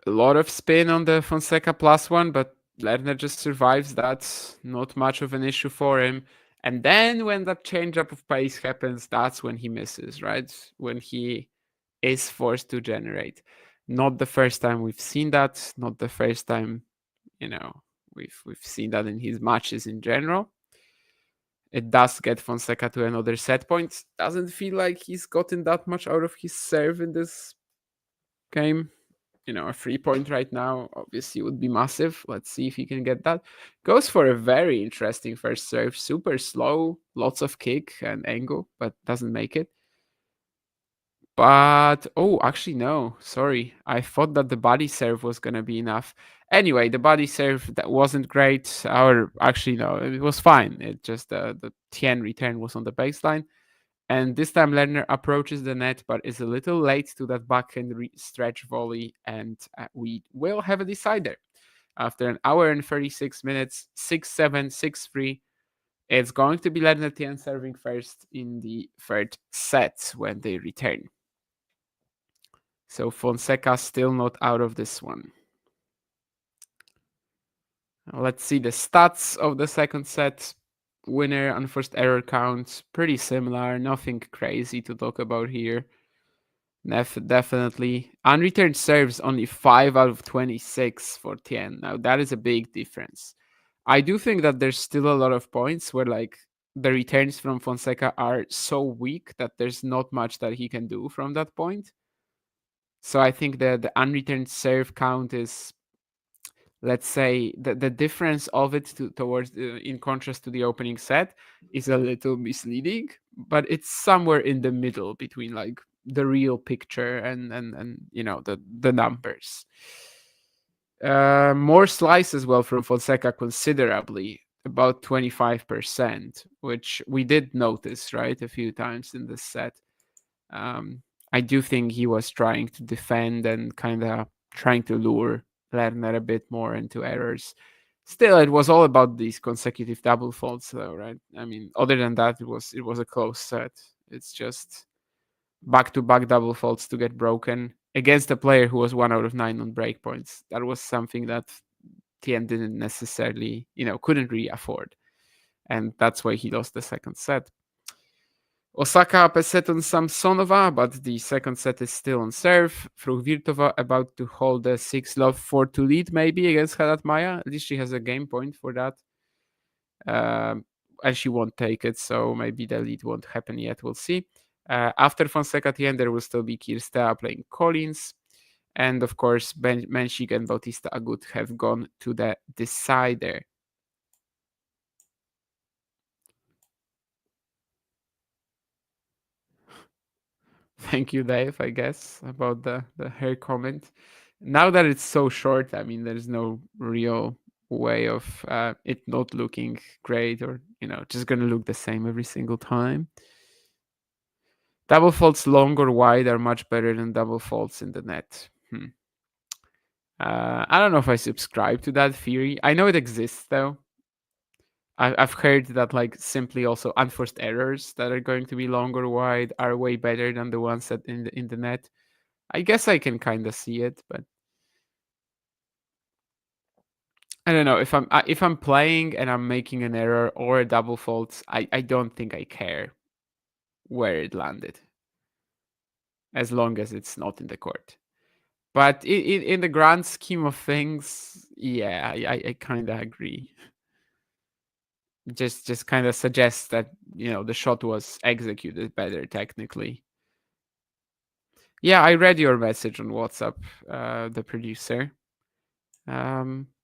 A lot of spin on the Fonseca +1, but Lerner just survives that. Not much of an issue for him. And then when that change up of pace happens, that's when he misses, right? When he is forced to generate. Not the first time we've seen that. Not the first time, we've seen that in his matches in general. It does get Fonseca to another set point. Doesn't feel like he's gotten that much out of his serve in this game. A 3-point right now obviously would be massive. Let's see if he can get that. Goes for a very interesting first serve. Super slow, lots of kick and angle, but doesn't make it. But, oh, actually, no. Sorry. I thought that the body serve was going to be enough. Anyway, the body serve, that wasn't great. Or actually, no, it was fine. It just, the Tien return was on the baseline. And this time Lerner approaches the net, but is a little late to that backhand stretch volley. And we will have a decider. After an hour and 36 minutes, 6-7, 6-3. It's going to be Lerner Tien serving first in the third set when they return. So Fonseca still not out of this one. Let's see the stats of the second set. winner, unforced error count, pretty similar. Nothing crazy to talk about here. Definitely. Unreturned serves only 5 out of 26 for Tien. Now, that is a big difference. I do think that there's still a lot of points where, like, the returns from Fonseca are so weak that there's not much that he can do from that point. So I think the unreturned serve count is, let's say, the difference of it towards in contrast to the opening set is a little misleading, but it's somewhere in the middle between like the real picture and the numbers. More slice as well from Fonseca considerably, about 25%, which we did notice, right, a few times in this set. I do think he was trying to defend and kind of trying to lure Lerner a bit more into errors. Still, it was all about these consecutive double faults, though, right? I mean, other than that, it was a close set. It's just back-to-back double faults to get broken against a player who was 1 out of 9 on breakpoints. That was something that Tien didn't necessarily, couldn't really afford. And that's why he lost the second set. Osaka up a set on Samsonova, but the second set is still on serve. Fruhvirtova about to hold a 6-love 4-2 lead maybe against Haddad Maya. At least she has a game point for that. And she won't take it, so maybe the lead won't happen yet. We'll see. After Fonseca Tien, there will still be Kirstea playing Collins. And of course, Menchik and Bautista Agut have gone to the decider. Thank you, Dave, I guess, about the hair comment. Now that it's so short, I mean, there's no real way of it not looking great or, just going to look the same every single time. Double faults long or wide are much better than double faults in the net. I don't know if I subscribe to that theory. I know it exists, though. I've heard that like simply also unforced errors that are going to be long or wide are way better than the ones that in the net. I guess I can kind of see it, but I don't know if I'm playing and I'm making an error or a double fault. I don't think I care where it landed, as long as it's not in the court. But in the grand scheme of things, yeah, I kind of agree. Just kind of suggests that the shot was executed better technically. Yeah, I read your message on WhatsApp, the producer.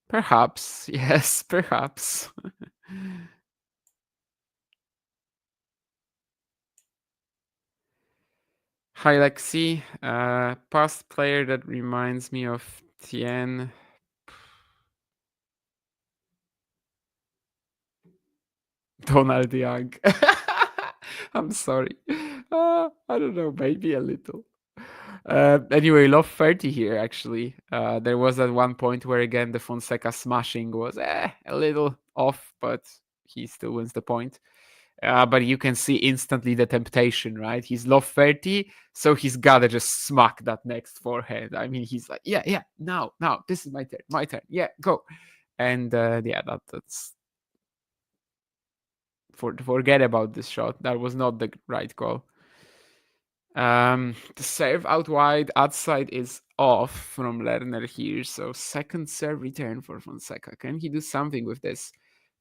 Perhaps, yes, perhaps. Hi, Lexi. Past player that reminds me of Tien. Donald Young. I'm sorry. I don't know, maybe a little. Anyway, love 30 here, actually. There was at one point where, again, the Fonseca smashing was a little off, but he still wins the point. But you can see instantly the temptation, right? He's love 30, so he's got to just smack that next forehand. I mean, he's like, yeah, now, this is my turn. Yeah, go. And that's... Forget about this shot. That was not the right call. The serve out wide, outside is off from Lerner here. So second serve return for Fonseca. Can he do something with this?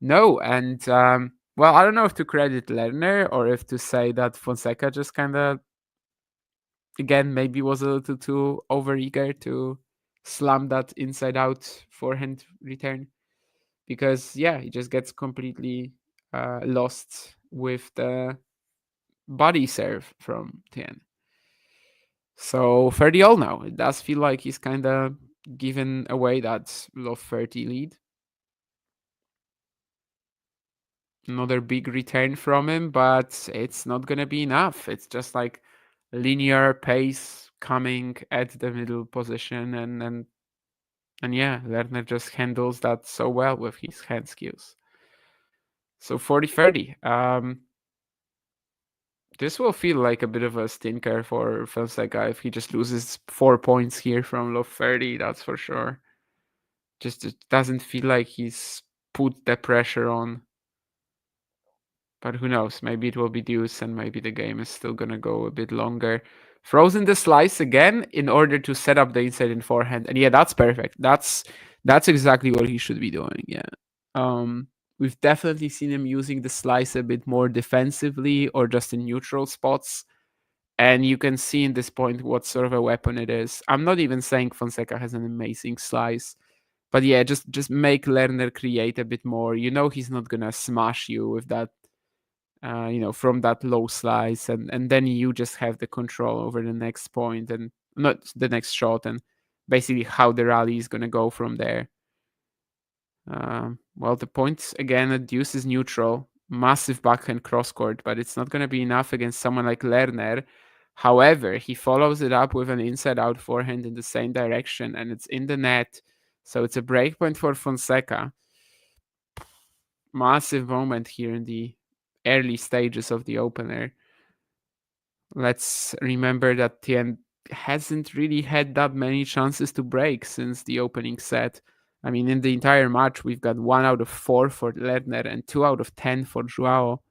No. And well, I don't know if to credit Lerner or if to say that Fonseca just kind of, again, maybe was a little too overeager to slam that inside out forehand return. Because, yeah, he just gets completely lost with the body serve from Tien. So 30-all now. It does feel like he's kind of given away that love 30 lead. Another big return from him, but it's not going to be enough. It's just like linear pace coming at the middle position. And yeah, Lerner just handles that so well with his hand skills. So 40-30. This will feel like a bit of a stinker for Fonseca if he just loses 4 points here from love 30, that's for sure. Just it doesn't feel like he's put the pressure on. But who knows? Maybe it will be deuce, and maybe the game is still gonna go a bit longer. Throws in the slice again in order to set up the inside in forehand, and yeah, that's perfect. That's exactly what he should be doing. Yeah. We've definitely seen him using the slice a bit more defensively or just in neutral spots. And you can see in this point what sort of a weapon it is. I'm not even saying Fonseca has an amazing slice, but yeah, just make Lerner create a bit more. You know he's not gonna smash you with that, from that low slice, and then you just have the control over the next point and not the next shot, and basically how the rally is gonna go from there. Well, the point again at deuce is neutral, massive backhand cross court, but it's not gonna be enough against someone like Lerner. However, he follows it up with an inside-out forehand in the same direction, and it's in the net. So it's a breakpoint for Fonseca. Massive moment here in the early stages of the opener. Let's remember that Tien hasn't really had that many chances to break since the opening set. I mean, in the entire match, we've got 1 out of 4 for Lerner and 2 out of 10 for Joao.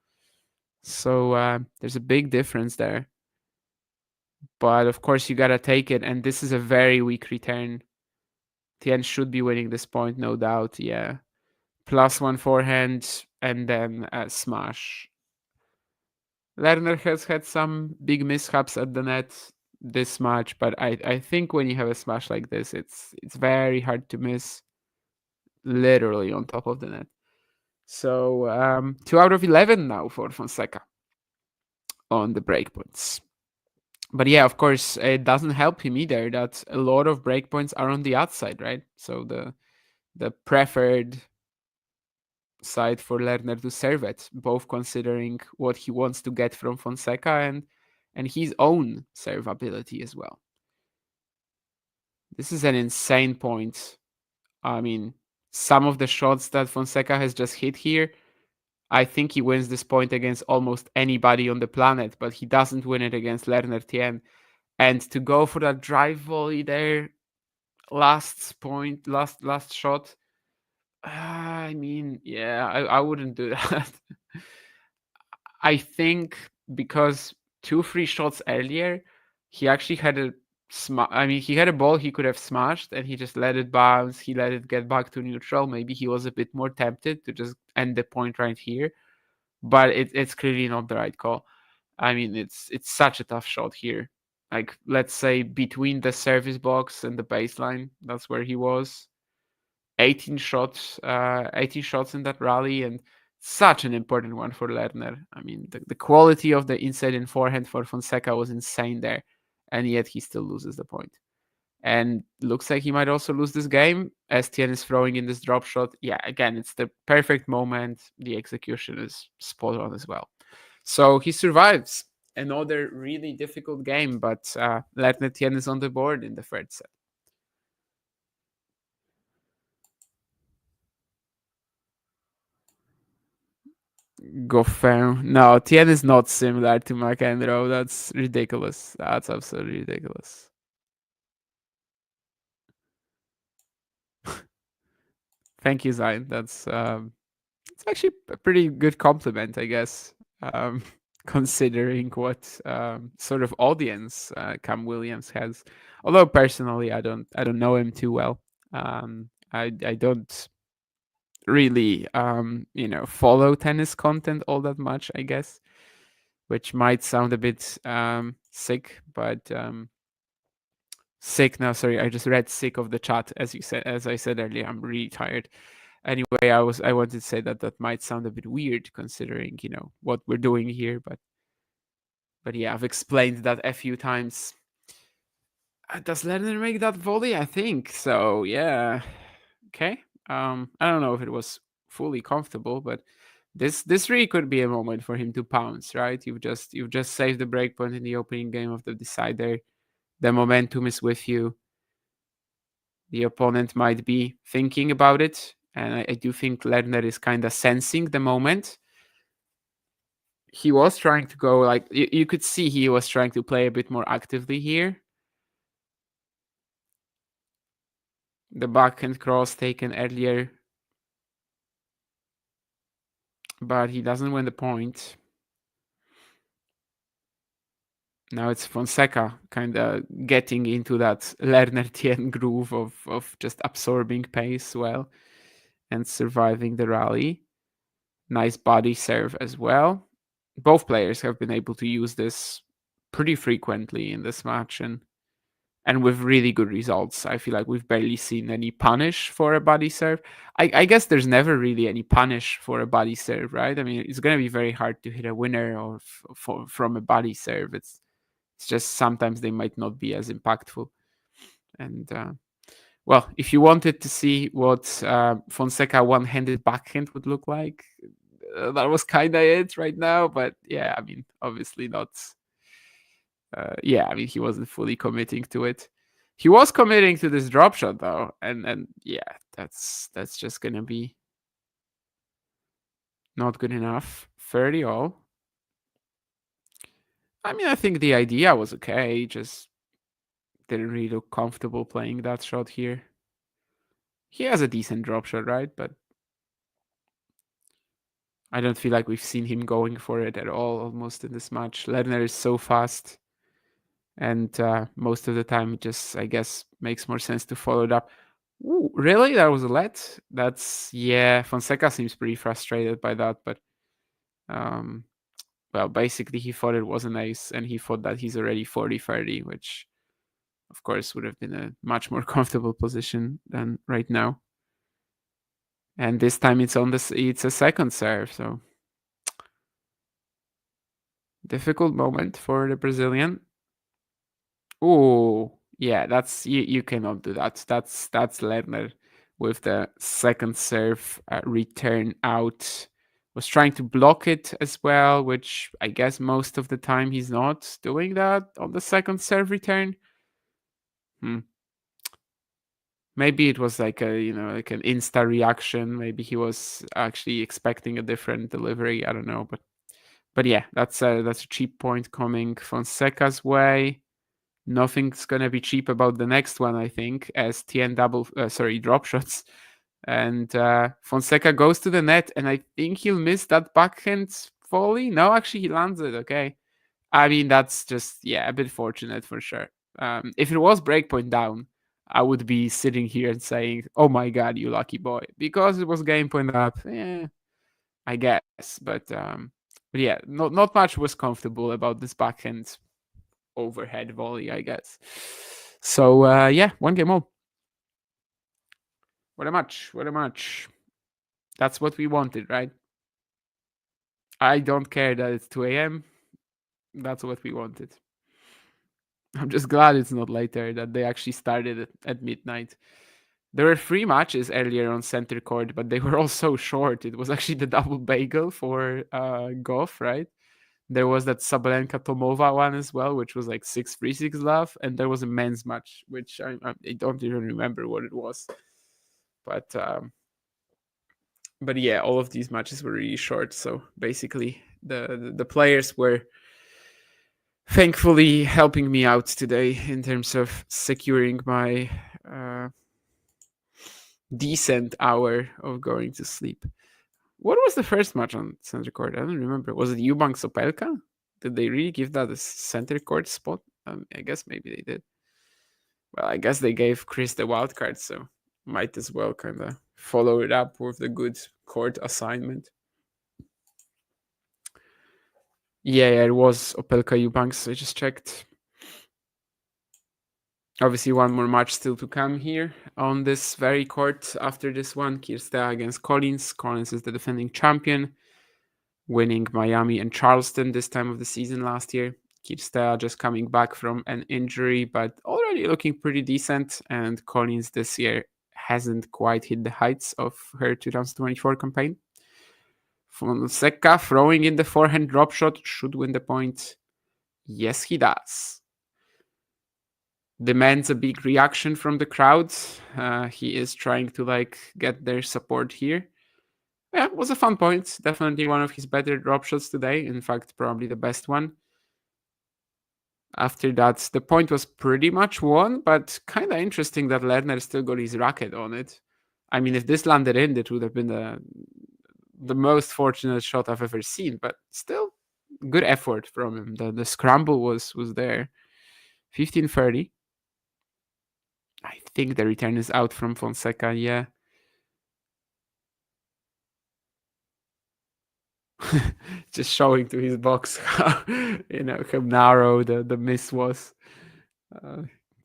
So there's a big difference there. But of course, you gotta take it, and this is a very weak return. Tien should be winning this point, no doubt. Yeah, +1 forehand and then a smash. Lerner has had some big mishaps at the net this match, but I think when you have a smash like this, it's very hard to miss. Literally on top of the net. So 2 out of 11 now for Fonseca on the breakpoints. But yeah, of course, it doesn't help him either that a lot of breakpoints are on the outside, right? So the preferred side for Lerner to serve it, both considering what he wants to get from Fonseca and his own serve ability as well. This is an insane point. I mean, some of the shots that Fonseca has just hit here, I think he wins this point against almost anybody on the planet, but he doesn't win it against Lerner Tien. And to go for that drive volley there, last shot, I mean, yeah, I wouldn't do that. I think because 2 free shots earlier, he actually had he had a ball he could have smashed, and he just let it bounce. He let it get back to neutral. Maybe he was a bit more tempted to just end the point right here, but it's clearly not the right call. I mean, it's such a tough shot here. Like, let's say between the service box and the baseline, that's where he was. 18 shots in that rally, and such an important one for Lerner. I mean, the quality of the inside and forehand for Fonseca was insane there, and yet he still loses the point. And looks like he might also lose this game as Tien is throwing in this drop shot. Yeah, again, it's the perfect moment. The execution is spot on as well. So he survives another really difficult game, but Lerner Tien is on the board in the third set. Goffin. No, Tien is not similar to McEnroe. That's ridiculous. That's absolutely ridiculous. Thank you, Zion. That's it's actually a pretty good compliment, I guess, considering what sort of audience Cam Williams has. Although personally, I don't know him too well. I don't really follow tennis content all that much, I guess, which might sound a bit sick, but sick. No, sorry, I just read sick of the chat as I said earlier. I'm really tired. Anyway, I wanted to say that might sound a bit weird considering what we're doing here, but yeah, I've explained that a few times. Does Lerner make that volley? I think so. Yeah. Okay. I don't know if it was fully comfortable, but this really could be a moment for him to pounce, right? You've just saved the breakpoint in the opening game of the decider. The momentum is with you. The opponent might be thinking about it, and I do think Lerner is kind of sensing the moment. He was trying to go, like, you could see he was trying to play a bit more actively here. The backhand cross taken earlier. but he doesn't win the point. Now it's Fonseca kind of getting into that Lerner Tien groove of just absorbing pace well and surviving the rally. Nice body serve as well. Both players have been able to use this pretty frequently in this match and with really good results. I feel like we've barely seen any punish for a body serve. I guess there's never really any punish for a body serve, right? I mean, it's going to be very hard to hit a winner or from a body serve. It's just sometimes they might not be as impactful. And well, if you wanted to see what Fonseca one-handed backhand would look like, that was kind of it right now. But yeah, I mean, obviously not. Yeah, I mean, he wasn't fully committing to it. He was committing to this drop shot though, and yeah, that's just gonna be not good enough. 30 all. I mean, I think the idea was okay, just didn't really look comfortable playing that shot here. He has a decent drop shot, right? But I don't feel like we've seen him going for it at all almost in this match. Lerner is so fast. And most of the time, it just, I guess, makes more sense to follow it up. Ooh, really? That was a let? That's, yeah, Fonseca seems pretty frustrated by that. But, well, basically, he thought it was an ace, and he thought that he's already 40-30, which, of course, would have been a much more comfortable position than right now. And this time it's a second serve, so difficult moment for the Brazilian. Oh, yeah, that's you cannot do that. That's Lerner with the second serve return out. Was trying to block it as well, which I guess most of the time he's not doing that on the second serve return. Maybe it was like like an insta reaction. Maybe he was actually expecting a different delivery. I don't know, but yeah, that's a cheap point coming Fonseca's way. Nothing's gonna be cheap about the next one, I think, as Tien drop shots, and Fonseca goes to the net, and I think he'll miss that backhand volley. No, actually, he lands it. Okay, I mean that's just a bit fortunate for sure. If it was breakpoint down, I would be sitting here and saying, "Oh my God, you lucky boy," because it was game point up. Yeah, I guess, but yeah, not much was comfortable about this backhand overhead volley, I guess. So yeah, 1 game all. What a match. That's what we wanted, right? I don't care that it's 2 a.m. That's what we wanted. I'm just glad it's not later, that they actually started at midnight. There were 3 matches earlier on center court, but they were all so short. It was actually the double bagel for golf, right? There was that Sabalenka Tomova one as well, which was like 6-3, 6-love, and there was a men's match, which I don't even remember what it was. But yeah, all of these matches were really short. So basically, the players were thankfully helping me out today in terms of securing my decent hour of going to sleep. What was the first match on center court? I don't remember. Was it Eubanks Opelka? Did they really give that a center court spot? I guess maybe they did. Well, I guess they gave Chris the wild card, so might as well kind of follow it up with the good court assignment. Yeah, it was Opelka Eubanks. I just checked. Obviously, one more match still to come here on this very court. After this one, Kirstea against Collins. Collins is the defending champion, winning Miami and Charleston this time of the season last year. Kirstea just coming back from an injury, but already looking pretty decent. And Collins this year hasn't quite hit the heights of her 2024 campaign. Fonseca throwing in the forehand drop shot, should win the point. Yes, he does. Demands a big reaction from the crowd. He is trying to get their support here. Yeah, it was a fun point. Definitely one of his better drop shots today. In fact, probably the best one. After that, the point was pretty much won, but kind of interesting that Lerner still got his racket on it. I mean, if this landed in, it would have been the most fortunate shot I've ever seen, but still good effort from him. The scramble was there. 15-30. I think the return is out from Fonseca, yeah. Just showing to his box how, how narrow the miss was.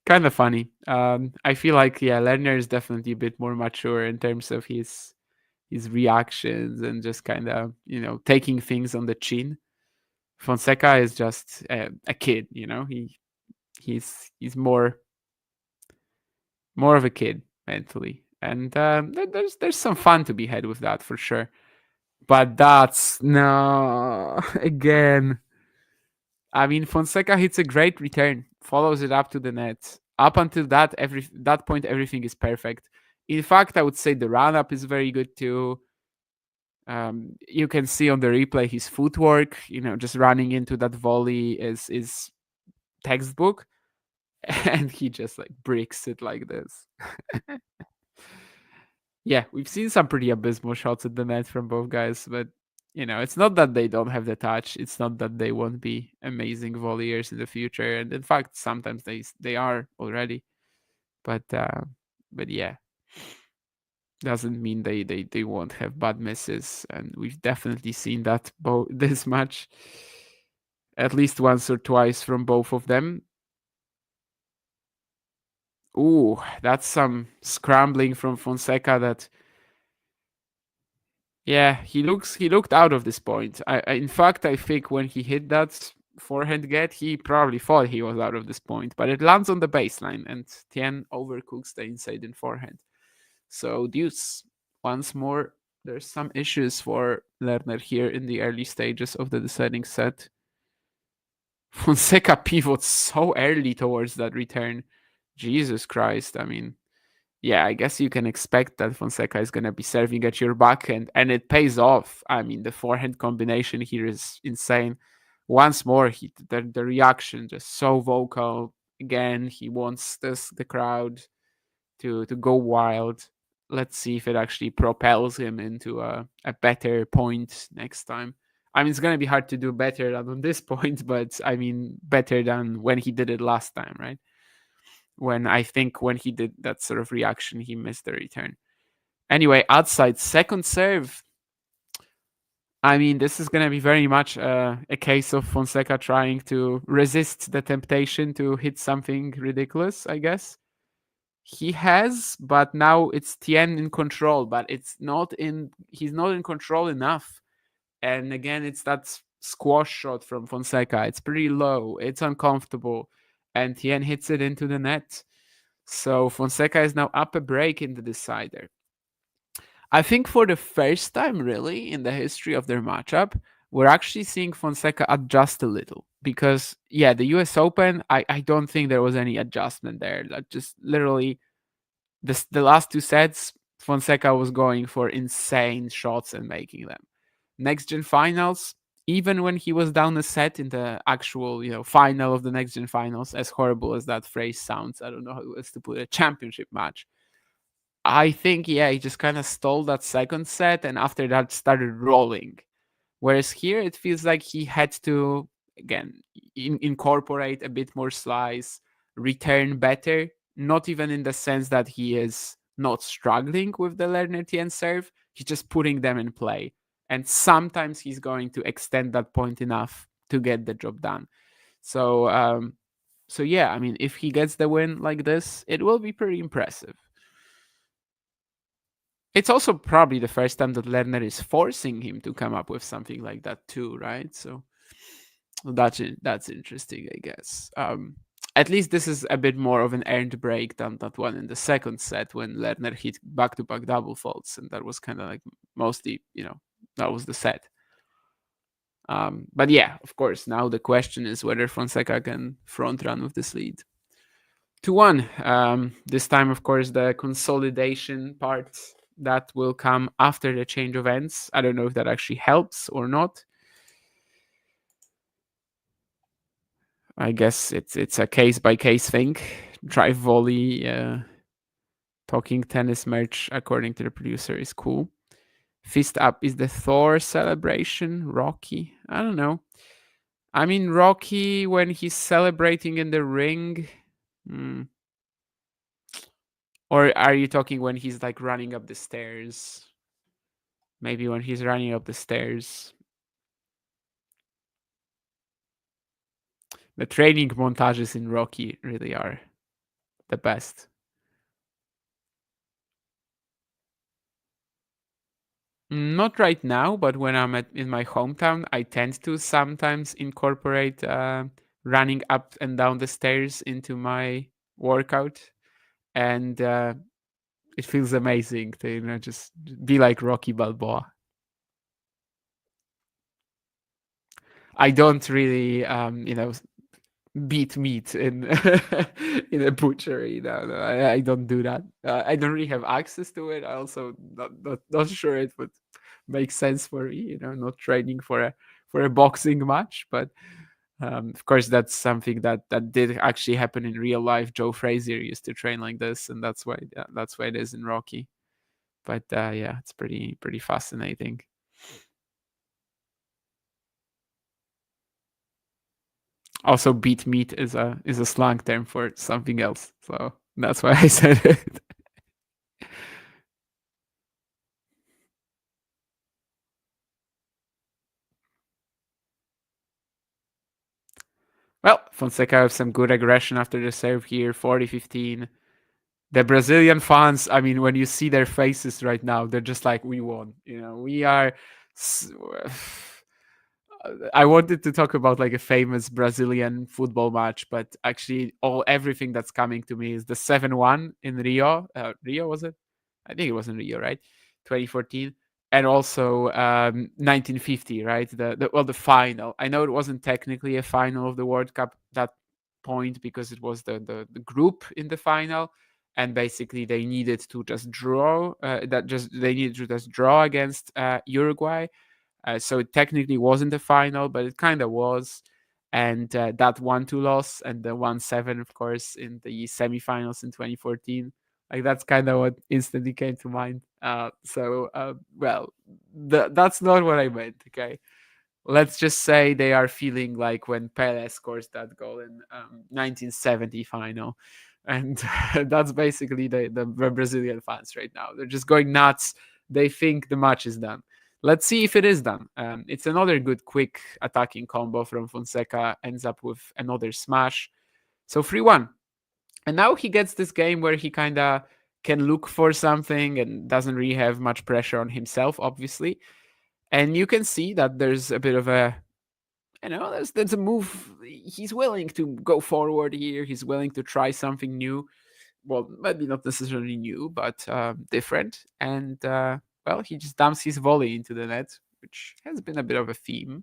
Kind of funny. I feel like, Lerner is definitely a bit more mature in terms of his reactions and just kind of, taking things on the chin. Fonseca is just a kid, he's more of a kid mentally, and there's some fun to be had with that for sure. But that's no again. I mean, Fonseca hits a great return, follows it up to the net. Up until that point, everything is perfect. In fact, I would say the run up is very good too. You can see on the replay his footwork, just running into that volley is textbook, and he just like bricks it like this. Yeah, we've seen some pretty abysmal shots at the net from both guys, but it's not that they don't have the touch. It's not that they won't be amazing volleyers in the future, and in fact, sometimes they are already. But yeah, doesn't mean they won't have bad misses, and we've definitely seen that this much, at least once or twice from both of them. Ooh, that's some scrambling from Fonseca that. Yeah, he looked out of this point. In fact, I think when he hit that forehand get, he probably thought he was out of this point, but it lands on the baseline, and Tien overcooks the inside in forehand. So deuce. Once more, there's some issues for Lerner here in the early stages of the deciding set. Fonseca pivots so early towards that return. Jesus Christ. I mean, yeah, I guess you can expect that Fonseca is going to be serving at your backhand, and it pays off. I mean, the forehand combination here is insane. Once more, the reaction just so vocal. Again, he wants the crowd to go wild. Let's see if it actually propels him into a better point next time. I mean, it's going to be hard to do better than on this point, but I mean, better than when he did it last time, right? When he did that sort of reaction, he missed the return. Anyway, outside second serve. I mean, this is going to be very much a case of Fonseca trying to resist the temptation to hit something ridiculous, I guess. He has, but now it's Tien in control, but he's not in control enough. And again, it's that squash shot from Fonseca. It's pretty low. It's uncomfortable. And Tien hits it into the net. So Fonseca is now up a break in the decider. I think for the first time, really, in the history of their matchup, we're actually seeing Fonseca adjust a little. Because, yeah, the US Open, I don't think there was any adjustment there. Like, just literally, the last two sets, Fonseca was going for insane shots and making them. Next Gen Finals, even when he was down a set in the actual, final of the Next Gen Finals, as horrible as that phrase sounds, I don't know how it was to put a championship match. I think, he just kind of stole that second set, and after that started rolling. Whereas here, it feels like he had to, again, incorporate a bit more slice, return better, not even in the sense that he is not struggling with the Lerner Tien serve, he's just putting them in play. And sometimes he's going to extend that point enough to get the job done. So yeah, I mean, if he gets the win like this, it will be pretty impressive. It's also probably the first time that Lerner is forcing him to come up with something like that too, right? So that's interesting, I guess. At least this is a bit more of an earned break than that one in the second set when Lerner hit back-to-back double faults, and that was kind of like mostly, that was the set. But yeah, of course, now the question is whether Fonseca can front run with this lead. 2-1. This time, of course, the consolidation part that will come after the change of ends. I don't know if that actually helps or not. I guess it's a case-by-case thing. Drive volley, talking tennis merch, according to the producer, is cool. Fist up is the Thor celebration. Rocky, I don't know. I mean, Rocky when he's celebrating in the ring. Or are you talking when he's like running up the stairs? Maybe when he's running up the stairs. The training montages in Rocky really are the best. Not right now, but when I'm in my hometown, I tend to sometimes incorporate running up and down the stairs into my workout, and it feels amazing to just be like Rocky Balboa. I don't really beat meat in in a butchery. No, I don't do that. I don't really have access to it. I also not sure it would make sense for me. Not training for a boxing match, but of course that's something that did actually happen in real life. Joe Frazier used to train like this, and that's why it is in Rocky. But yeah, it's pretty fascinating. Also, beat meat is a slang term for something else, so that's why I said it. Well, Fonseca have some good aggression after the serve here, 40-15. The Brazilian fans, I mean, when you see their faces right now, they're just like, we won. We are. I wanted to talk about like a famous Brazilian football match, but actually everything that's coming to me is the 7-1 in Rio. Rio, was it? I think it was in Rio, right? 2014. And also 1950, right? The final. I know it wasn't technically a final of the World Cup that point because it was the group in the final, and basically they needed to just draw. They needed to just draw against Uruguay. So it technically wasn't the final, but it kind of was. And that 1-2 loss and the 1-7, of course, in the semifinals in 2014. Like that's kind of what instantly came to mind. Well, that's not what I meant. Okay, let's just say they are feeling like when Pelé scores that goal in 1970 final, and that's basically the Brazilian fans right now. They're just going nuts. They think the match is done. Let's see if it is done. It's another good, quick attacking combo from Fonseca. Ends up with another smash. So 3-1. And now he gets this game where he kind of can look for something and doesn't really have much pressure on himself, obviously. And you can see that there's a bit of a, there's a move. He's willing to go forward here. He's willing to try something new. Well, maybe not necessarily new, but different. And well, he just dumps his volley into the net, which has been a bit of a theme.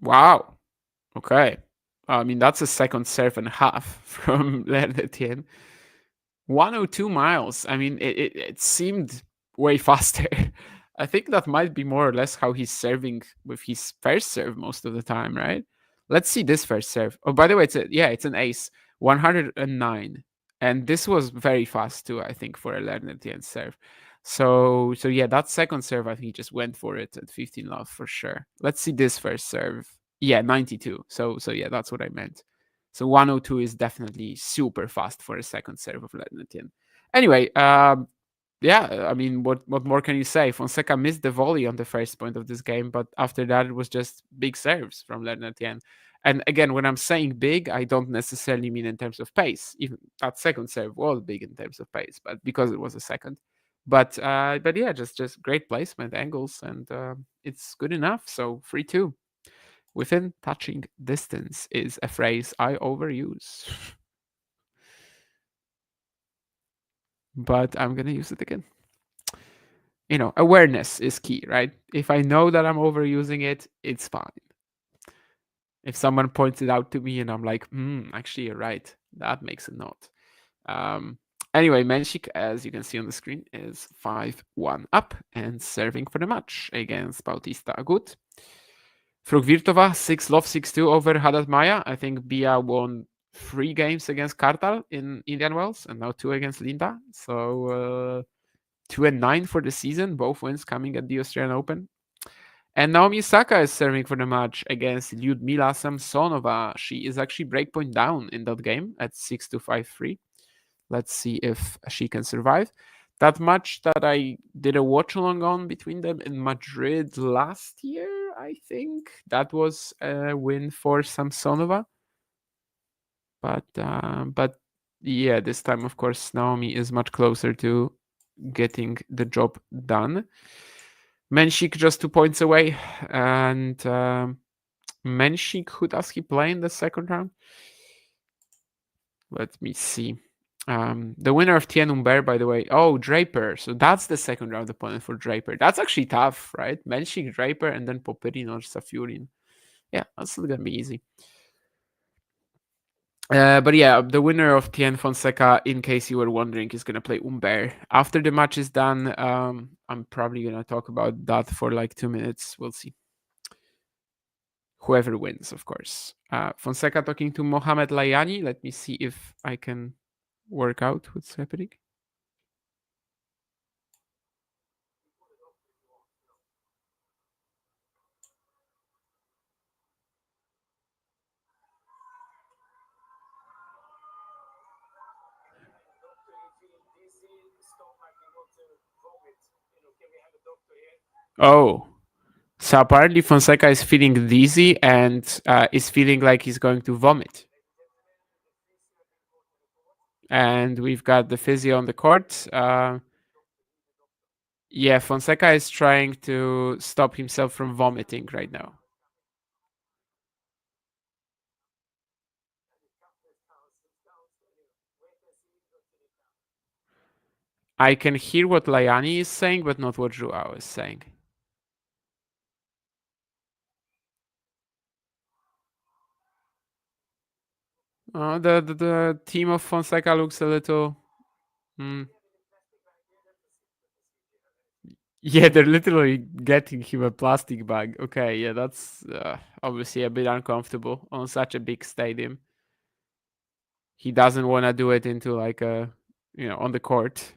Wow. Okay. I mean, that's a second serve and a half from Tien. 102 miles. I mean, it seemed way faster. I think that might be more or less how he's serving with his first serve most of the time, right? Let's see this first serve. Oh, by the way, it's an ace. 109. And this was very fast too, I think, for a Tien serve. So yeah, that second serve, I think he just went for it at 15 love for sure. Let's see this first serve. Yeah, 92. So yeah, that's what I meant. So 102 is definitely super fast for a second serve of Tien. Anyway, yeah, I mean, what more can you say? Fonseca missed the volley on the first point of this game, but after that, it was just big serves from Tien. And again, when I'm saying big, I don't necessarily mean in terms of pace. Even that second serve was big in terms of pace, but because it was a second. But yeah, just great placement, angles, and it's good enough. So 3-2. Within touching distance is a phrase I overuse. But I'm going to use it again. Awareness is key, right? If I know that I'm overusing it, it's fine. If someone points it out to me and I'm like, actually, you're right. That makes a note. Anyway, Menchik, as you can see on the screen, is 5-1 up and serving for the match against Bautista Agut. Frugvirtova, 6-love, 6-2 over Haddad Maya. I think Bia won 3 games against Kartal in Indian Wells and now 2 against Linda. So 2-9 for the season, both wins coming at the Australian Open. And Naomi Osaka is serving for the match against Lyudmila Samsonova. She is actually breakpoint down in that game at 6-5-3. Let's see if she can survive. That match that I did a watch along on between them in Madrid last year, I think that was a win for Samsonova. But yeah, this time of course Naomi is much closer to getting the job done. Menchik just 2 points away, and Menchik, who does he play in the second round? Let me see. The winner of Tien Humbert, by the way. Oh, Draper. So that's the second round opponent for Draper. That's actually tough, right? Menchik, Draper, and then Popyrin or Safiurin. Yeah, that's not gonna be easy. But yeah, the winner of Tien Fonseca, in case you were wondering, is gonna play Humbert. After the match is done, I'm probably gonna talk about that for like 2 minutes. We'll see. Whoever wins, of course. Fonseca talking to Mohamed Layani. Let me see if I can work out what's happening. Oh, so apparently Fonseca is feeling dizzy and is feeling like he's going to vomit. And we've got the physio on the court. Yeah, Fonseca is trying to stop himself from vomiting right now. I can hear what Layani is saying, but not what Joao is saying. The team of Fonseca looks a little... Yeah, they're literally getting him a plastic bag. Okay, yeah, that's obviously a bit uncomfortable on such a big stadium. He doesn't want to do it into like a, on the court.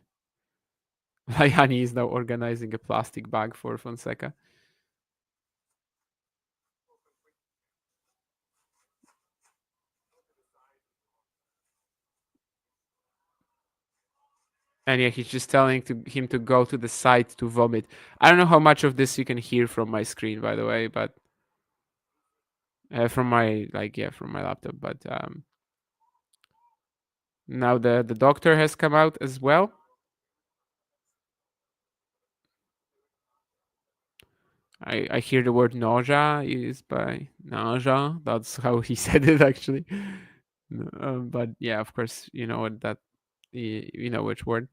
Layani is now organizing a plastic bag for Fonseca. And yeah, he's just telling him to go to the side to vomit. I don't know how much of this you can hear from my screen, by the way, but from my from my laptop. But now the doctor has come out as well. I hear the word nausea is by nausea. That's how he said it actually. But yeah, of course, you know what that you know which word.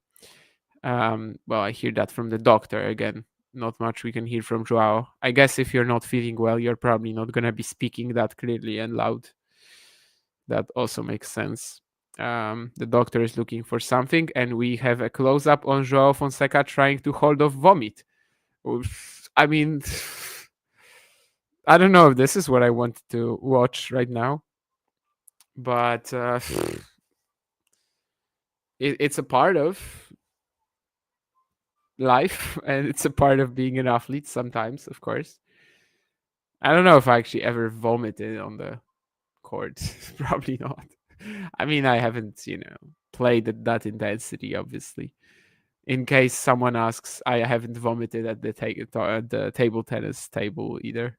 Well, I hear that from the doctor again. Not much we can hear from Joao. I guess if you're not feeling well, you're probably not gonna be speaking that clearly and loud. That also makes sense. The doctor is looking for something, and we have a close up on Joao Fonseca trying to hold off vomit. I mean, I don't know if this is what I want to watch right now, but it's a part of life, and it's a part of being an athlete sometimes, of course. I don't know if I actually ever vomited on the court. Probably not. I mean, I haven't, played at that intensity, obviously. In case someone asks, I haven't vomited at the table tennis table either.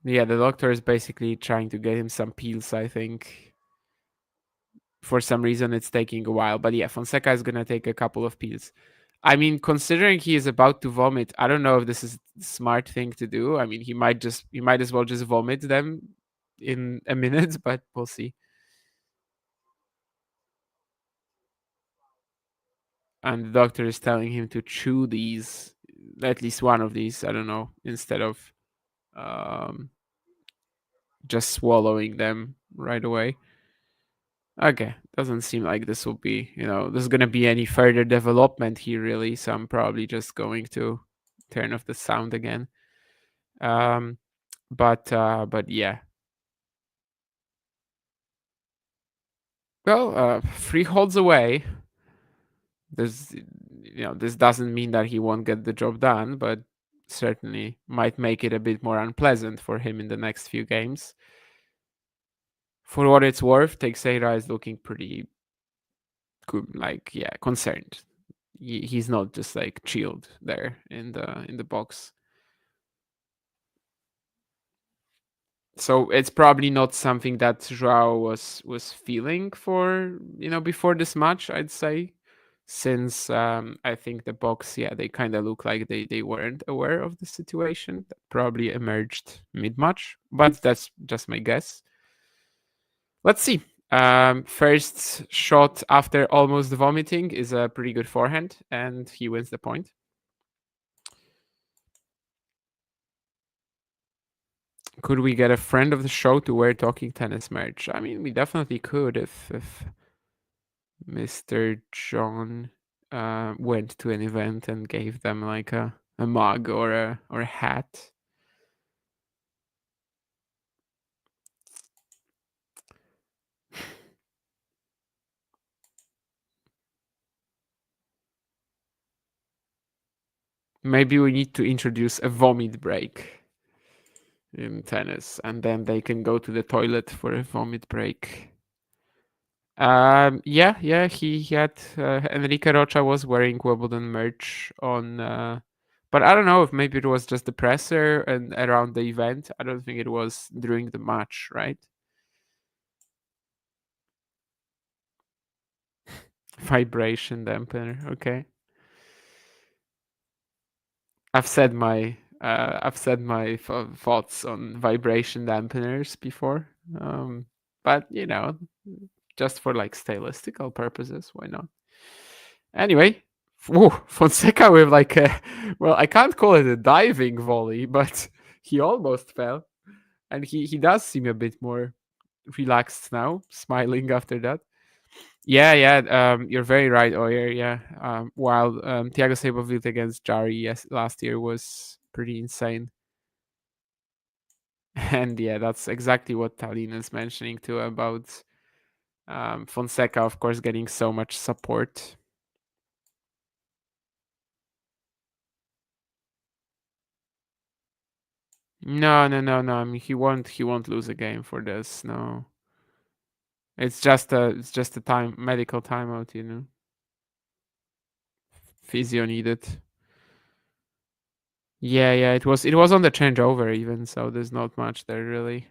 Yeah, the doctor is basically trying to get him some pills, I think. For some reason, it's taking a while. But yeah, Fonseca is going to take a couple of pills. I mean, considering he is about to vomit, I don't know if this is the smart thing to do. I mean, he might as well just vomit them in a minute, but we'll see. And the doctor is telling him to chew these, at least one of these, I don't know, instead of just swallowing them right away. Okay, doesn't seem like this will be, there's going to be any further development here, really. So I'm probably just going to turn off the sound again. But yeah. Well, 3 holds away. This doesn't mean that he won't get the job done, but certainly might make it a bit more unpleasant for him in the next few games. For what it's worth, Teixeira is looking pretty good, concerned. He's not just like chilled there in the box. So it's probably not something that Joao was feeling for, before this match, I'd say. Since I think the box, they kind of look like they weren't aware of the situation. That probably emerged mid-match, but that's just my guess. Let's see. First shot after almost vomiting is a pretty good forehand, and he wins the point. Could we get a friend of the show to wear Talking Tennis merch? I mean, we definitely could if Mr. John went to an event and gave them like a mug or a hat. Maybe we need to introduce a vomit break in tennis, and then they can go to the toilet for a vomit break. He had Enrique Rocha was wearing Wimbledon merch on, but I don't know if maybe it was just the presser and around the event. I don't think it was during the match, right? Vibration dampener, okay. I've said my thoughts on vibration dampeners before, but just for like stylistical purposes, why not? Anyway, Fonseca with like I can't call it a diving volley, but he almost fell, and he does seem a bit more relaxed now, smiling after that. Yeah, you're very right, Oyer. Yeah, while Thiago Seybold against Jari last year was pretty insane. And yeah, that's exactly what Tallinn is mentioning too about Fonseca, of course, getting so much support. No. I mean, he won't lose a game for this. No, it's just a medical timeout. Physio needed. Yeah, it was on the changeover even, so there's not much there really.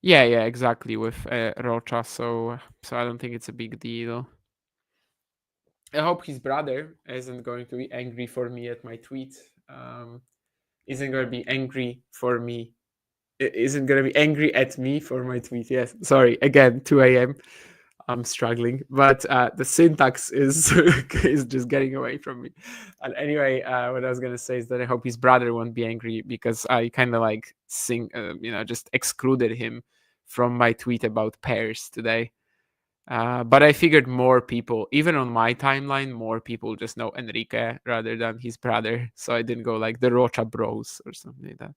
Yeah, exactly with Rocha, so I don't think it's a big deal. I hope his brother isn't going to be angry for me at my tweet. Isn't going to be angry for me. Isn't going to be angry at me for my tweet. Yes, sorry. Again, 2 a.m. I'm struggling, but the syntax is is just getting away from me. And anyway, what I was gonna say is that I hope his brother won't be angry because I kind of like just excluded him from my tweet about pairs today. But I figured more people, even on my timeline, more people just know Enrique rather than his brother. So I didn't go like the Rocha Bros or something like that.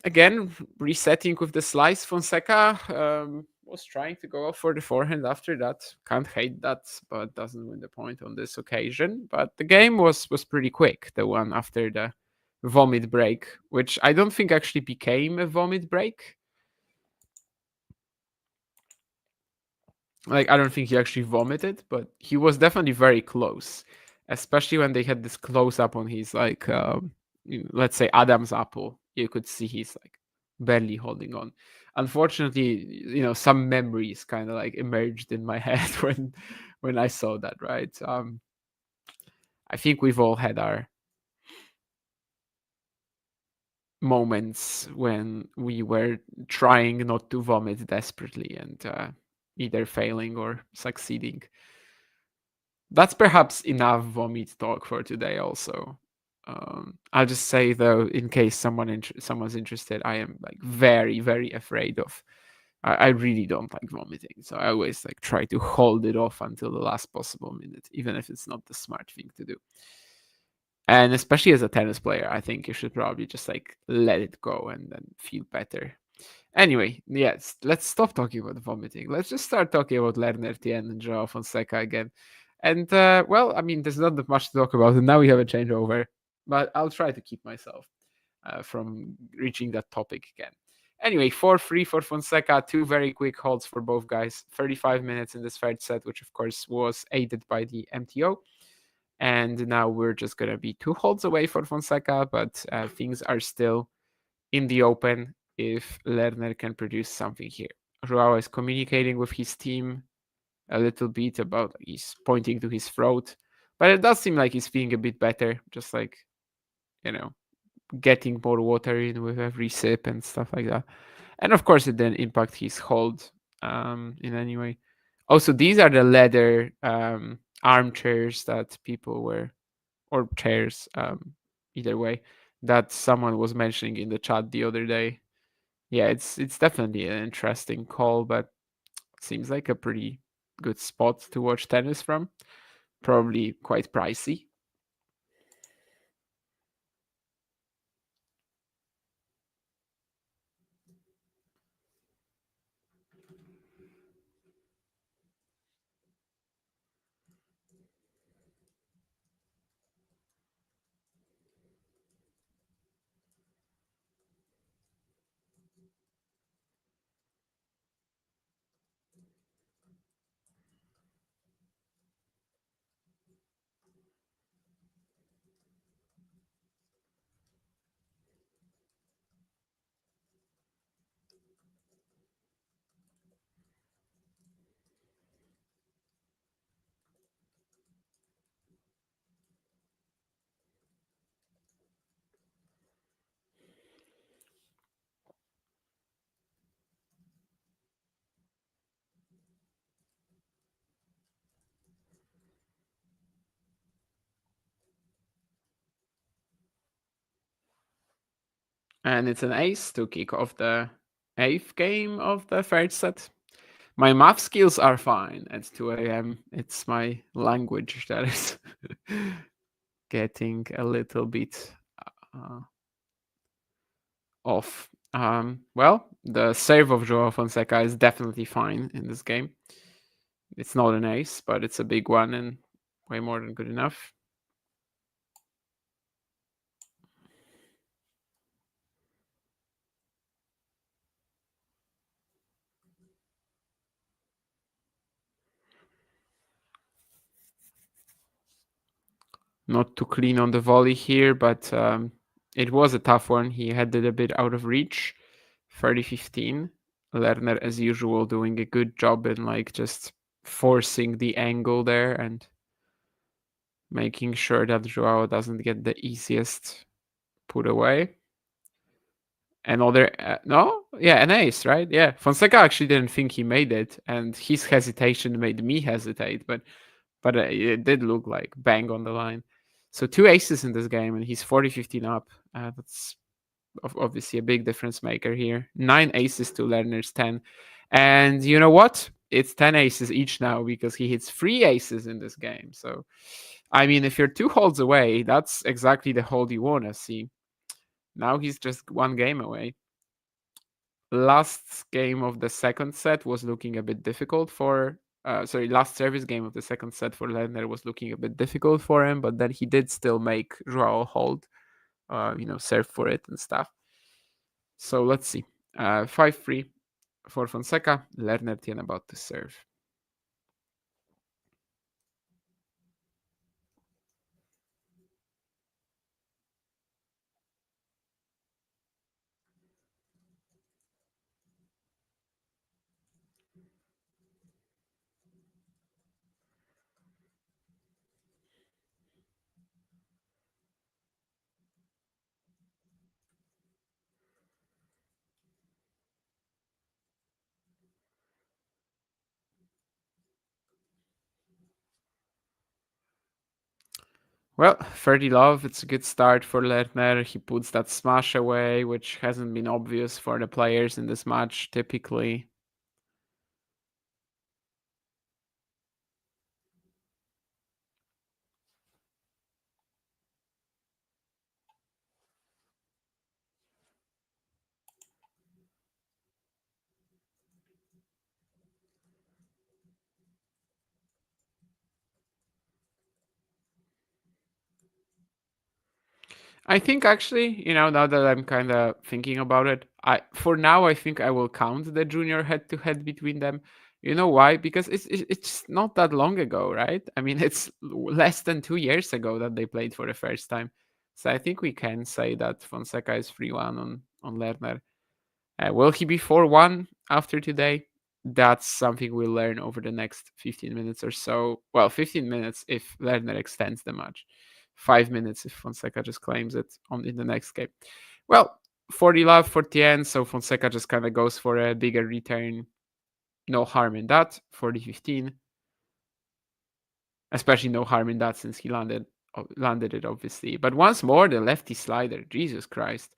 Again, resetting with the slice, Fonseca was trying to go for the forehand after that. Can't hate that, but doesn't win the point on this occasion. But the game was pretty quick, the one after the vomit break, which I don't think actually became a vomit break. Like, I don't think he actually vomited, but he was definitely very close, especially when they had this close up on his, like, let's say Adam's apple. You could see he's like barely holding on. Unfortunately, some memories kind of like emerged in my head when I saw that, right? I think we've all had our moments when we were trying not to vomit desperately and either failing or succeeding. That's perhaps enough vomit talk for today also. I'll just say though, in case someone's interested, I am like very, very afraid of I really don't like vomiting, so I always like try to hold it off until the last possible minute, even if it's not the smart thing to do. And especially as a tennis player, I think you should probably just like let it go and then feel better. Anyway, yes, let's stop talking about vomiting. Let's just start talking about Lerner, Tien, and Joao Fonseca again. And well, I mean, there's not that much to talk about, and now we have a changeover, but I'll try to keep myself from reaching that topic again. Anyway, 4-3 for Fonseca, 2 very quick holds for both guys, 35 minutes in this third set, which of course was aided by the MTO. And now we're just going to be 2 holds away for Fonseca, but things are still in the open if Lerner can produce something here. Joao is communicating with his team a little bit about, he's pointing to his throat, but it does seem like he's feeling a bit better, just like, you know, getting more water in with every sip and stuff like that. And of course, it didn't impact his hold in any way. Also, these are the leather armchairs that people were, or chairs, either way, that someone was mentioning in the chat the other day. Yeah, it's definitely an interesting call, but seems like a pretty good spot to watch tennis from. Probably quite pricey. And it's an ace to kick off the 8th game of the third set. My math skills are fine at 2 a.m. It's my language that is getting a little bit off. Well, the serve of Joao Fonseca is definitely fine in this game. It's not an ace, but it's a big one and way more than good enough. Not too clean on the volley here, but it was a tough one. He had it a bit out of reach. 30-15. Lerner, as usual, doing a good job in like just forcing the angle there and making sure that Joao doesn't get the easiest put away. Another an ace, right? Yeah, Fonseca actually didn't think he made it, and his hesitation made me hesitate, but it did look like bang on the line. So 2 aces in this game, and he's 40-15 up. That's obviously a big difference maker here. 9 aces to Lerner's 10. And you know what? It's 10 aces each now because he hits 3 aces in this game. So, I mean, if you're 2 holds away, that's exactly the hold you want to see. Now he's just 1 game away. Last game of the second set was looking a bit difficult for last service game of the second set for Lerner was looking a bit difficult for him, but then he did still make Joao hold, serve for it and stuff. So let's see. 5-3 for Fonseca. Lerner Tien about to serve. Well, 30 love, it's a good start for Lerner. He puts that smash away, which hasn't been obvious for the players in this match typically. I think actually, now that I'm kind of thinking about it, for now I think I will count the junior head-to-head between them. You know why? Because it's not that long ago, right? I mean, it's less than 2 years ago that they played for the first time. So I think we can say that Fonseca is 3-1 on Lerner. Will he be 4-1 after today? That's something we'll learn over the next 15 minutes or so. Well, 15 minutes if Lerner extends the match. 5 minutes if Fonseca just claims it in the next game. Well, 40 love for Tien, so Fonseca just kind of goes for a bigger return. No harm in that. 40-15. Especially no harm in that since he landed it, obviously. But once more, the lefty slider. Jesus Christ.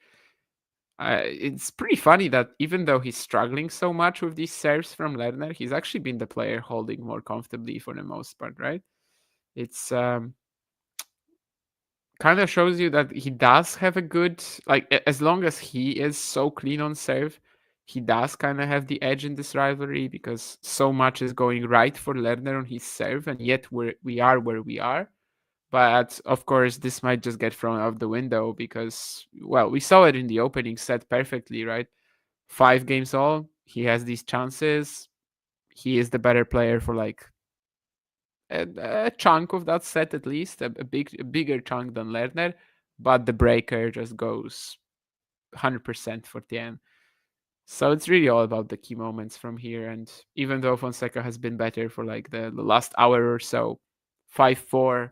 It's pretty funny that even though he's struggling so much with these serves from Lerner, he's actually been the player holding more comfortably for the most part, right? It's kind of shows you that he does have a good, as long as he is so clean on serve, he does kind of have the edge in this rivalry because so much is going right for Lerner on his serve, and yet we are where we are. But of course, this might just get thrown out the window because, well, we saw it in the opening set perfectly, right? 5 games all, he has these chances. He is the better player for a chunk of that set, at least a bigger chunk than Lerner. But the breaker just goes 100% for Tien. So it's really all about the key moments from here. And even though Fonseca has been better for the last hour or so, 5-4.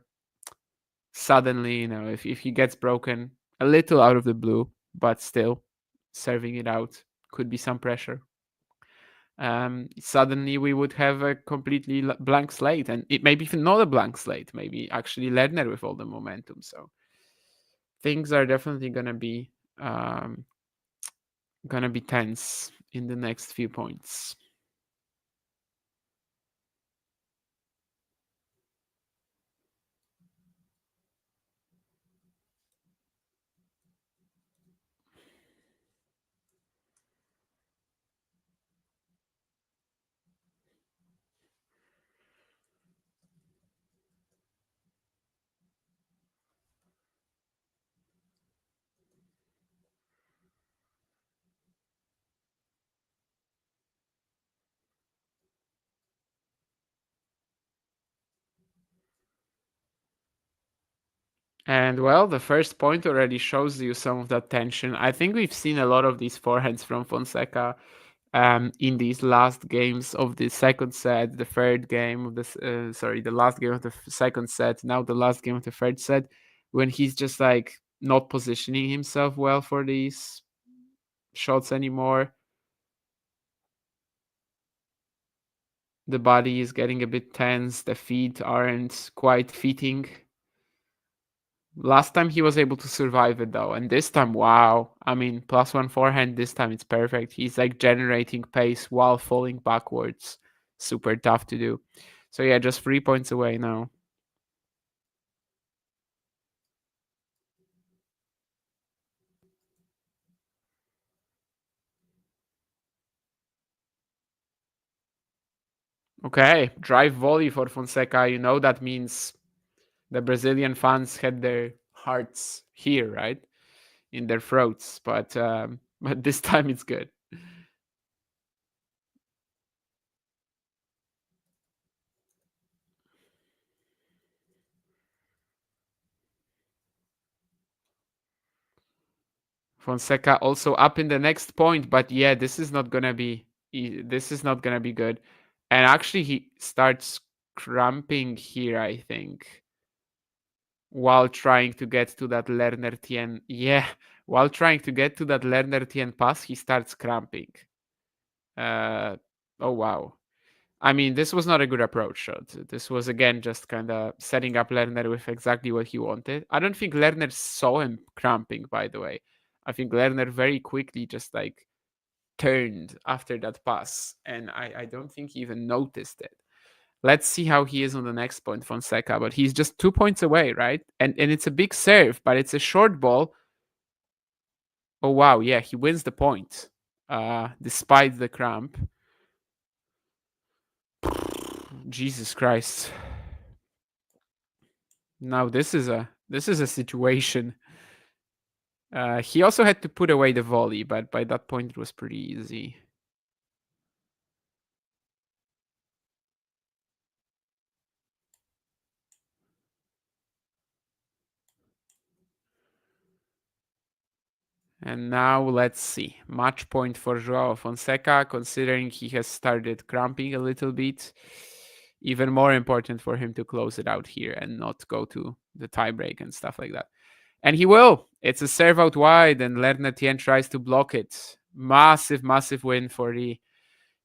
Suddenly, if he gets broken a little out of the blue, but still serving it out could be some pressure. Suddenly we would have a completely blank slate, and it maybe even not a blank slate, maybe actually Lerner with all the momentum. So things are definitely gonna be tense in the next few points. And well, the first point already shows you some of that tension. I think we've seen a lot of these forehands from Fonseca in these last games of the second set, the third game of the last game of the second set, now the last game of the third set, when he's just not positioning himself well for these shots anymore. The body is getting a bit tense, the feet aren't quite fitting. Last time he was able to survive it though, and this time, wow. I mean, +1 forehand, this time it's perfect. He's generating pace while falling backwards. Super tough to do. So yeah, just 3 points away now. Okay, drive volley for Fonseca. You know that means the Brazilian fans had their hearts here, right? In their throats, but this time it's good. Fonseca also up in the next point, but yeah, this is not gonna be good. And actually, he starts cramping here, I think, while trying to get to that Lerner Tien. Yeah, while trying to get to that Lerner Tien pass, he starts cramping. Oh wow. I mean, this was not a good approach shot. This was, again, just kind of setting up Lerner with exactly what he wanted. I don't think Lerner saw him cramping, by the way. I think Lerner very quickly just turned after that pass, and I don't think he even noticed it. Let's see how he is on the next point, Fonseca, but he's just 2 points away, right? And it's a big serve, but it's a short ball. Oh, wow, yeah, he wins the point, despite the cramp. Jesus Christ. Now this is a situation. He also had to put away the volley, but by that point it was pretty easy. And now let's see. Match point for Joao Fonseca, considering he has started cramping a little bit. Even more important for him to close it out here and not go to the tiebreak and stuff like that. And he will. It's a serve out wide, and Lerner Tien tries to block it. Massive, massive win for the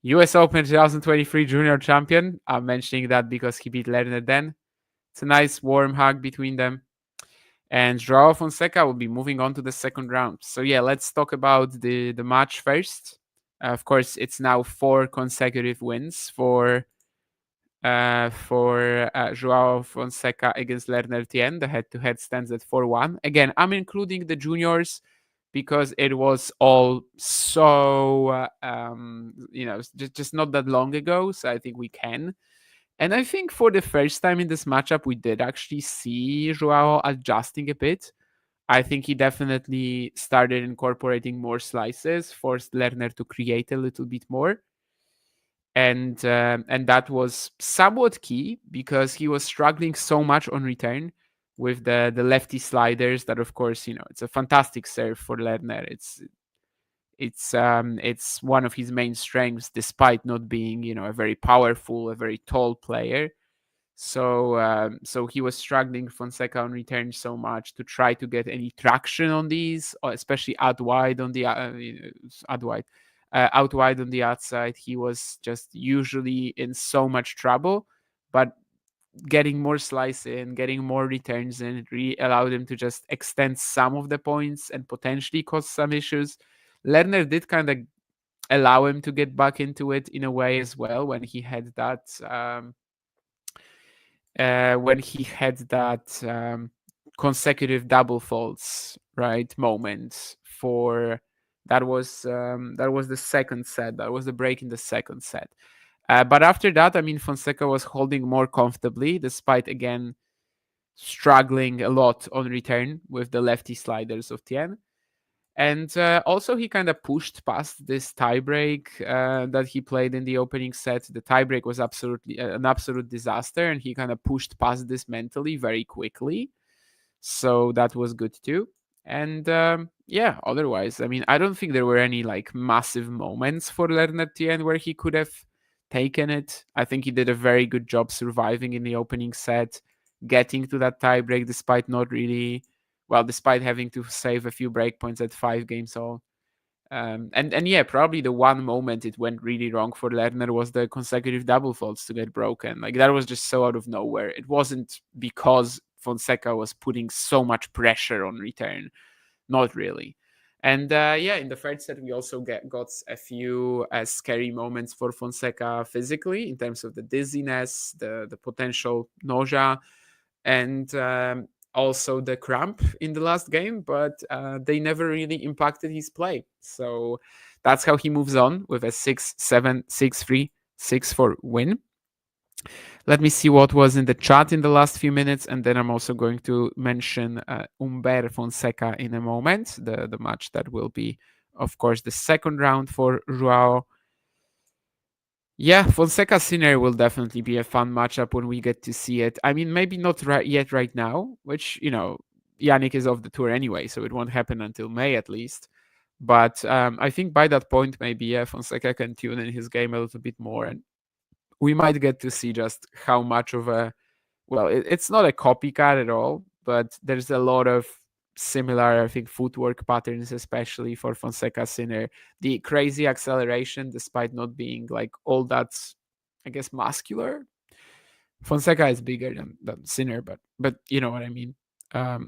US Open 2023 Junior Champion. I'm mentioning that because he beat Lerner then. It's a nice warm hug between them. And Joao Fonseca will be moving on to the second round. So yeah, let's talk about the match first. Of course, it's now 4 consecutive wins for Joao Fonseca against Lerner Tien. The head-to-head stands at 4-1. Again, I'm including the juniors because it was all so just not that long ago. So I think we can. And I think for the first time in this matchup, we did actually see Joao adjusting a bit. I think he definitely started incorporating more slices, forced Lerner to create a little bit more. And that was somewhat key because he was struggling so much on return with the lefty sliders that, of course, it's a fantastic serve for Lerner. It's one of his main strengths, despite not being, a very powerful, a very tall player. So he was struggling Fonseca on return so much to try to get any traction on these, or especially out wide on the out wide on the outside. He was just usually in so much trouble, but getting more slice in, getting more returns in, it really allowed him to just extend some of the points and potentially cause some issues. Lerner did kind of allow him to get back into it in a way as well when he had that consecutive double faults, right, moment for that was the second set. That was the break in the second set. But after that, I mean, Fonseca was holding more comfortably, despite again struggling a lot on return with the lefty sliders of Tien. And also, he kind of pushed past this tiebreak that he played in the opening set. The tiebreak was absolutely an absolute disaster, and he kind of pushed past this mentally very quickly. So that was good too. And yeah, otherwise, I mean, I don't think there were any like massive moments for Lerner Tien where he could have taken it. I think he did a very good job surviving in the opening set, getting to that tiebreak despite despite having to save a few breakpoints at 5 games all. And yeah, probably the one moment it went really wrong for Lerner was the consecutive double faults to get broken. Like that was just so out of nowhere. It wasn't because Fonseca was putting so much pressure on return. Not really. And yeah, in the third set, we also got a few scary moments for Fonseca physically in terms of the dizziness, the potential nausea, and also the cramp in the last game, but they never really impacted his play. So that's how he moves on with a 6-7, 6-3, 6-4 win. Let me see what was in the chat in the last few minutes, and then I'm also going to mention Umber Fonseca in a moment, the match that will be, of course, the second round for Joao. Yeah, Fonseca Sinner will definitely be a fun matchup when we get to see it. I mean, maybe not right now, which, Yannick is off the tour anyway, so it won't happen until May at least. But I think by that point, maybe, Fonseca can tune in his game a little bit more, and we might get to see just how much of it's not a copycat at all, but there's a lot of similar, I think, footwork patterns, especially for Fonseca Sinner. The crazy acceleration, despite not being like all that, I guess, muscular. Fonseca is bigger than Sinner, but you know what I mean.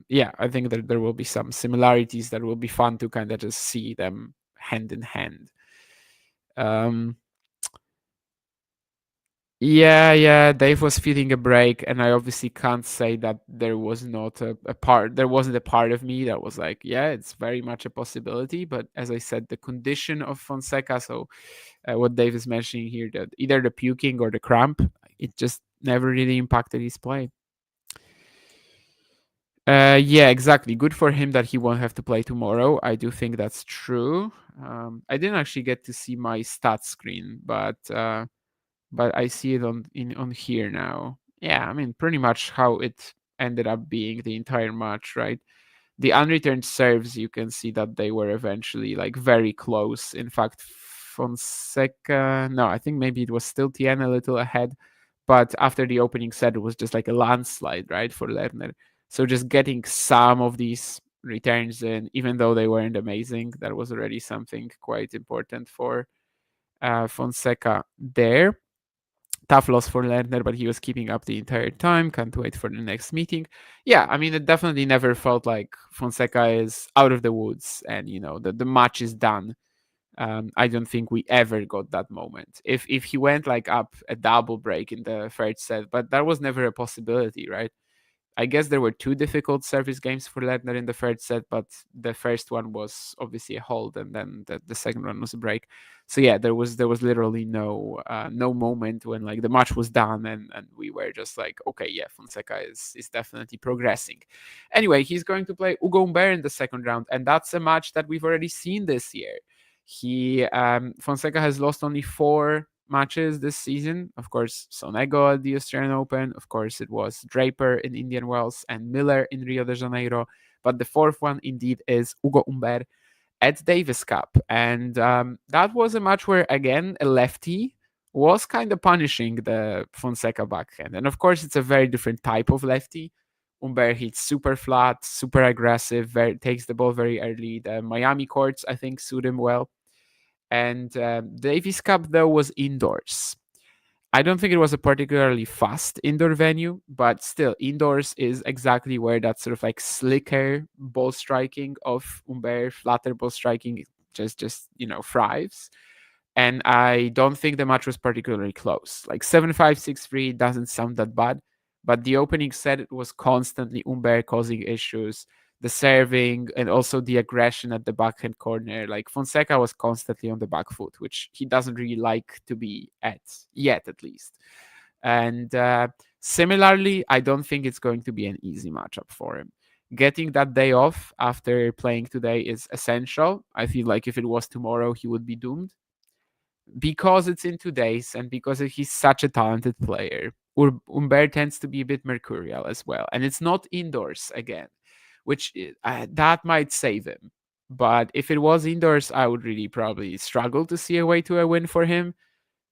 Yeah, I think that there will be some similarities that will be fun to kind of just see them hand in hand. Yeah, Dave was feeling a break, and I obviously can't say that there was not there wasn't a part of me that was like, yeah, it's very much a possibility. But as I said, the condition of Fonseca, so what Dave is mentioning here, that either the puking or the cramp, it just never really impacted his play. Yeah, exactly. Good for him that he won't have to play tomorrow. I do think that's true. I didn't actually get to see my stats screen, but I see it on here now. Yeah, I mean, pretty much how it ended up being the entire match, right? The unreturned serves, you can see that they were eventually like very close. In fact, Fonseca, no, I think maybe it was still Tien a little ahead, but after the opening set, it was just like a landslide, right, for Lerner. So just getting some of these returns in, even though they weren't amazing, that was already something quite important for Fonseca there. Tough loss for Lerner, but he was keeping up the entire time. Can't wait for the next meeting. Yeah, I mean, it definitely never felt like Fonseca is out of the woods and, the match is done. I don't think we ever got that moment. If he went like up a double break in the third set, but that was never a possibility, right? I guess there were two difficult service games for Lerner in the third set, but the first one was obviously a hold, and then the second one was a break. So yeah, there was literally no moment when like the match was done and we were just like, okay, yeah, Fonseca is definitely progressing. Anyway, he's going to play Ugo Humbert in the second round, and that's a match that we've already seen this year. Fonseca has lost only 4 matches this season. Of course, Sonego at the Australian Open. Of course, it was Draper in Indian Wells and Miller in Rio de Janeiro. But the fourth one, indeed, is Ugo Humbert at Davis Cup. And that was a match where, again, a lefty was kind of punishing the Fonseca backhand. And of course, it's a very different type of lefty. Humbert hits super flat, super aggressive, takes the ball very early. The Miami courts, I think, suit him well. And Davis Cup, though, was indoors. I don't think it was a particularly fast indoor venue, but still, indoors is exactly where that sort of like slicker ball striking of Humbert, flatter ball striking just thrives. And I don't think the match was particularly close. Like 7-5, 6-3 doesn't sound that bad, but the opening set it was constantly Humbert causing issues. The serving and also the aggression at the backhand corner. Like Fonseca was constantly on the back foot, which he doesn't really like to be at yet, at least. And similarly, I don't think it's going to be an easy matchup for him. Getting that day off after playing today is essential. I feel like if it was tomorrow, he would be doomed. Because it's in 2 days and because he's such a talented player, Humbert tends to be a bit mercurial as well. And it's not indoors again, which that might save him. But if it was indoors, I would really probably struggle to see a way to a win for him.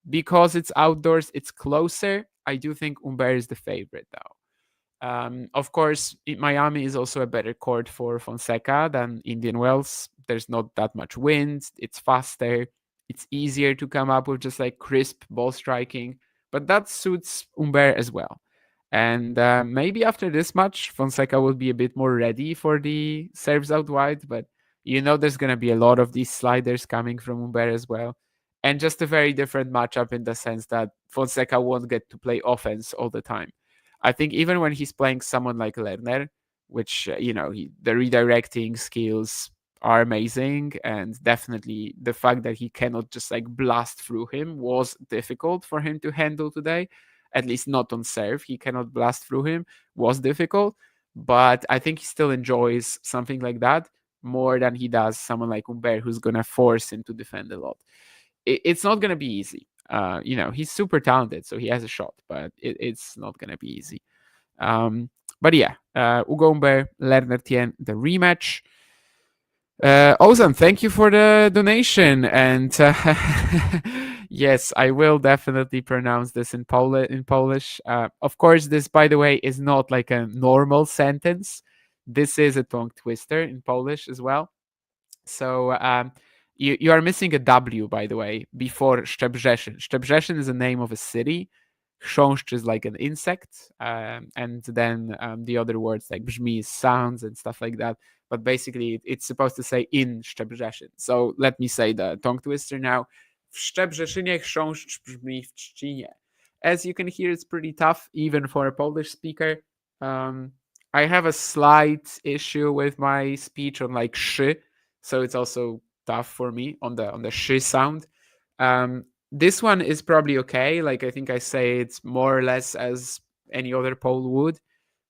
Because it's outdoors, it's closer. I do think Humbert is the favorite, though. Of course, Miami is also a better court for Fonseca than Indian Wells. There's not that much wind. It's faster. It's easier to come up with just like crisp ball striking. But that suits Humbert as well. And maybe after this match, Fonseca will be a bit more ready for the serves out wide. But there's going to be a lot of these sliders coming from Humbert as well. And just a very different matchup in the sense that Fonseca won't get to play offense all the time. I think even when he's playing someone like Lerner, which, the redirecting skills are amazing. And definitely the fact that he cannot just like blast through him was difficult for him to handle today. At least not on serve. He cannot blast through him. Was difficult. But I think he still enjoys something like that more than he does someone like Humbert, who's going to force him to defend a lot. It's not going to be easy. He's super talented, so he has a shot, but it's not going to be easy. But yeah, Ugo Humbert, Lerner Tien, the rematch. Ozan, thank you for the donation. And yes, I will definitely pronounce this in Polish. Of course, this, by the way, is not like a normal sentence. This is a tongue twister in Polish as well. So you are missing a W, by the way, before Szczebrzeszyn. Szczebrzeszyn is the name of a city. Chrząszcz is like an insect. And then the other words like brzmi, sounds and stuff like that. But basically, it's supposed to say in Szczebrzeszyn. So let me say the tongue twister now. W Szczebrzeszynie chrząszcz brzmi w Trzcinie. As you can hear, it's pretty tough, even for a Polish speaker. I have a slight issue with my speech on like sh, so it's also tough for me on the sh sound. This one is probably okay. Like I think I say it's more or less as any other Pole would.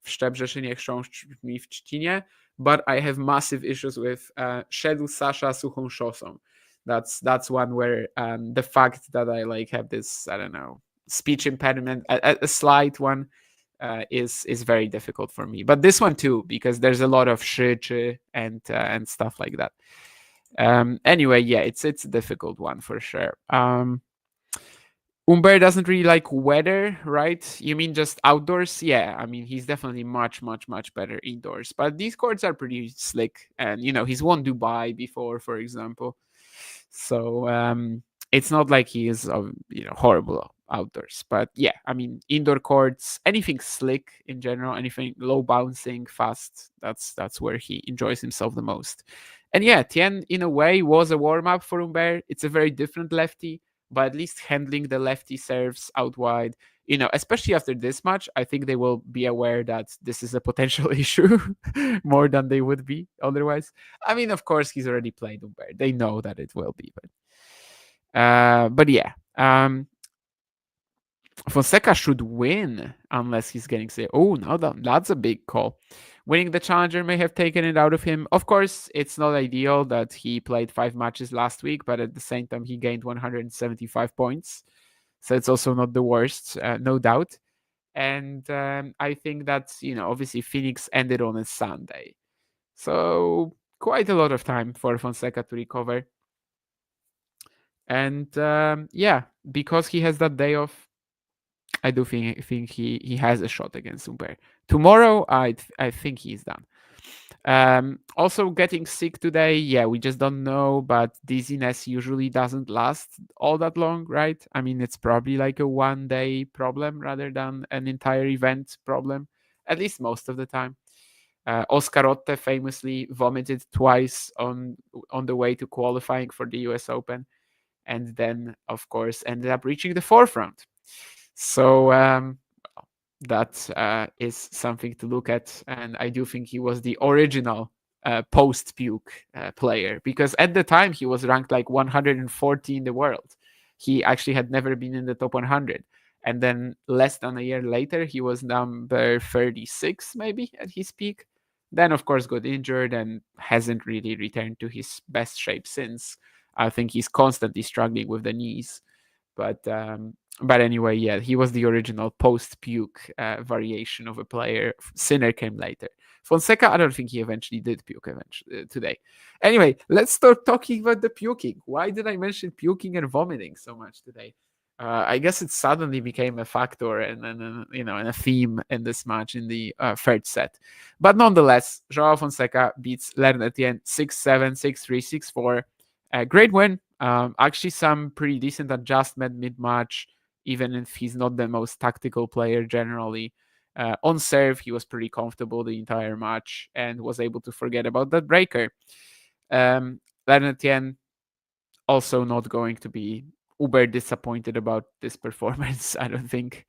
w Szczebrzeszynie, Chrząszczmi w Trzcinie, but I have massive issues with Szedł Sasha Suchą Szosą. That's one where the fact that I like have this, I don't know, speech impediment, a slight one, is very difficult for me. But this one too, because there's a lot of sh and stuff like that. Anyway, yeah, it's a difficult one for sure. Umber doesn't really like weather, right? You mean just outdoors? Yeah, I mean, he's definitely much better indoors. But these courts are pretty slick. And, you know, he's won Dubai before, for example. So it's not like he is, horrible outdoors. But yeah, I mean, indoor courts, anything slick in general, anything low bouncing, fast, that's where he enjoys himself the most. And yeah, Tien, in a way, was a warm-up for Umber. It's a very different lefty, but at least handling the lefty serves out wide, especially after this match, I think they will be aware that this is a potential issue more than they would be otherwise. I mean, of course, he's already played Umber. They know that it will be. But yeah. Fonseca should win unless he's getting sick. Oh, no, that's a big call. Winning the challenger may have taken it out of him. Of course, it's not ideal that he played 5 matches last week, but at the same time, he gained 175 points. So it's also not the worst, no doubt. And I think that, obviously Phoenix ended on a Sunday. So quite a lot of time for Fonseca to recover. And yeah, because he has that day off, I do think he has a shot against Umber. Tomorrow, I think he's done. Also getting sick today, yeah, we just don't know, but dizziness usually doesn't last all that long, right? I mean, it's probably like a 1-day problem rather than an entire event problem, at least most of the time. Oscarotte famously vomited twice on the way to qualifying for the US Open, and then, of course, ended up reaching the forefront. So that is something to look at. And I do think he was the original post-puke player, because at the time he was ranked like 140 in the world. He actually had never been in the top 100. And then less than a year later, he was number 36 maybe at his peak. Then, of course, got injured and hasn't really returned to his best shape since. I think he's constantly struggling with the knees. But anyway, yeah, he was the original post-puke variation of a player. Sinner came later. Fonseca, I don't think he eventually did puke today. Anyway, let's start talking about the puking. Why did I mention puking and vomiting so much today? I guess it suddenly became a factor and a theme in this match in the third set. But nonetheless, Joao Fonseca beats Lerner Tien 6-7, 6-3, 6-4. Great win. Actually, some pretty decent adjustment mid-match, even if he's not the most tactical player generally. On serve, he was pretty comfortable the entire match and was able to forget about that breaker. Lerner Tien also not going to be uber disappointed about this performance, I don't think.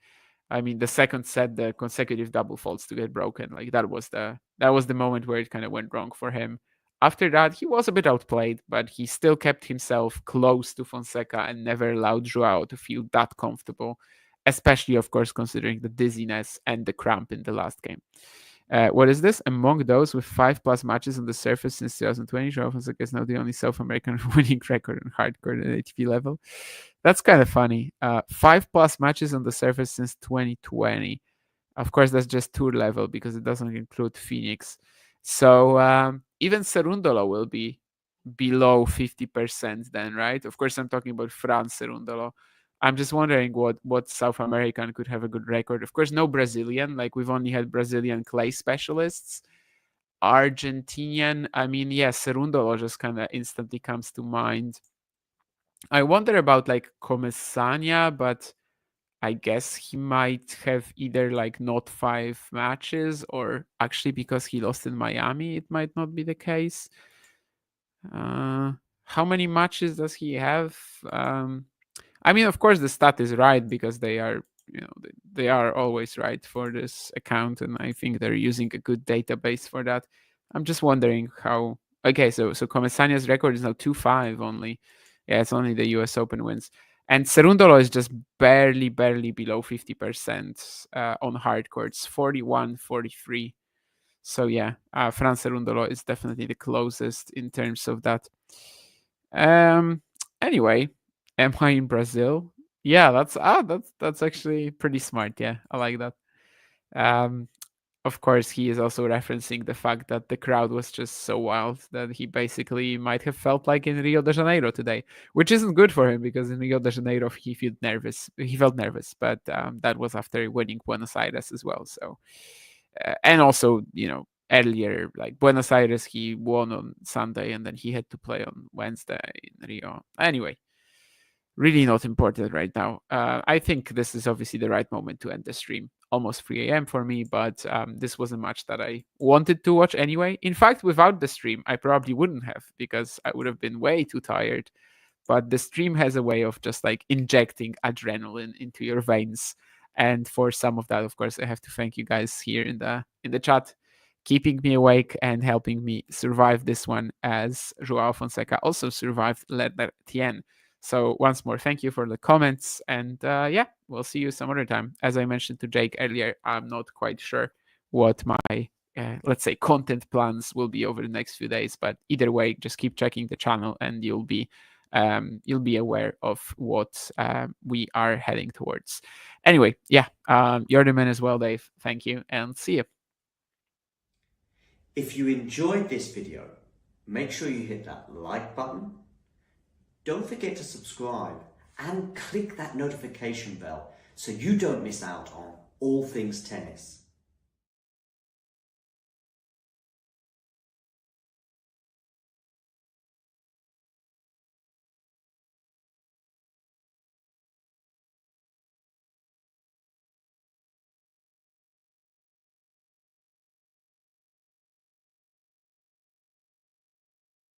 I mean, the second set, the consecutive double faults to get broken, like that was the moment where it kind of went wrong for him. After that, he was a bit outplayed, but he still kept himself close to Fonseca and never allowed Joao to feel that comfortable, especially, of course, considering the dizziness and the cramp in the last game. What is this? Among those with 5+ matches on the surface since 2020, Joao Fonseca is now the only South American winning record on hardcourt at ATP level. That's kind of funny. 5+ matches on the surface since 2020. Of course, that's just tour level because it doesn't include Phoenix. So even Cerundolo will be below 50% then, right? Of course, I'm talking about Franz Cerundolo. I'm just wondering what South American could have a good record. Of course, no Brazilian. Like, we've only had Brazilian clay specialists. Argentinian, I mean, yeah, Cerundolo just kind of instantly comes to mind. I wonder about, like, Comesaña, but I guess he might have either, like, not 5 matches, or actually because he lost in Miami, it might not be the case. How many matches does he have? I mean, of course, the stat is right because they are, they are always right for this account, and I think they're using a good database for that. I'm just wondering how. Okay, so Comesaña's record is now 2-5 only. Yeah, it's only the US Open wins. And Cerundolo is just barely below 50% on hard courts, 41, 43. So yeah, Fran Cerundolo is definitely the closest in terms of that. Anyway, am I in Brazil? Yeah, that's actually pretty smart. Yeah, I like that. Of course, he is also referencing the fact that the crowd was just so wild that he basically might have felt like in Rio de Janeiro today, which isn't good for him because in Rio de Janeiro he felt nervous. But that was after winning Buenos Aires as well. So, and also, earlier, like Buenos Aires, he won on Sunday and then he had to play on Wednesday in Rio. Anyway, really not important right now. I think this is obviously the right moment to end the stream. Almost 3 a.m. for me, but this was a match that I wanted to watch anyway. In fact, without the stream, I probably wouldn't have because I would have been way too tired. But the stream has a way of just like injecting adrenaline into your veins. And for some of that, of course, I have to thank you guys here in the chat, keeping me awake and helping me survive this one, as Joao Fonseca also survived Tien. So once more, thank you for the comments. And yeah, we'll see you some other time. As I mentioned to Jake earlier, I'm not quite sure what my, let's say, content plans will be over the next few days. But either way, just keep checking the channel and you'll be aware of what we are heading towards. Anyway, yeah, you're the man as well, Dave. Thank you and see you. If you enjoyed this video, make sure you hit that like button. Don't forget to subscribe and click that notification bell so you don't miss out on all things tennis.